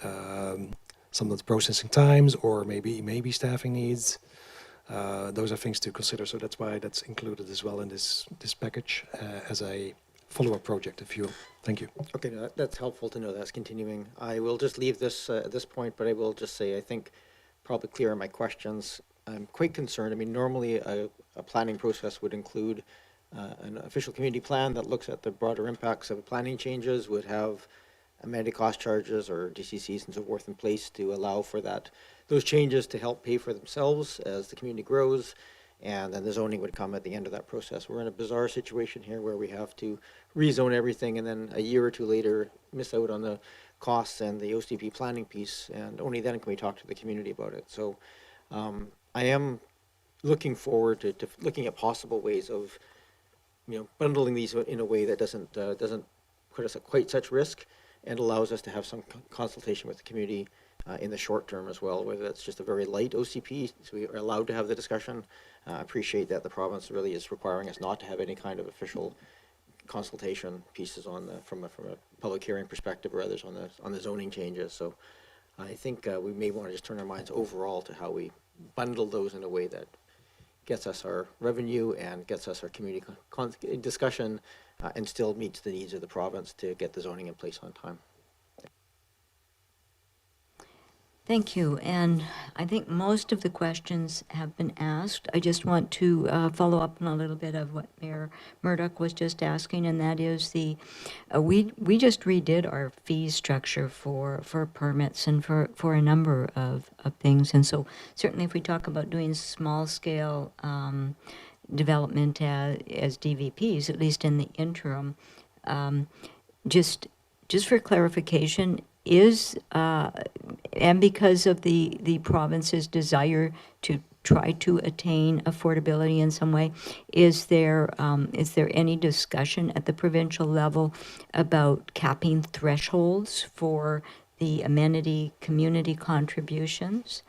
some of the processing times or maybe staffing needs. Those are things to consider, so that's why that's included as well in this package as a follow-up project, if you will. Thank you. Okay, no, that's helpful to know that's continuing. I will just leave this at this point, but I will just say I think probably clear on my questions. I'm quite concerned. I mean, normally a planning process would include an official community plan that looks at the broader impacts of planning changes, would have amenity cost charges or DCCs and so forth in place to allow for those changes to help pay for themselves as the community grows, and then the zoning would come at the end of that process. We're in a bizarre situation here where we have to rezone everything and then a year or two later miss out on the costs and the OCP planning piece, and only then can we talk to the community about it. So I am looking forward to looking at possible ways of bundling these in a way that doesn't put us at quite such risk and allows us to have some consultation with the community in the short term as well, whether that's just a very light OCP, so we are allowed to have the discussion. I appreciate that the province really is requiring us not to have any kind of official consultation pieces on from a public hearing perspective or others on the zoning changes. So I think we may want to just turn our minds overall to how we bundle those in a way that gets us our revenue and gets us our community discussion and still meets the needs of the province to get the zoning in place on time. Thank you. And I think most of the questions have been asked. I just want to follow up on a little bit of what Mayor Murdoch was just asking, and that is we just redid our fee structure for permits and for a number of things. And so certainly if we talk about doing small scale development as DVPs, at least in the interim, just for clarification, is and because of the province's desire to try to attain affordability in some way, is there any discussion at the provincial level about capping thresholds for the amenity community contributions?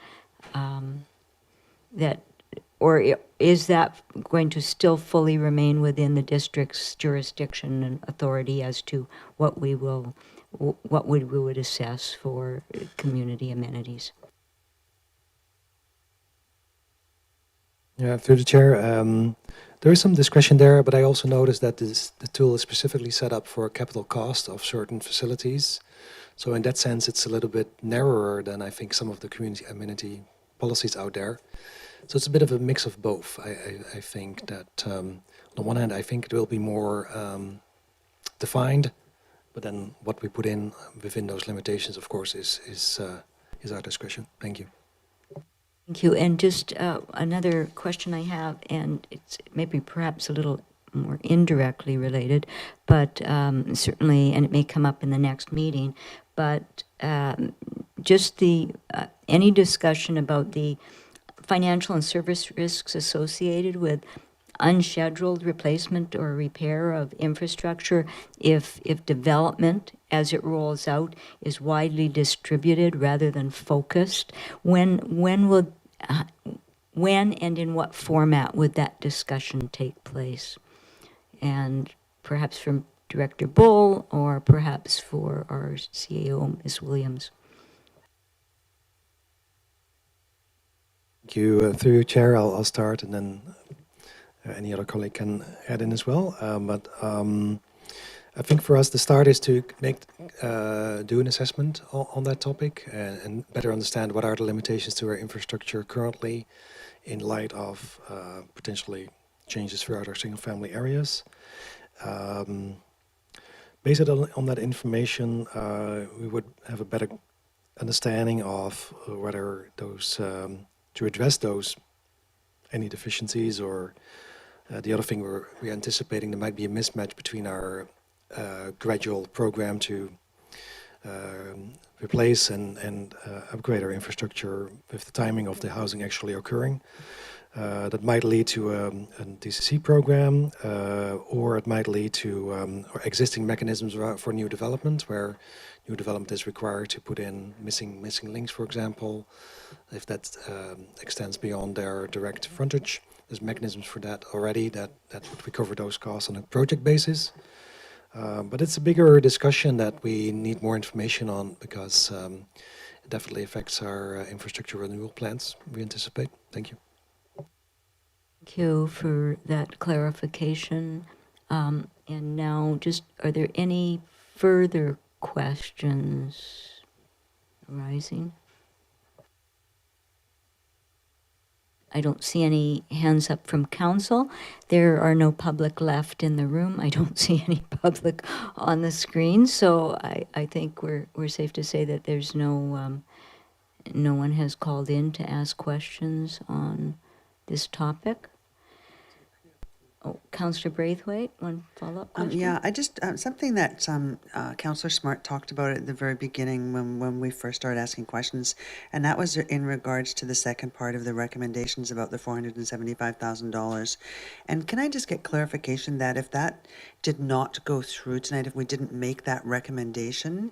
Or is that going to still fully remain within the district's jurisdiction and authority as to what we would assess for community amenities? Yeah, through the chair, there is some discretion there, but I also noticed that the tool is specifically set up for a capital cost of certain facilities. So in that sense, it's a little bit narrower than I think some of the community amenity policies out there. So it's a bit of a mix of both. I think that on the one hand, I think it will be more defined, but then what we put in within those limitations, of course, is our discretion. Thank you. Thank you. And just another question I have, and it's maybe perhaps a little more indirectly related, but certainly, and it may come up in the next meeting, but just any discussion about the financial and service risks associated with unscheduled replacement or repair of infrastructure if development as it rolls out is widely distributed rather than focused. When and in what format would that discussion take place? And perhaps from Director Bull or perhaps for our CAO, Ms. Williams. Thank you. Through your chair, I'll start, and then any other colleague can add in as well. I think for us, the start is to do an assessment on that topic and better understand what are the limitations to our infrastructure currently in light of potentially changes throughout our single-family areas. Based on that information, we would have a better understanding of whether those to address any deficiencies or the other thing we're anticipating there might be a mismatch between our gradual program to replace and upgrade our infrastructure with the timing of the housing actually occurring. that might lead to a DCC program, or it might lead to or existing mechanisms for new development, where new development is required to put in missing links, for example, if that extends beyond their direct frontage. There's mechanisms for that already that would recover those costs on a project basis. But it's a bigger discussion that we need more information on, because it definitely affects our infrastructure renewal plans, we anticipate. Thank you. Thank you for that clarification. And now, just, are there any further questions arising? I don't see any hands up from council. There are no public left in the room. I don't see any public on the screen. So I think we're safe to say that there's no one has called in to ask questions on this topic. Oh, Councillor Braithwaite, one follow-up question? Yeah, I just, something that Councillor Smart talked about at the very beginning when we first started asking questions, and that was in regards to the second part of the recommendations about the $475,000. And can I just get clarification that if that did not go through tonight, if we didn't make that recommendation,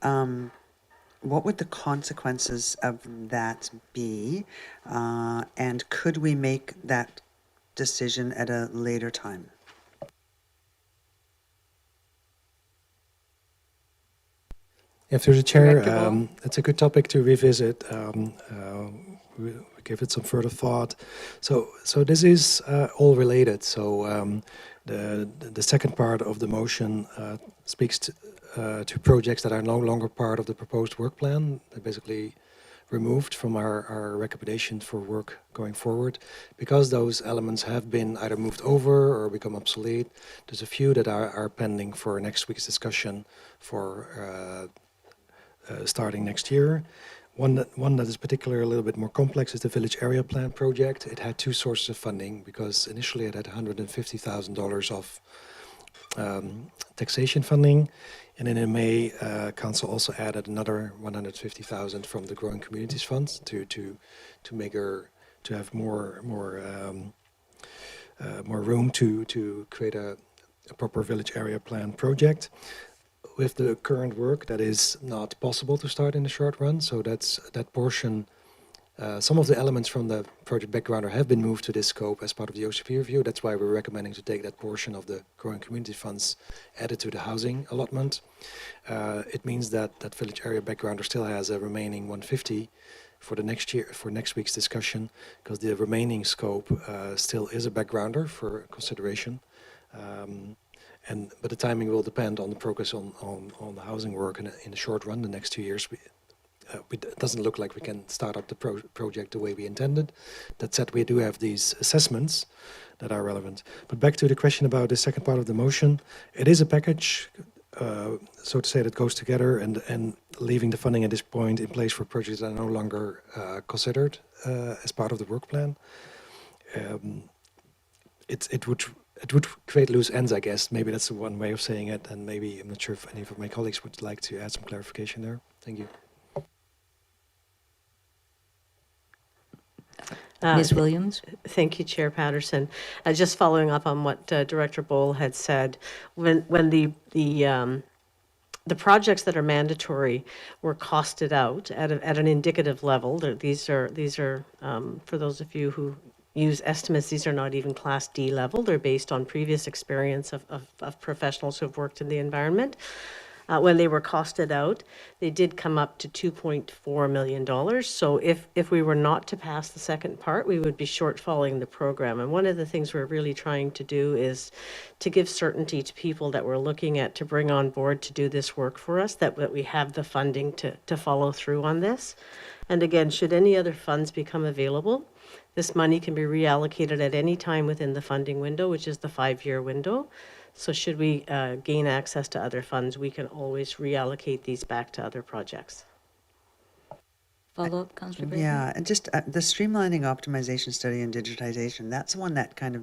what would the consequences of that be? And could we make that decision at a later time? If there's a chair, Director it's a good topic to revisit. We give it some further thought. So this is all related. So the second part of the motion speaks to projects that are no longer part of the proposed work plan. They're basically removed from our recommendation for work going forward, because those elements have been either moved over or become obsolete. There's a few that are pending for next week's discussion for starting next year. One that is particularly a little bit more complex is the Village Area Plan project. It had two sources of funding, because initially it had $150,000 of taxation funding, and then in May, Council also added another $150,000 from the Growing Communities Fund to have more room to create a proper Village Area Plan project. With the current work, that is not possible to start in the short run. So that portion. Some of the elements from the project backgrounder have been moved to this scope as part of the OCP review. That's why we're recommending to take that portion of the Growing Community Funds added to the housing allotment. It means that that Village Area backgrounder still has a remaining 150 for the next year, for next week's discussion, because the remaining scope still is a backgrounder for consideration. But the timing will depend on the progress on the housing work in the short run, the next 2 years. It doesn't look like we can start up the project the way we intended. That said, we do have these assessments that are relevant. But back to the question about the second part of the motion, it is a package, so to say, that goes together, and leaving the funding at this point in place for projects that are no longer considered as part of the work plan. It would create loose ends, I guess. Maybe that's the one way of saying it, and maybe, I'm not sure if any of my colleagues would like to add some clarification there. Thank you. Ms. Williams? Thank you, Chair Paterson. Just following up on what Director Bohl had said, when the projects that are mandatory were costed out at an indicative level. These are for those of you who use estimates, these are not even Class D level. They're based on previous experience of professionals who have worked in the environment. When they were costed out, they did come up to $2.4 million. So if we were not to pass the second part, we would be shortfalling the program. And one of the things we're really trying to do is to give certainty to people that we're looking at to bring on board to do this work for us, that we have the funding to follow through on this. And again, should any other funds become available, this money can be reallocated at any time within the funding window, which is the 5-year window. So should we gain access to other funds, we can always reallocate these back to other projects. Follow up, Councillor Brady? Yeah, and just the streamlining, optimization, study, and digitization, that's one that kind of,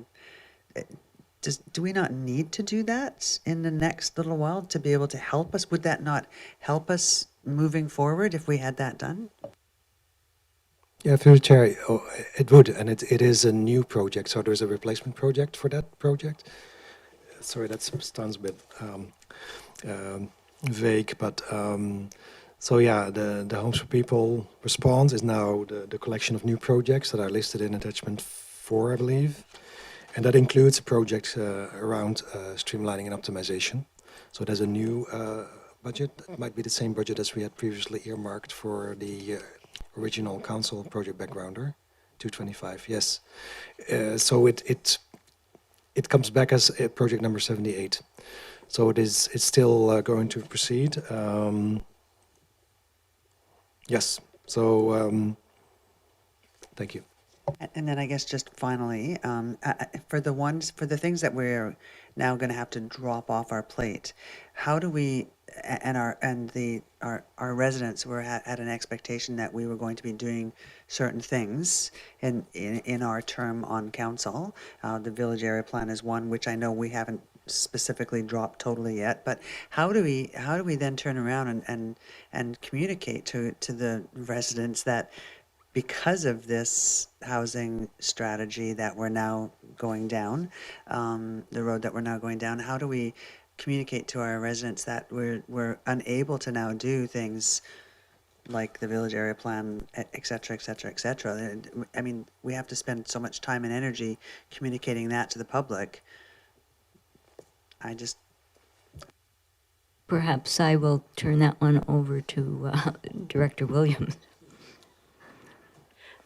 do we not need to do that in the next little while to be able to help us? Would that not help us moving forward if we had that done? Yeah, through the chair, it would, and it is a new project, so there's a replacement project for that project. Sorry, that sounds a bit vague, but so yeah, the Homes for People response is now the collection of new projects that are listed in attachment 4, I believe, and that includes a project around streamlining and optimization. So there's a new budget. It might be the same budget as we had previously earmarked for the original council project backgrounder, 225. Yes, so it comes back as project number 78. So it's still going to proceed. Yes. So thank you. And then I guess just finally, for the things that we're now going to have to drop off our plate, how do we, and our residents were had an expectation that we were going to be doing certain things in our term on council. The village area plan is one, which I know we haven't specifically dropped totally yet, but how do we then turn around and communicate to the residents that because of this housing strategy that we're now going down, the road that we're now going down, how do we communicate to our residents that we're unable to now do things like the village area plan, et cetera, et cetera, et cetera? I mean, we have to spend so much time and energy communicating that to the public. Perhaps I will turn that one over to Director Williams.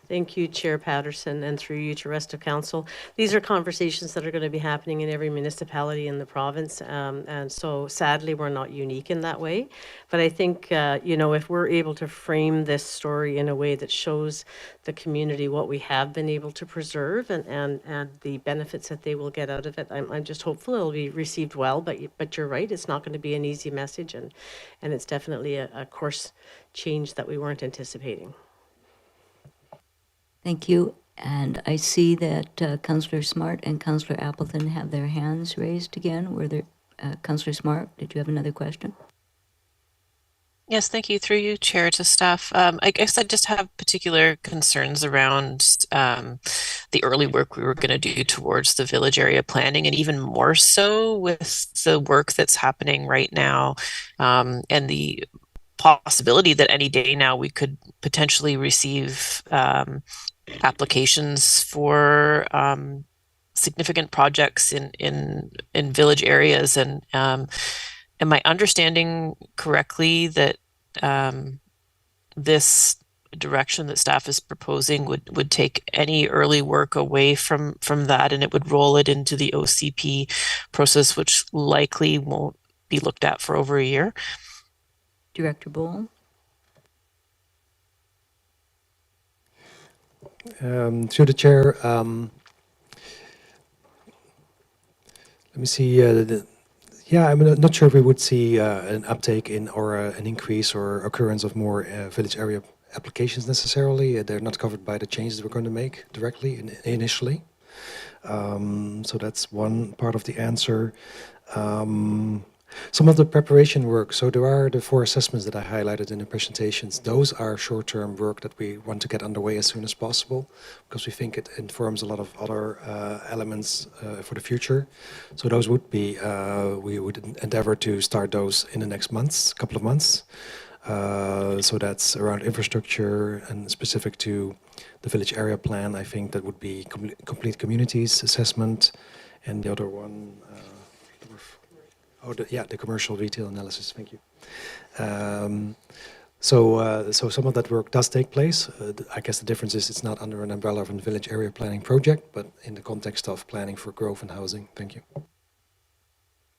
Thank you, Chair Paterson, and through you to rest of council. These are conversations that are going to be happening in every municipality in the province, and so sadly we're not unique in that way. But I think, if we're able to frame this story in a way that shows the community what we have been able to preserve and the benefits that they will get out of it, I'm just hopeful it'll be received well. But you're right, it's not going to be an easy message, and it's definitely a course change that we weren't anticipating. Thank you. And I see that Councillor Smart and Councillor Appleton have their hands raised again. Were there, Councillor Smart, did you have another question? Yes, thank you. Through you, Chair, to staff. I guess I just have particular concerns around the early work we were going to do towards the village area planning, and even more so with the work that's happening right now, and the possibility that any day now we could potentially receive applications for significant projects in village areas. And am I understanding correctly that this direction that staff is proposing would take any early work away from that, and it would roll it into the OCP process, which likely won't be looked at for over a year? Director Bowl? Through the chair, let me see. I'm not sure if we would see an uptake in or an increase or occurrence of more village area applications necessarily. They're not covered by the changes we're going to make directly initially. So that's one part of the answer. Some of the preparation work, so there are the 4 assessments that I highlighted in the presentations. Those are short-term work that we want to get underway as soon as possible, because we think it informs a lot of other elements for the future. So those would be, we would endeavor to start those in the next couple of months. So that's around infrastructure and specific to the village area plan. I think that would be complete communities assessment, and the other one, the commercial retail analysis. Thank you. So some of that work does take place. I guess the difference is it's not under an umbrella of a village area planning project, but in the context of planning for growth and housing. Thank you.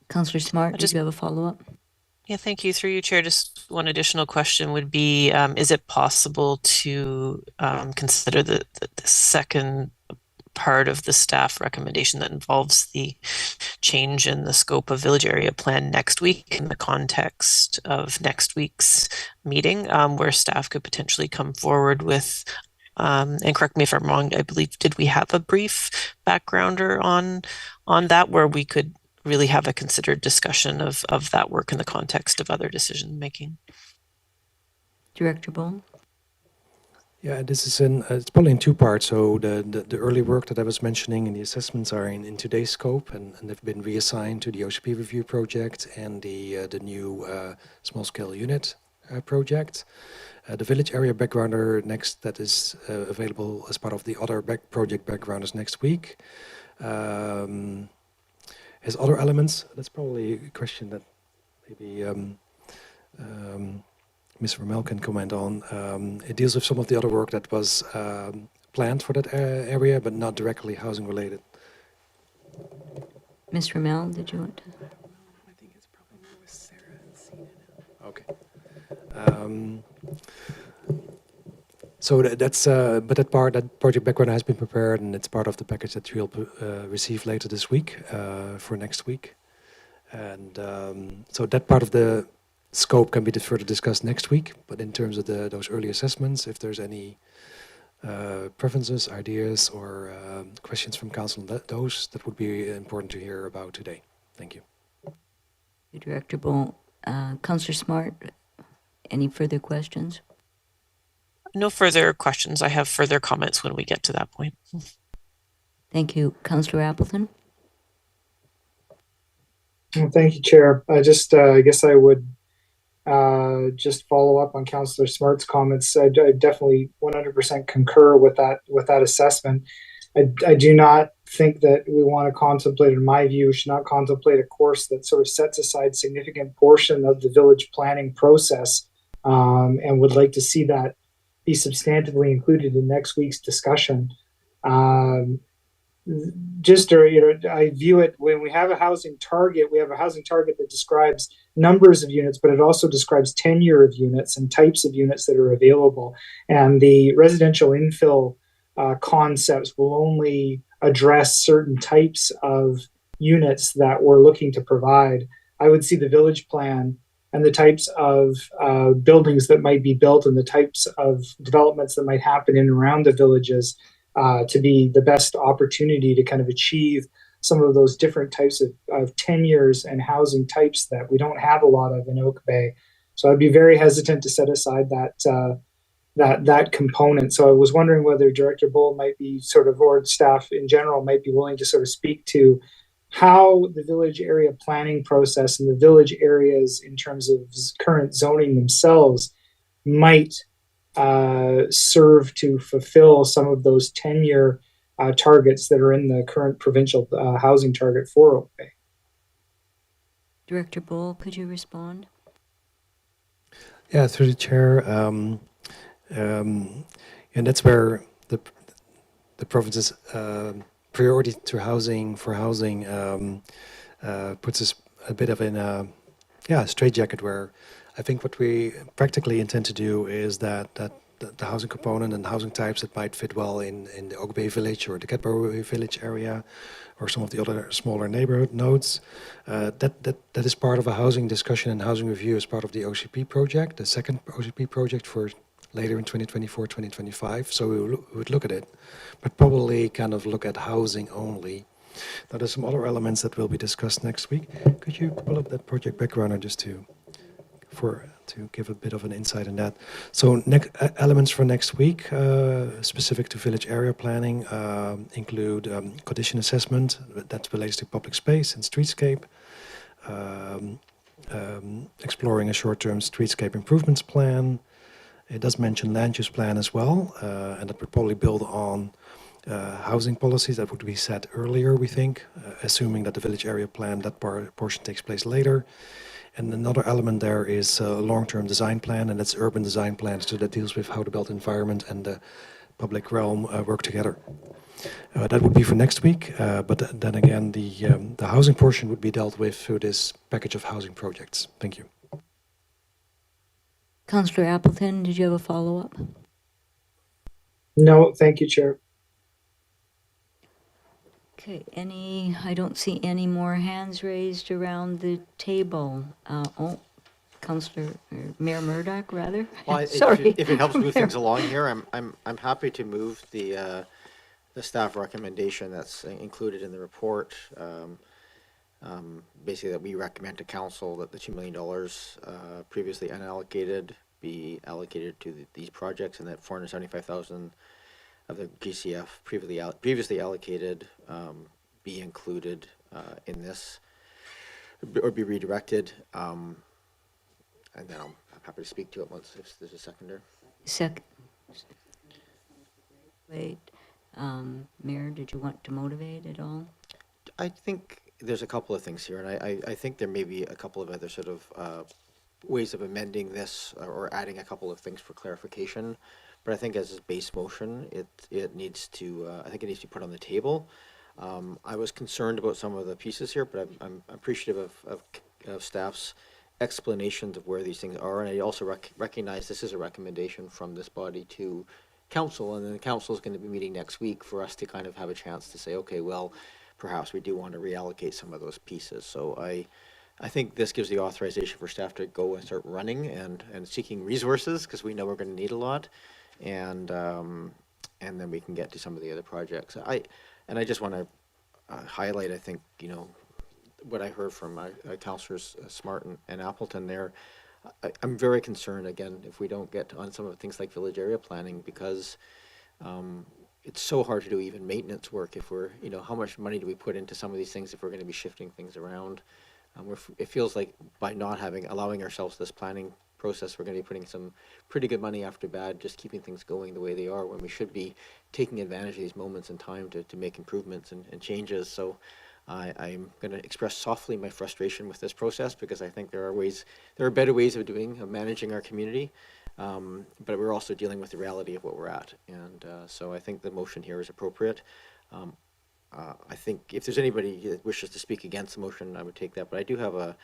Councillor Smart, did you have a follow-up? Yeah, thank you. Through you, Chair, just one additional question would be, is it possible to consider the second part of the staff recommendation that involves the change in the scope of village area plan next week in the context of next week's meeting, where staff could potentially come forward with, and correct me if I'm wrong, I believe, did we have a brief backgrounder on that where we could really have a considered discussion of that work in the context of other decision making? Director Bowl? Yeah, this is it's probably in two parts. So the early work that I was mentioning and the assessments are in today's scope, and they've been reassigned to the OCP review project and the new small-scale unit project. The village area backgrounder next, that is available as part of the other project backgrounders next week. Has other elements. That's probably a question that maybe Ms. Vermel can comment on. It deals with some of the other work that was planned for that area, but not directly housing related. Ms. Ramel, did you want to? I think it's probably more with Sarah and Sina now. Okay. So but that project background has been prepared, and it's part of the package that you'll receive later this week for next week. And so that part of the scope can be further discussed next week. But in terms of those early assessments, if there's any preferences, ideas, or questions from council on those, that would be important to hear about today. Thank you. Director Bull, Councillor Smart, any further questions? No further questions. I have further comments when we get to that point. Thank you. Councillor Appleton? Well, thank you, Chair. I guess I would just follow up on Councillor Smart's comments. I definitely 100% concur with that assessment. I do not think that we want to contemplate, in my view, should not contemplate a course that sort of sets aside significant portion of the village planning process, and would like to see that be substantively included in next week's discussion. I view it, when we have a housing target, we have a housing target that describes numbers of units, but it also describes tenure of units and types of units that are available. And the residential infill concepts will only address certain types of units that we're looking to provide. I would see the village plan and the types of buildings that might be built and the types of developments that might happen in and around the villages to be the best opportunity to kind of achieve some of those different types of tenures and housing types that we don't have a lot of in Oak Bay. So I'd be very hesitant to set aside that component. So I was wondering whether Director Bull might be or staff in general might be willing to sort of speak to how the village area planning process and the village areas in terms of current zoning themselves might serve to fulfill some of those tenure targets that are in the current provincial housing target for Oak Bay. Director Bull, could you respond? Yeah, through the chair. And that's where the province's priority to housing puts us a bit of in a straitjacket, where I think what we practically intend to do is that the housing component and housing types that might fit well in the Oak Bay Village or the Cadbury Village area or some of the other smaller neighborhood nodes, that is part of a housing discussion and housing review as part of the OCP project, the second OCP project for later in 2024, 2025. So we would look at it, but probably kind of look at housing only. Now there's some other elements that will be discussed next week. Could you pull up that project backgrounder just to give a bit of an insight in that? So elements for next week, specific to village area planning, include condition assessment that relates to public space and streetscape, exploring a short-term streetscape improvements plan. It does mention land use plan as well, and that would probably build on housing policies that would be set earlier, we think, assuming that the village area plan, that portion takes place later. And another element there is a long-term design plan, and that's urban design plan, so that deals with how the built environment and the public realm work together. That would be for next week, but then again, the housing portion would be dealt with through this package of housing projects. Thank you. Councillor Appleton, did you have a follow-up? No, thank you, Chair. Okay, I don't see any more hands raised around the table. Councillor, Mayor Murdoch, rather. Well, Sorry. if it helps move things along here, I'm happy to move the staff recommendation that's included in the report. Basically, that we recommend to council that the $2 million previously unallocated be allocated to these projects, and that 475,000 of the GCF previously allocated be included in this, or be redirected. And then I'm happy to speak to it once if there's a seconder. Wait, Mayor, did you want to motivate at all? I think there's a couple of things here, and I think there may be a couple of other sort of ways of amending this or adding a couple of things for clarification. But I think as a base motion, it needs to, I think it needs to be put on the table. I was concerned about some of the pieces here, but I'm appreciative of staff's explanations of where these things are, and I also recognize this is a recommendation from this body to council, and then the council is going to be meeting next week for us to kind of have a chance to say, okay, well, perhaps we do want to reallocate some of those pieces. So I think this gives the authorization for staff to go and start running and seeking resources, because we know we're going to need a lot, and then we can get to some of the other projects. I just want to highlight, I think, you know, what I heard from Councillors Smart and Appleton there. I'm very concerned, again, if we don't get on some of the things like village area planning, because it's so hard to do even maintenance work if we're, you know, how much money do we put into some of these things if we're going to be shifting things around? It feels like by not allowing ourselves this planning process, we're going to be putting some pretty good money after bad, just keeping things going the way they are, when we should be taking advantage of these moments in time to make improvements and changes. So I'm going to express softly my frustration with this process, because I think there are better ways of managing our community, but we're also dealing with the reality of what we're at, and so I think the motion here is appropriate. I think if there's anybody that wishes to speak against the motion, I would take that, but I do have a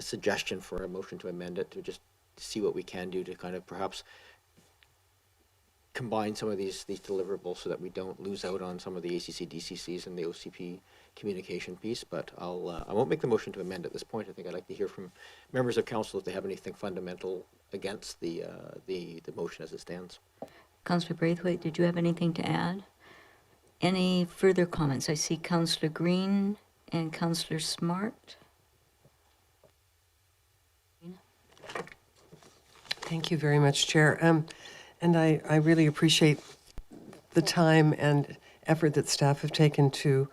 suggestion for a motion to amend it, to just see what we can do to kind of perhaps combine some of these deliverables so that we don't lose out on some of the ACC DCCs and the OCP communication piece. But I won't make the motion to amend at this point. I think I'd like to hear from members of council if they have anything fundamental against the motion as it stands. Councillor Braithwaite, did you have anything to add? Any further comments? I see Councillor Green and Councillor Smart. Thank you very much, Chair. And I really appreciate the time and effort that staff have taken to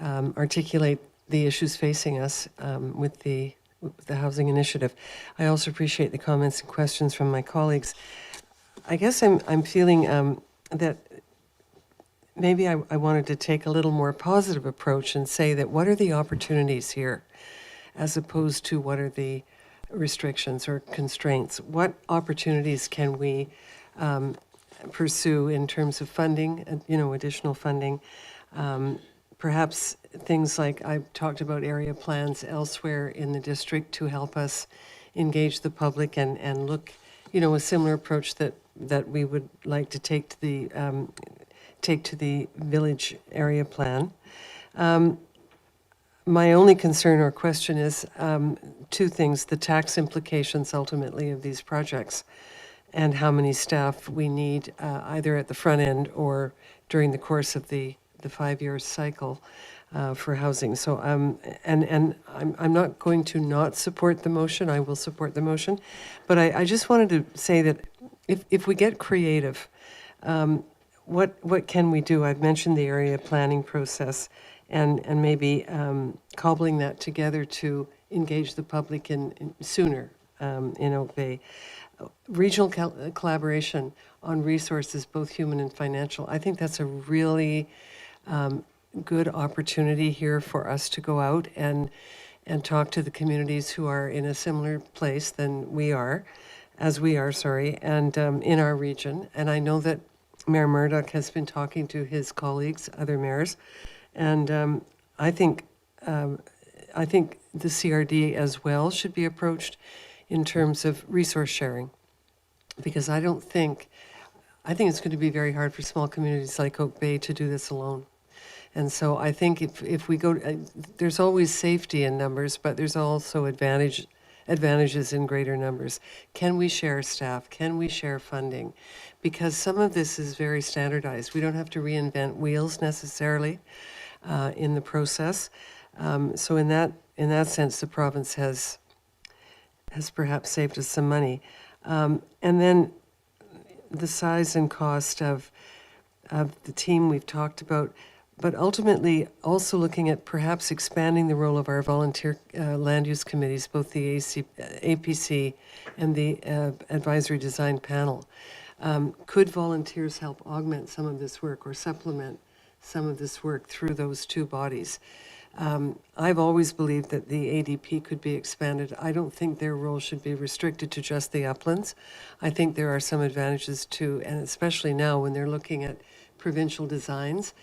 articulate the issues facing us with the housing initiative. I also appreciate the comments and questions from my colleagues. I guess I'm feeling that maybe I wanted to take a little more positive approach and say that what are the opportunities here, as opposed to what are the restrictions or constraints? What opportunities can we pursue in terms of funding, additional funding? Perhaps things like I've talked about area plans elsewhere in the district to help us engage the public and look, a similar approach that we would like to take to the village area plan. My only concern or question is two things: the tax implications ultimately of these projects, and how many staff we need either at the front end or during the course of the 5-year cycle for housing. So and I'm not going to not support the motion. I will support the motion, but I just wanted to say that if we get creative, what can we do? I've mentioned the area planning process, and maybe cobbling that together to engage the public in sooner in Oak Bay. Regional collaboration on resources, both human and financial. I think that's a really good opportunity here for us to go out and talk to the communities who are in a similar place than we are, and in our region. And I know that Mayor Murdoch has been talking to his colleagues, other mayors, and I think the CRD as well should be approached in terms of resource sharing, because I think it's going to be very hard for small communities like Oak Bay to do this alone. And so I think if we go, there's always safety in numbers, but there's also advantages in greater numbers. Can we share staff? Can we share funding? Because some of this is very standardized. We don't have to reinvent wheels necessarily in the process. So in that sense, the province has perhaps saved us some money. And then the size and cost of the team we've talked about, but ultimately also looking at perhaps expanding the role of our volunteer land use committees, both the APC and the advisory design panel. Could volunteers help augment some of this work or supplement some of this work through those two bodies? I've always believed that the ADP could be expanded. I don't think their role should be restricted to just the uplands. I think there are some advantages to, and especially now when they're looking at provincial designs,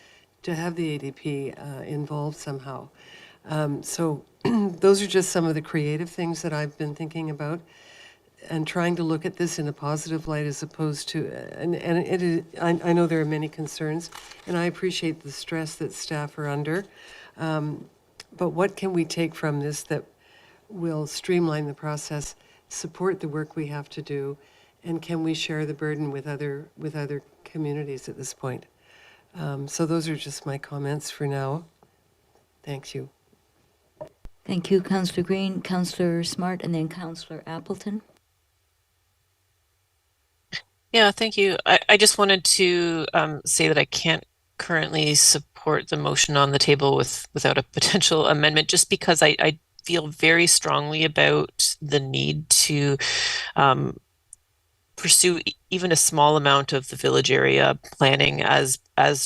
to have the ADP involved somehow. So those are just some of the creative things that I've been thinking about, and trying to look at this in a positive light as opposed to, and it is, I know there are many concerns, and I appreciate the stress that staff are under. But what can we take from this that will streamline the process, support the work we have to do, and can we share the burden with other communities at this point? So those are just my comments for now. Thank you. Thank you, Councillor Green, Councillor Smart, and then Councillor Appleton. Yeah, thank you. I just wanted to say that I can't currently support the motion on the table without a potential amendment, just because I feel very strongly about the need to pursue even a small amount of the village area planning as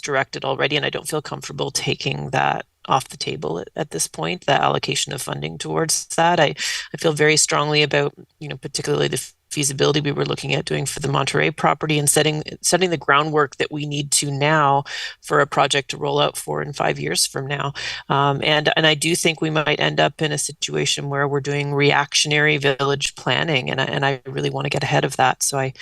directed already, and I don't feel comfortable taking that off the table at this point, the allocation of funding towards that. I feel very strongly about, particularly the feasibility we were looking at doing for the Monterey property and setting the groundwork that we need to now for a project to roll out 4 and 5 years from now. And I do think we might end up in a situation where we're doing reactionary village planning, and I really want to get ahead of that. So I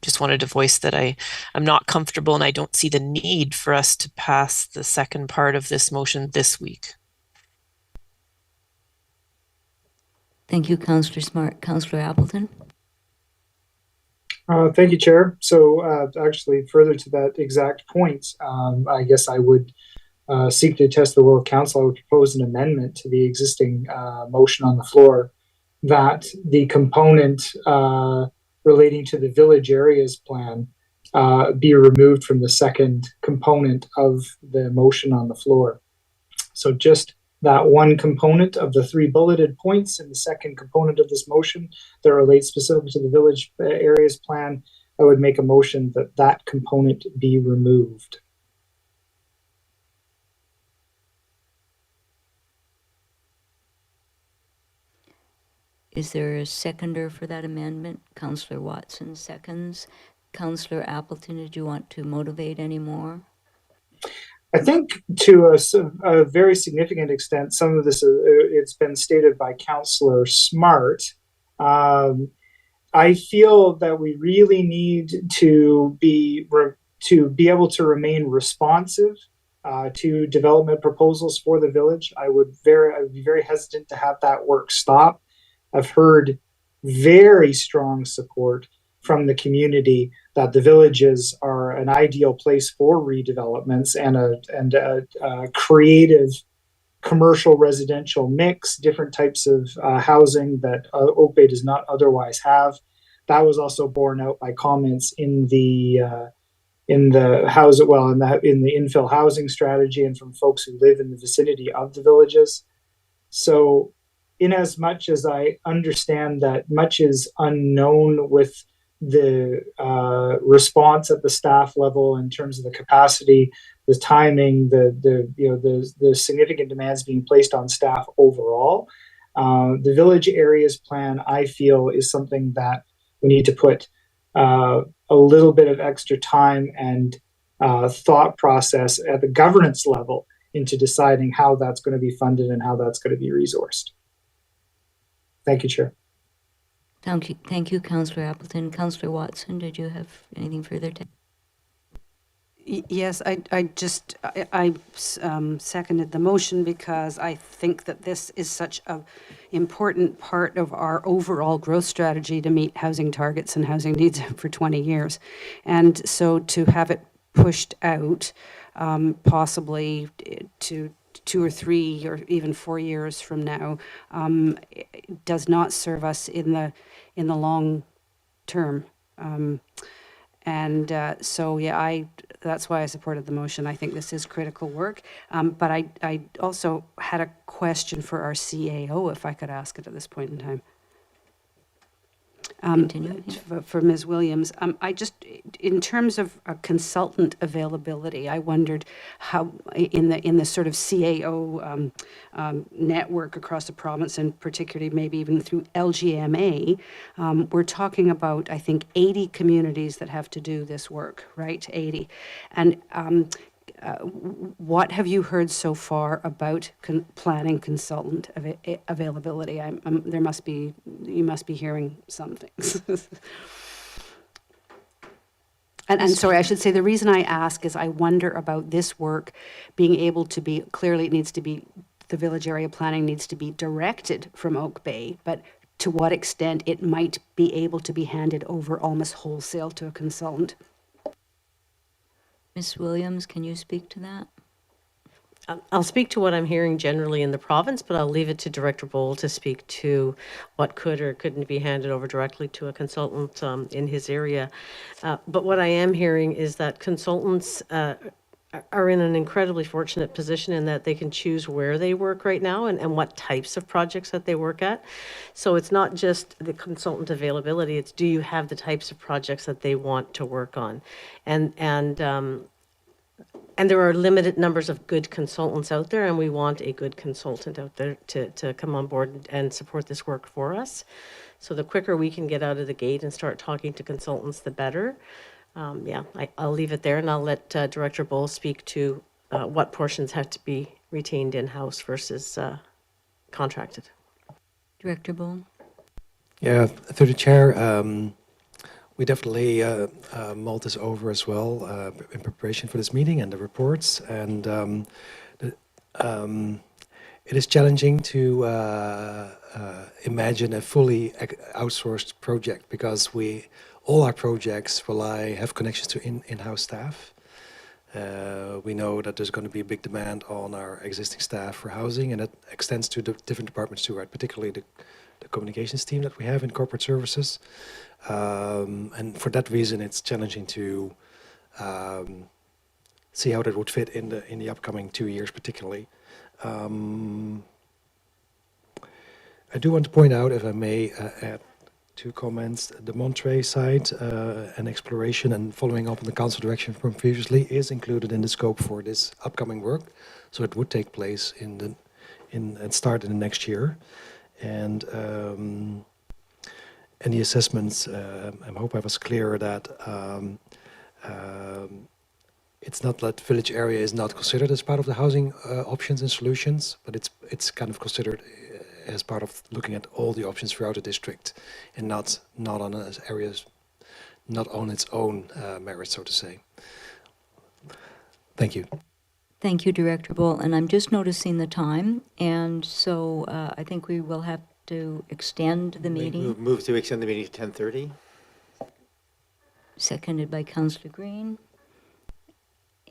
just wanted to voice that I'm not comfortable, and I don't see the need for us to pass the second part of this motion this week. Thank you, Councillor Smart. Councillor Appleton? Thank you, Chair. So actually, further to that exact point, I guess I would seek to test the will of council. I would propose an amendment to the existing motion on the floor that the component relating to the village areas plan be removed from the second component of the motion on the floor. So just that one component of the 3 bulleted points in the second component of this motion that relates specifically to the village areas plan, I would make a motion that that component be removed. Is there a seconder for that amendment? Councillor Watson seconds. Councillor Appleton, did you want to motivate any more? I think to a very significant extent, some of this, it's been stated by Councillor Smart. I feel that we really need to be able to remain responsive to development proposals for the village. I would be very hesitant to have that work stop. I've heard very strong support from the community that the villages are an ideal place for redevelopments and a creative commercial residential mix, different types of housing that Oak Bay does not otherwise have. That was also borne out by comments in the infill housing strategy and from folks who live in the vicinity of the villages. So in as much as I understand that much is unknown with the response at the staff level in terms of the capacity, the timing, the significant demands being placed on staff overall, the village areas plan, I feel, is something that we need to put a little bit of extra time and thought process at the governance level into deciding how that's going to be funded and how that's going to be resourced. Thank you, Chair. Thank you, Councillor Appleton. Councillor Watson, did you have anything further to? Yes, I seconded the motion because I think that this is such an important part of our overall growth strategy to meet housing targets and housing needs for 20 years. And so to have it pushed out, possibly to 2 or 3 or even 4 years from now does not serve us in the long term. So yeah, that's why I supported the motion. I think this is critical work. But I also had a question for our CAO, if I could ask it at this point in time. For Ms. Williams, I just, in terms of consultant availability, I wondered how, in the sort of CAO network across the province, and particularly maybe even through LGMA, we're talking about, I think, 80 communities that have to do this work, right? 80. And what have you heard so far about planning consultant availability? You must be hearing some things. And sorry, I should say the reason I ask is I wonder about this work being able to be, clearly it needs to be, the village area planning needs to be directed from Oak Bay, but to what extent it might be able to be handed over almost wholesale to a consultant. Ms. Williams, can you speak to that? I'll speak to what I'm hearing generally in the province, but I'll leave it to Director Bowl to speak to what could or couldn't be handed over directly to a consultant in his area. But what I am hearing is that consultants are in an incredibly fortunate position in that they can choose where they work right now and what types of projects that they work at. So it's not just the consultant availability, it's do you have the types of projects that they want to work on. And there are limited numbers of good consultants out there, and we want a good consultant out there to come on board and support this work for us. So the quicker we can get out of the gate and start talking to consultants, the better. I'll leave it there, and I'll let Director Bowl speak to what portions have to be retained in-house versus contracted. Director Bowl? Yeah, through the chair, we definitely mulled this over as well in preparation for this meeting and the reports. And it is challenging to imagine a fully outsourced project because all our projects have connections to in-house staff. We know that there's going to be a big demand on our existing staff for housing, and that extends to the different departments too, right? Particularly the communications team that we have in corporate services. And for that reason, it's challenging to see how that would fit in the upcoming 2 years, particularly. I do want to point out, if I may, add 2 comments. The Monterey site and exploration and following up on the council direction from previously is included in the scope for this upcoming work, so it would take place and start in the next year. And the assessments, I hope I was clear that it's not that village area is not considered as part of the housing options and solutions, but it's kind of considered as part of looking at all the options throughout the district, and not on as areas, not on its own merit, so to say. Thank you. Thank you, Director Bowl. And I'm just noticing the time, and so I think we will have to extend the meeting. Move to extend the meeting to 10:30. Seconded by Councillor Green.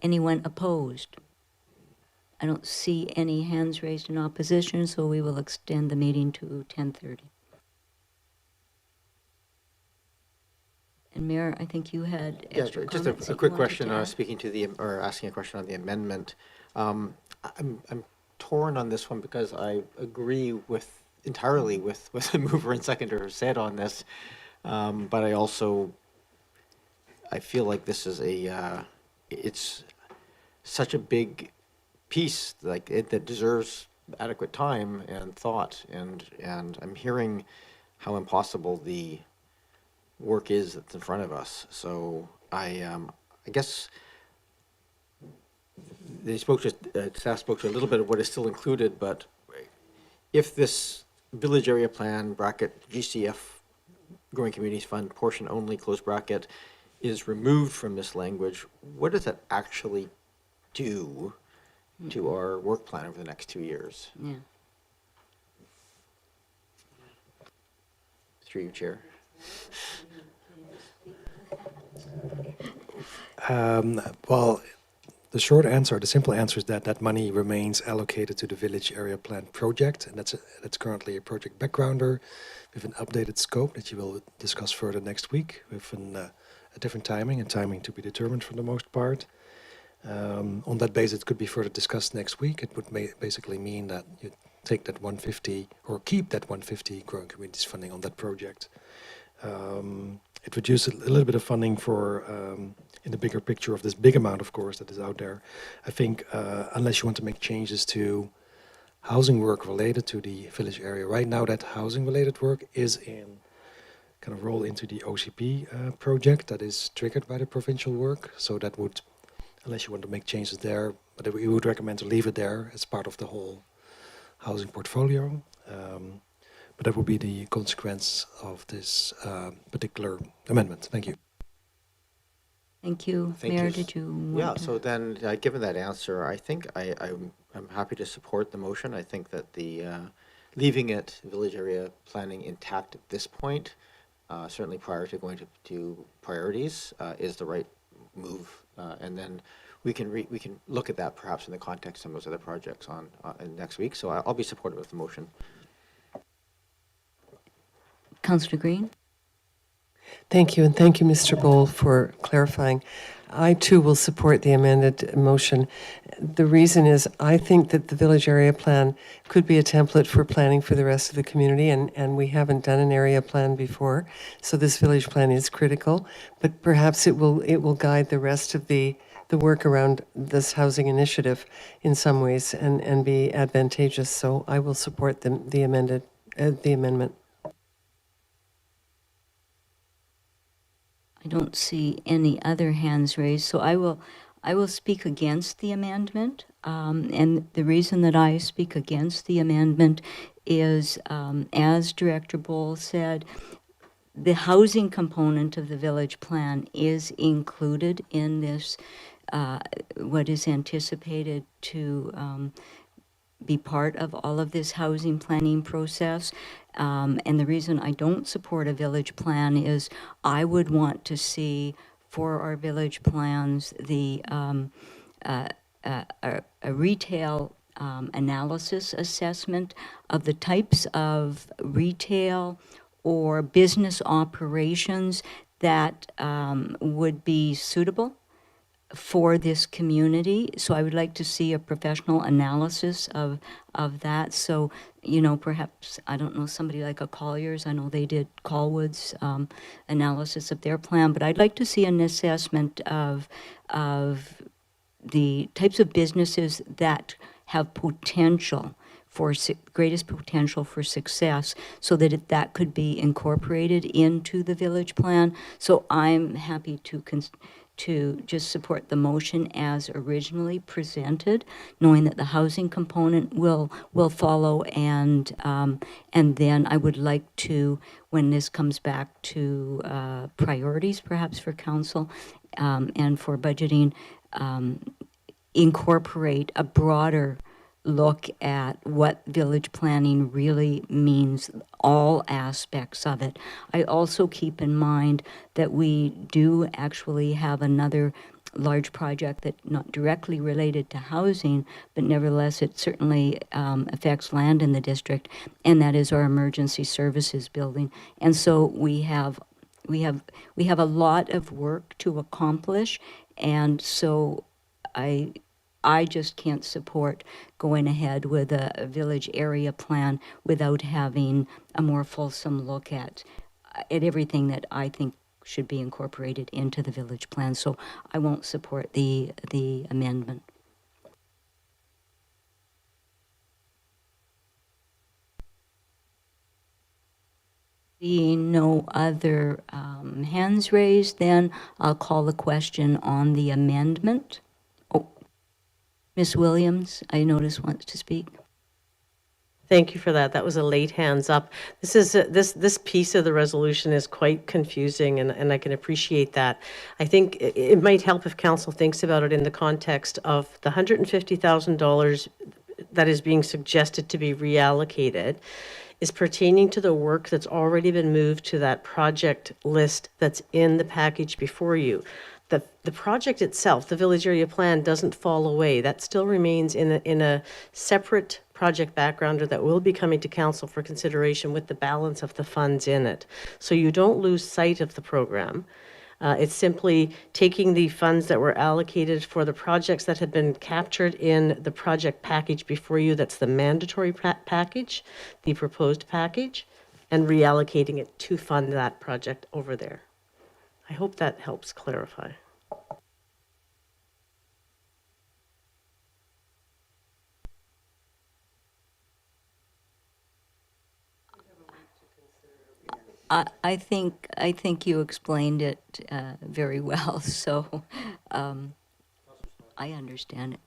Anyone opposed? I don't see any hands raised in opposition, so we will extend the meeting to 10:30. And Mayor, I think you had extra just comments. a quick question. Speaking to asking a question on the amendment. I'm torn on this one because I agree entirely with what the mover and seconder said on this, but I feel like this is it's such a big piece that deserves adequate time and thought, and I'm hearing how impossible the work is that's in front of us. So I guess staff spoke to a little bit of what is still included, but if this village area plan bracket GCF Growing Communities Fund portion only close bracket is removed from this language, what does that actually do to our work plan over the next 2 years? Yeah. Through you, Chair. Well, the short answer, the simple answer is that that money remains allocated to the village area plan project, and that's currently a project backgrounder with an updated scope that you will discuss further next week with a different timing, and timing to be determined for the most part. On that basis, it could be further discussed next week. It would basically mean that you take that 150 or keep that 150 growing communities funding on that project. It would use a little bit of funding for, in the bigger picture of this big amount, of course, that is out there. I think unless you want to make changes to housing work related to the village area, right now that housing related work is in kind of roll into the OCP project that is triggered by the provincial work. So that would, unless you want to make changes there, but we would recommend to leave it there as part of the whole housing portfolio. But that would be the consequence of this particular amendment. Thank you. Thank you. Mayor, did you want Yeah, to- so then, given that answer, I think I'm happy to support the motion. I think that the leaving it village area planning intact at this point, certainly prior to going to priorities, is the right move. And then we can look at that perhaps in the context of some of those other projects on next week. So I'll be supportive of the motion. Councillor Green? Thank you, and thank you, Mr. Bowl, for clarifying. I too will support the amended motion. The reason is I think that the village area plan could be a template for planning for the rest of the community, and we haven't done an area plan before, so this village plan is critical, but perhaps it will guide the rest of the work around this housing initiative in some ways and be advantageous. So I will support the amendment. I don't see any other hands raised, so I will speak against the amendment. And the reason that I speak against the amendment is, as Director Bowl said, the housing component of the village plan is included in this, what is anticipated to be part of all of this housing planning process. And the reason I don't support a village plan is I would want to see for our village plans the a retail analysis assessment of the types of retail or business operations that would be suitable for this community. So I would like to see a professional analysis of that. So, you know, perhaps, I don't know, somebody like a Colliers, I know they did Colwood's analysis of their plan, but I'd like to see an assessment of the types of businesses that have potential for greatest potential for success, so that that could be incorporated into the village plan. So I'm happy to just support the motion as originally presented, knowing that the housing component will follow, and then I would like to, when this comes back to priorities perhaps for council and for budgeting, incorporate a broader look at what village planning really means, all aspects of it. I also keep in mind that we do actually have another large project that not directly related to housing, but nevertheless it certainly affects land in the district, and that is our emergency services building. And so we have a lot of work to accomplish, and so I just can't support going ahead with a village area plan without having a more fulsome look at everything that I think should be incorporated into the village plan. So I won't support the amendment. Seeing no other hands raised, then I'll call the question on the amendment. Ms. Williams, I notice, wants to speak. Thank you for that. That was a late hands up. This piece of the resolution is quite confusing, and I can appreciate that. I think it might help if council thinks about it in the context of the $150,000 that is being suggested to be reallocated is pertaining to the work that's already been moved to that project list that's in the package before you. The project itself, the village area plan, doesn't fall away. That still remains in a separate project backgrounder that will be coming to council for consideration with the balance of the funds in it. So you don't lose sight of the program. It's simply taking the funds that were allocated for the projects that had been captured in the project package before you, that's the mandatory package, the proposed package, and reallocating it to fund that project over there. I hope that helps clarify. I think you explained it very well, so I understand it.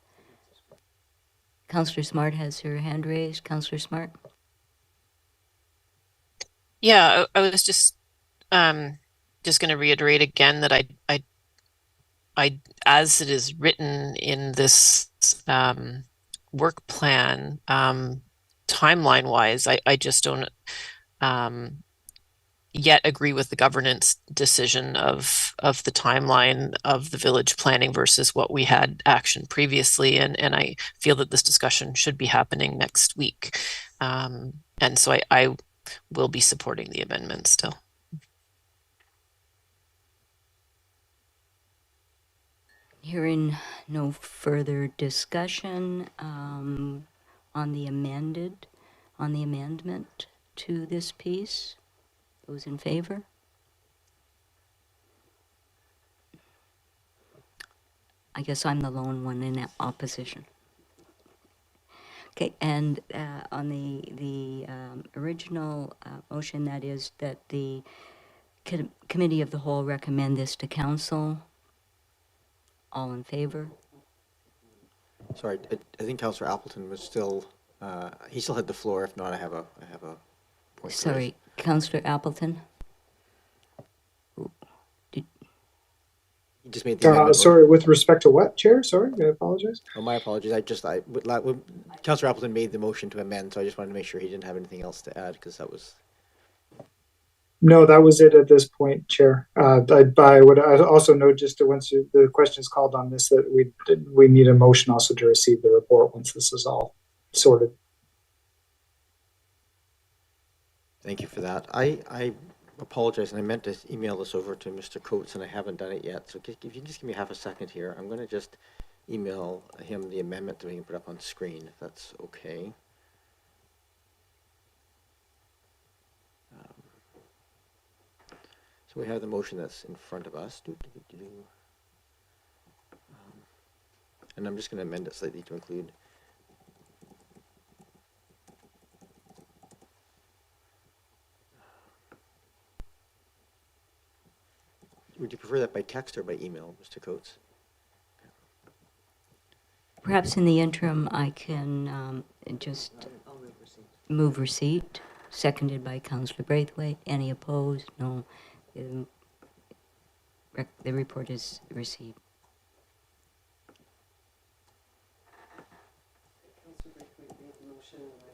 Councillor Smart has her hand raised. Councillor Smart? Yeah, I was just going to reiterate again that I, as it is written in this work plan, timeline-wise, I just don't yet agree with the governance decision of the timeline of the village planning versus what we had action previously, and I feel that this discussion should be happening next week, and so I will be supporting the amendment still. Hearing no further discussion on the amendment to this piece. Those in favor? I guess I'm the lone one in opposition. Okay, and on the original motion, that is that the committee of the whole recommend this to council. All in favor? Sorry, I think Councillor Appleton was still, he still had the floor. If not, I have a point. Sorry, Councillor Appleton? He just made the amendment. Sorry, with respect to what, Chair? Sorry, I apologize. Oh, my apologies. Councillor Appleton made the motion to amend, so I just wanted to make sure he didn't have anything else to add, because that was... No, that was it at this point, Chair. I would also note, just once the question is called on this, that we need a motion also to receive the report once this is all sorted. Thank you for that. I apologize, and I meant to email this over to Mr. Coates, and I haven't done it yet. So if you can just give me half a second here, I'm going to just email him the amendment that we can put up on screen, if that's okay. So we have the motion that's in front of us. And I'm just going to amend it slightly to include. Would you prefer that by text or by email, Mr. Coates? Perhaps in the interim, I can just move receipt, seconded by Councillor Braithwaite. Any opposed? No. The report is received.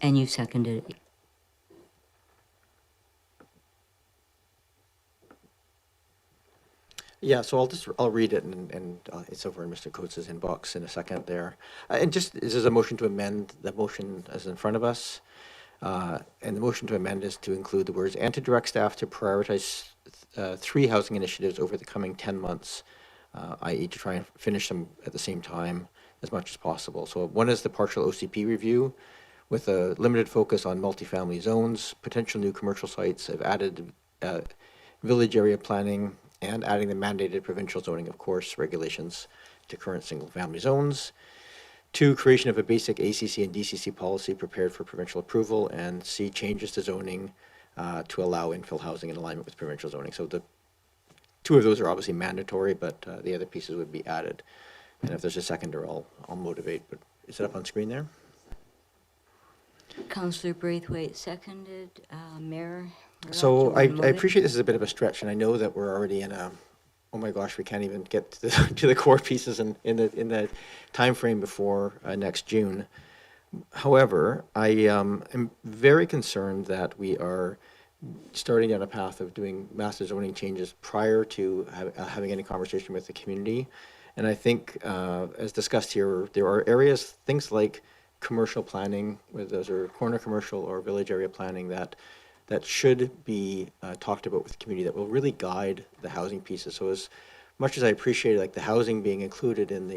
And you seconded it. Yeah, so I'll read it, and it's over in Mr. Coates' inbox in a second there. And just, this is a motion to amend the motion as in front of us. And the motion to amend is to include the words, and to direct staff to prioritize 3 housing initiatives over the coming 10 months, i.e. to try and finish them at the same time as much as possible. So one is the partial OCP review with a limited focus on multifamily zones, potential new commercial sites. I've added village area planning and adding the mandated provincial zoning, of course, regulations to current single-family zones. 2, creation of a basic ACC and DCC policy prepared for provincial approval, and C, changes to zoning to allow infill housing in alignment with provincial zoning. So the 2 of those are obviously mandatory, but the other pieces would be added. And if there's a seconder, I'll motivate. But is it up on screen there? Councillor Braithwaite seconded. Mayor? So I appreciate this is a bit of a stretch, and I know that we're already in a, oh my gosh, we can't even get to the core pieces in the time frame before next June. However, I am very concerned that we are starting down a path of doing massive zoning changes prior to having any conversation with the community. And I think, as discussed here, there are areas, things like commercial planning, whether those are corner commercial or village area planning, that should be talked about with the community, that will really guide the housing pieces. So as much as I appreciate like the housing being included in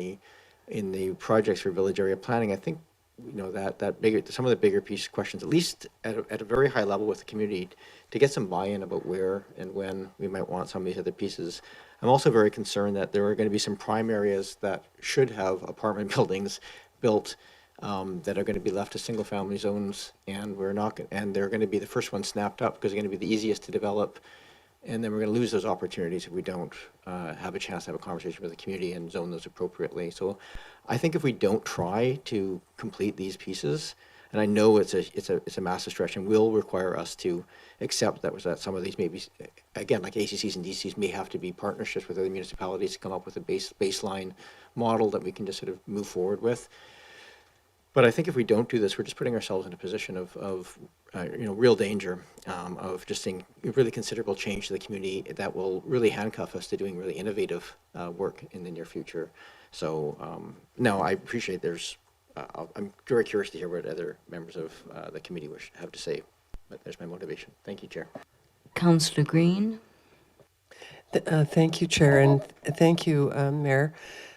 the projects for village area planning, I think that bigger, some of the bigger piece questions, at least at a very high level with the community, to get some buy-in about where and when we might want some of these other pieces. I'm also very concerned that there are going to be some prime areas that should have apartment buildings built that are going to be left as single-family zones, and they're going to be the first ones snapped up because they're going to be the easiest to develop, and then we're going to lose those opportunities if we don't have a chance to have a conversation with the community and zone those appropriately. So I think if we don't try to complete these pieces, and I know it's a massive stretch and will require us to accept that some of these maybe, again, like ACCs and DCs may have to be partnerships with other municipalities to come up with a baseline model that we can just sort of move forward with. But I think if we don't do this, we're just putting ourselves in a position of real danger of just seeing really considerable change to the community that will really handcuff us to doing really innovative work in the near future. So no, I appreciate I'm very curious to hear what other members of the committee have to say, but there's my motivation. Thank you, Chair. Councillor Green. Thank you, Chair, and thank you, Mayor,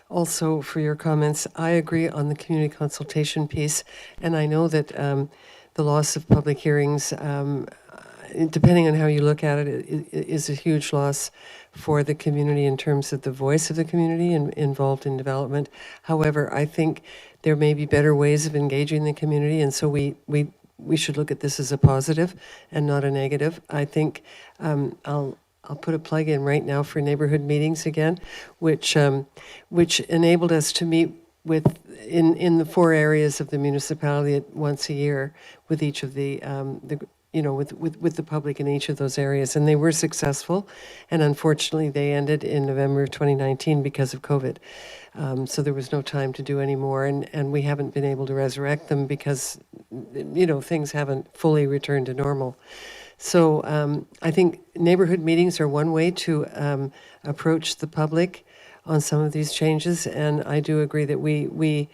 also for your comments. I agree on the community consultation piece, and I know that the loss of public hearings, depending on how you look at it, is a huge loss for the community in terms of the voice of the community involved in development. However, I think there may be better ways of engaging the community, and so we should look at this as a positive and not a negative. I think I'll put a plug in right now for neighborhood meetings again, which enabled us to meet in the 4 areas of the municipality once a year with each of the with the public in each of those areas, and they were successful. And unfortunately, they ended in November 2019 because of COVID. So there was no time to do any more, and we haven't been able to resurrect them because things haven't fully returned to normal. So I think neighborhood meetings are one way to approach the public on some of these changes, and I do agree that we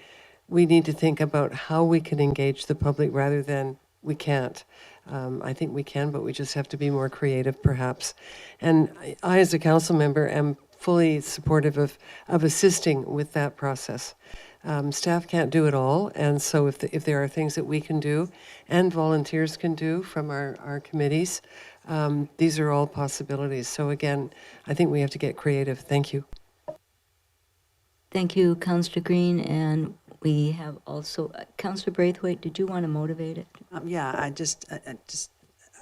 need to think about how we can engage the public rather than we can't. I think we can, but we just have to be more creative, perhaps. And I, as a council member, am fully supportive of assisting with that process. Staff can't do it all, and so if there are things that we can do and volunteers can do from our committees, these are all possibilities. So again, I think we have to get creative. Thank you. Thank you, Councillor Green, and we have also Councillor Braithwaite. Did you want to motivate it? Yeah,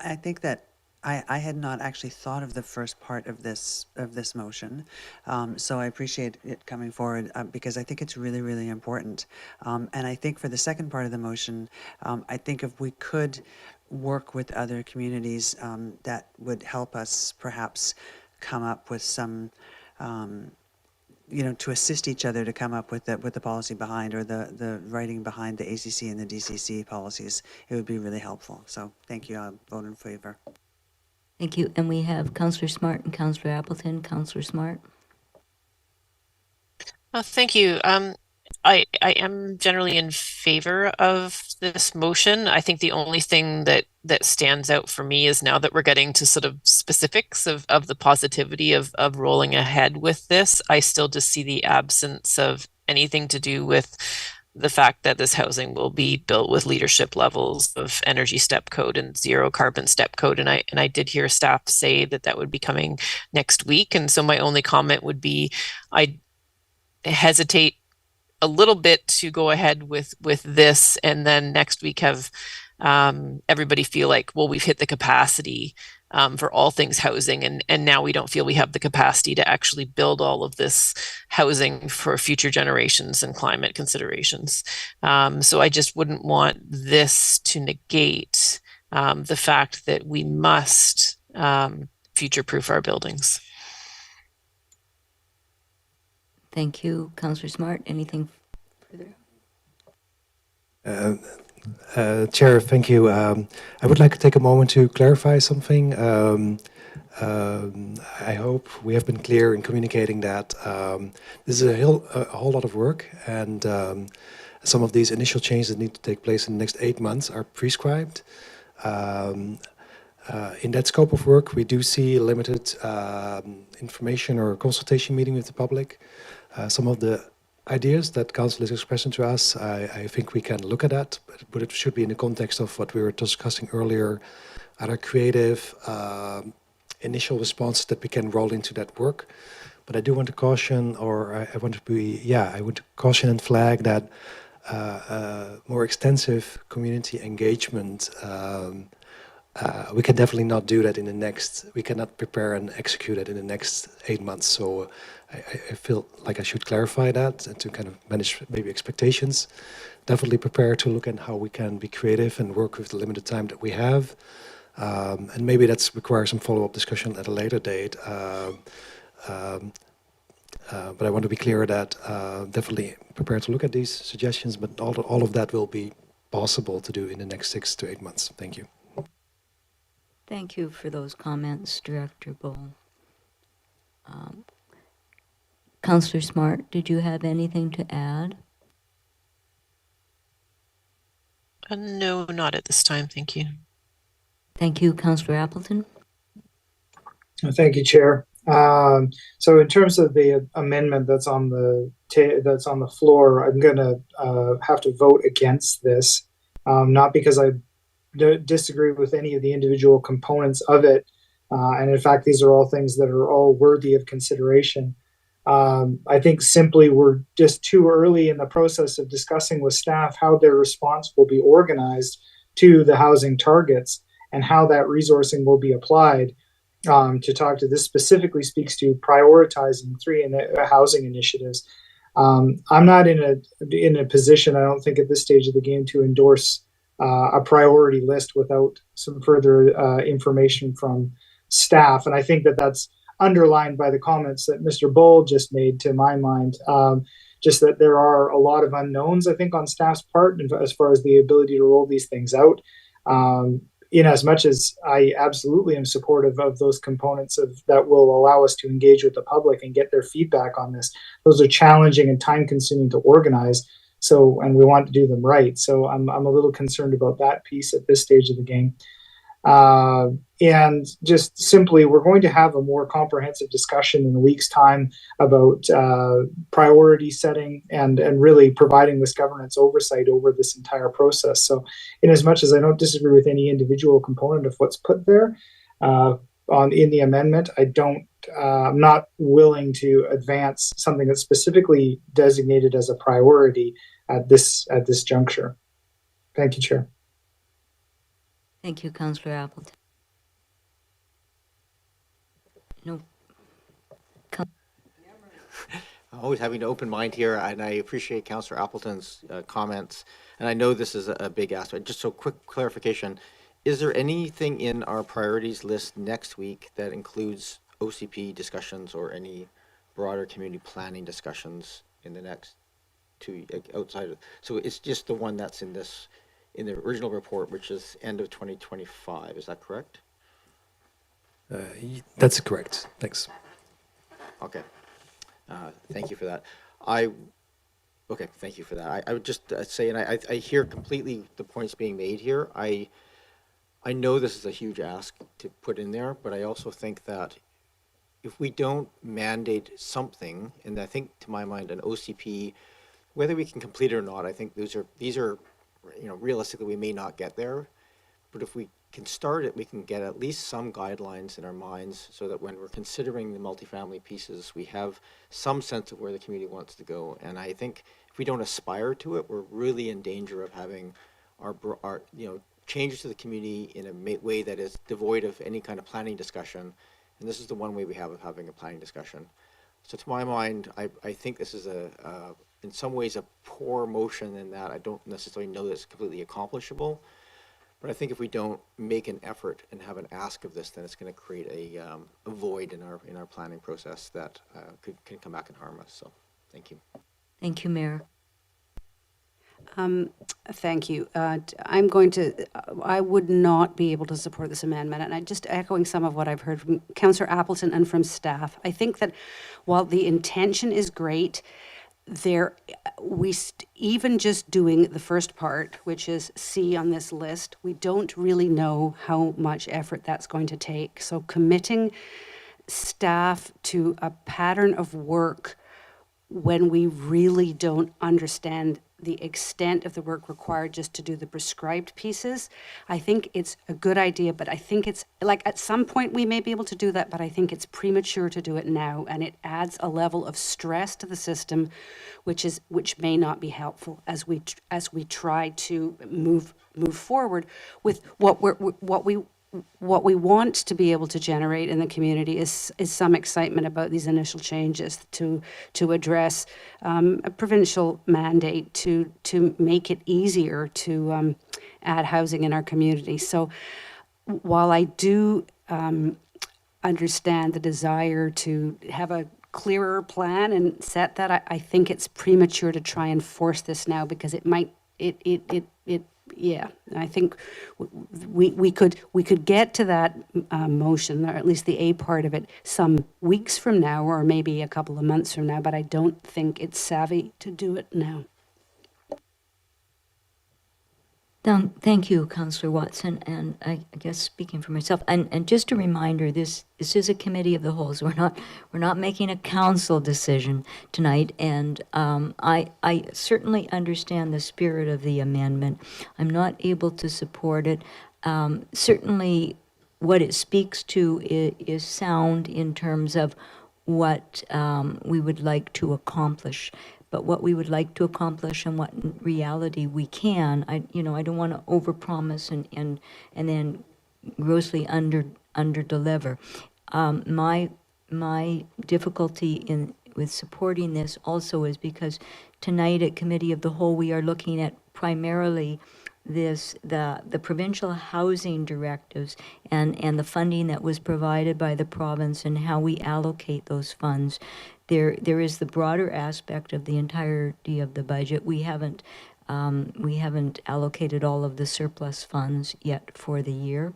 I think that I had not actually thought of the first part of this motion, so I appreciate it coming forward because I think it's really, really important. And I think for the second part of the motion, I think if we could work with other communities, that would help us perhaps come up with some. To assist each other to come up with the policy behind, or the writing behind the ACC and the DCC policies, it would be really helpful. So thank you. I'll vote in favor. Thank you. And we have Councillor Smart and Councillor Appleton. Councillor Smart. Thank you. I am generally in favor of this motion. I think the only thing that stands out for me is now that we're getting to sort of specifics of the positivity of rolling ahead with this, I still just see the absence of anything to do with the fact that this housing will be built with leadership levels of energy step code and zero carbon step code. And I did hear staff say that would be coming next week. And so my only comment would be, I hesitate a little bit to go ahead with this and then next week have everybody feel like, well, we've hit the capacity for all things housing, and now we don't feel we have the capacity to actually build all of this housing for future generations and climate considerations. So I just wouldn't want this to negate the fact that we must future-proof our buildings. Thank you, Councillor Smart. Anything further? Chair, thank you. I would like to take a moment to clarify something. I hope we have been clear in communicating that this is a whole lot of work, and some of these initial changes that need to take place in the next 8 months are prescribed. In that scope of work, we do see limited information or consultation meeting with the public. Some of the ideas that Council is expressing to us, I think we can look at that, but it should be in the context of what we were discussing earlier, other creative initial responses that we can roll into that work. But I do want to caution, or I want to be, I want to caution and flag that more extensive community engagement, we can definitely not do that in the next, we cannot prepare and execute it in the next 8 months. So I feel like I should clarify that and to kind of manage maybe expectations. Definitely prepare to look at how we can be creative and work with the limited time that we have. And maybe that's requires some follow-up discussion at a later date. But I want to be clear that definitely prepared to look at these suggestions, but all of that will be possible to do in the next 6 to 8 months. Thank you. Thank you for those comments, Director Bull. Councillor Smart, did you have anything to add? No, not at this time. Thank you. Thank you, Councillor Appleton. Thank you, Chair. So in terms of the amendment that's on the floor, I'm going to have to vote against this, not because I disagree with any of the individual components of it, and in fact, these are all things that are all worthy of consideration. I think simply we're just too early in the process of discussing with staff how their response will be organized to the housing targets and how that resourcing will be applied. To talk to this specifically speaks to prioritizing 3 housing initiatives. I'm not in a position, I don't think at this stage of the game, to endorse a priority list without some further information from staff. And I think that that's underlined by the comments that Mr. Bull just made, to my mind, just that there are a lot of unknowns, I think, on staff's part as far as the ability to roll these things out. In as much as I absolutely am supportive of those components that will allow us to engage with the public and get their feedback on this, those are challenging and time-consuming to organize. So, and we want to do them right. So I'm a little concerned about that piece at this stage of the game. And just simply, we're going to have a more comprehensive discussion in a week's time about priority setting and really providing this governance oversight over this entire process. So in as much as I don't disagree with any individual component of what's put there in the amendment, I'm not willing to advance something that's specifically designated as a priority at this juncture. Thank you, Chair. Thank you, Councillor Appleton. No. Always having an open mind here, and I appreciate Councillor Appleton's comments. And I know this is a big aspect. Just so quick clarification, is there anything in our priorities list next week that includes OCP discussions or any broader community planning discussions in the next 2 outside of? So it's just the one that's in the original report, which is end of 2025. Is that correct? That's correct. Thanks. Okay. Thank you for that. Okay, thank you for that. I would just say, and I hear completely the points being made here. I know this is a huge ask to put in there, but I also think that if we don't mandate something, and I think to my mind an OCP, whether we can complete it or not, I think these are realistically we may not get there, but if we can start it, we can get at least some guidelines in our minds so that when we're considering the multifamily pieces, we have some sense of where the community wants to go. And I think if we don't aspire to it, we're really in danger of having our changes to the community in a way that is devoid of any kind of planning discussion. And this is the one way we have of having a planning discussion. So to my mind, I think this is in some ways a poor motion in that I don't necessarily know that it's completely accomplishable. But I think if we don't make an effort and have an ask of this, then it's going to create a void in our planning process that can come back and harm us. So, thank you. Thank you, Mayor. Thank you. I would not be able to support this amendment. And I just echoing some of what I've heard from Councillor Appleton and from staff. I think that while the intention is great, even just doing the first part, which is C on this list, we don't really know how much effort that's going to take. So committing staff to a pattern of work when we really don't understand the extent of the work required just to do the prescribed pieces, I think it's a good idea, but I think it's like at some point we may be able to do that, but I think it's premature to do it now, and it adds a level of stress to the system, which may not be helpful as we try to move forward with what we want to be able to generate in the community is some excitement about these initial changes to address a provincial mandate to make it easier to add housing in our community. So while I do understand the desire to have a clearer plan and set that, I think it's premature to try and force this now, because it might yeah, I think we could get to that motion, or at least the A part of it, some weeks from now, or maybe a couple of months from now, but I don't think it's savvy to do it now. Thank you, Councillor Watson, and I guess speaking for myself, and just a reminder, this is a committee of the whole, so we're not making a council decision tonight, and I certainly understand the spirit of the amendment. I'm not able to support it. Certainly, what it speaks to is sound in terms of what we would like to accomplish. But what we would like to accomplish and what in reality we can, I don't want to overpromise and then grossly underdeliver. My difficulty with supporting this also is because tonight at Committee of the Whole we are looking at primarily the provincial housing directives and the funding that was provided by the province and how we allocate those funds. There is the broader aspect of the entirety of the budget. We haven't allocated all of the surplus funds yet for the year.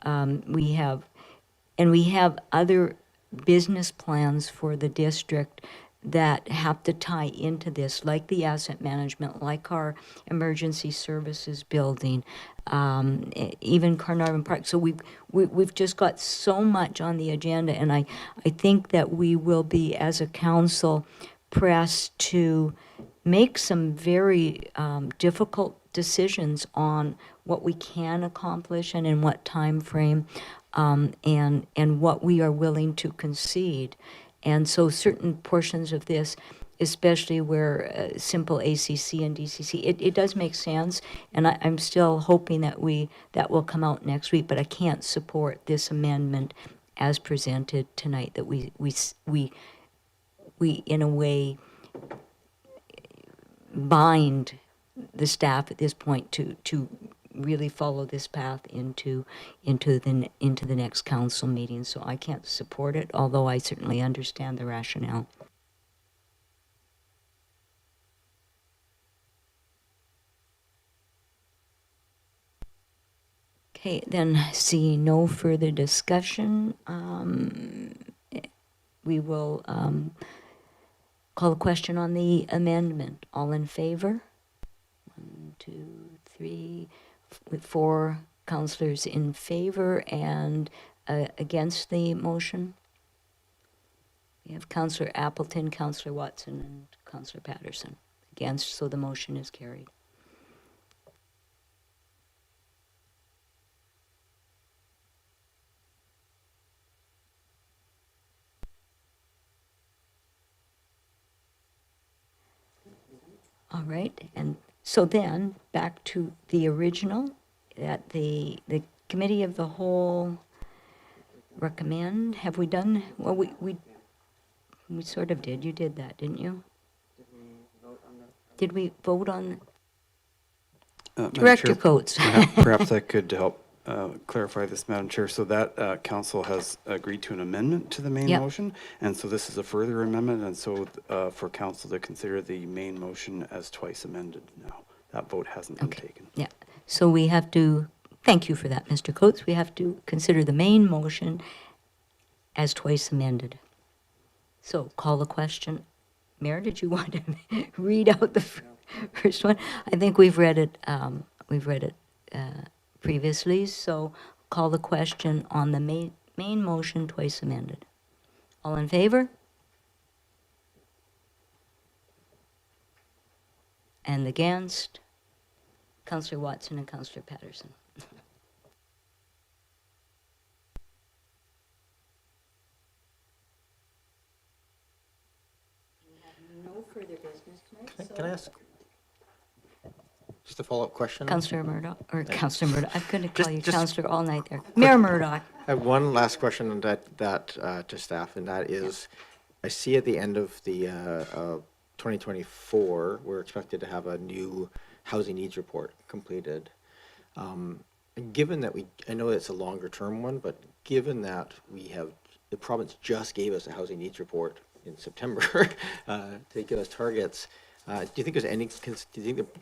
We have other business plans for the district that have to tie into this, like the asset management, like our emergency services building, even Carnarvon Park. So we've just got so much on the agenda, and I think that we will be, as a council, pressed to make some very difficult decisions on what we can accomplish and in what time frame, and what we are willing to concede. And so certain portions of this, especially where simple ACC and DCC, it does make sense, and I'm still hoping that will come out next week, but I can't support this amendment as presented tonight, that we in a way bind the staff at this point to really follow this path into the next council meeting. So I can't support it, although I certainly understand the rationale. Okay, then seeing no further discussion, we will call a question on the amendment. All in favor? 1, 2, 3, with 4 councillors in favor and against the motion. We have Councillor Appleton, Councillor Watson, and Councillor Paterson against, so the motion is carried. All right, and so then back to the original that the Committee of the Whole recommend. Have we done? Well, we sort of did. You did that, didn't you? Did we vote on Director Coates? Perhaps I could help clarify this, Madam Chair. So that council has agreed to an amendment to the main motion, and so this is a further amendment, and so for council to consider the main motion as twice amended now. that vote hasn't been taken. Yeah, so we have to, thank you for that, Mr. Coates. We have to consider the main motion as twice amended. So call the question. Mayor, did you want to read out the first one? I think we've read it previously, so call the question on the main motion twice amended. All in favor? And against? Councillor Watson and Councillor Paterson. No further business tonight. Can I ask just a follow-up question? Councillor Murdoch, or Councillor Murdoch, I'm going to call you Just- Councillor all night there. Mayor Murdoch. I have one last question on that to staff, and that is, I see at the end of the 2024, we're expected to have a new housing needs report completed. And given that I know it's a longer term one, but given that the province just gave us a housing needs report in September to give us targets, do you think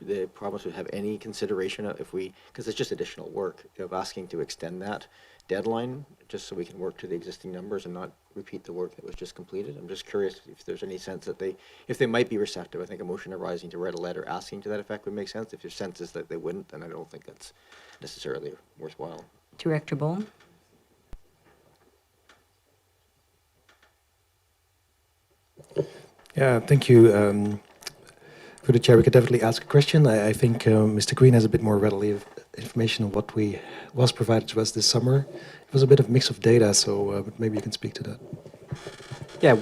the province would have any consideration because it's just additional work, of asking to extend that deadline just so we can work to the existing numbers and not repeat the work that was just completed? I'm just curious if there's any sense that if they might be receptive. I think a motion arising to write a letter asking to that effect would make sense. If your sense is that they wouldn't, then I don't think that's necessarily worthwhile. Director Bowen. Yeah, thank you. For the chair, we could definitely ask a question. I think Mr. Green has a bit more readily information on what was provided to us this summer. It was a bit of a mix of data, so maybe you can speak to that. Yeah,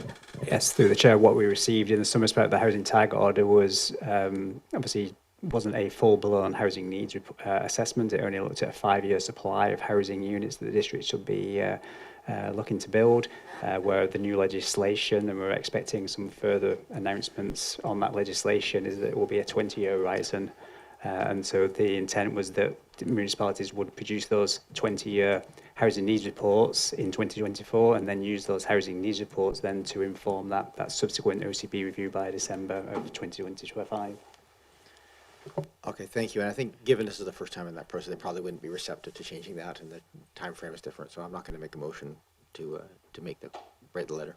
yes, through the chair, what we received in the summer about the housing tag order was obviously wasn't a full-blown housing needs assessment. It only looked at a 5-year supply of housing units that the district should be looking to build, where the new legislation, and we're expecting some further announcements on that legislation, is that it will be a 20-year horizon. And so the intent was that the municipalities would produce those 20-year housing needs reports in 2024 and then use those housing needs reports then to inform that subsequent OCP review by December of 2025. Okay, thank you. And I think given this is the first time in that process, they probably wouldn't be receptive to changing that, and the time frame is different. So I'm not going to make a motion to write the letter.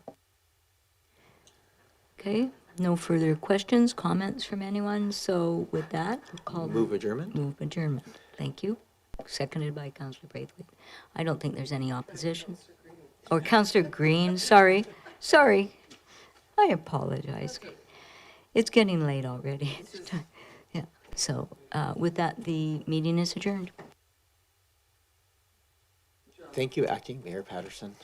Okay, no further questions, comments from anyone. So with that, we'll call Move adjournment. Move adjournment. Thank you. Seconded by Councillor Braithwaite. I don't think there's any opposition. Or Councillor Green, sorry. I apologize. It's getting late already. Yeah. So with that, the meeting is adjourned. Thank you, Acting Mayor Paterson.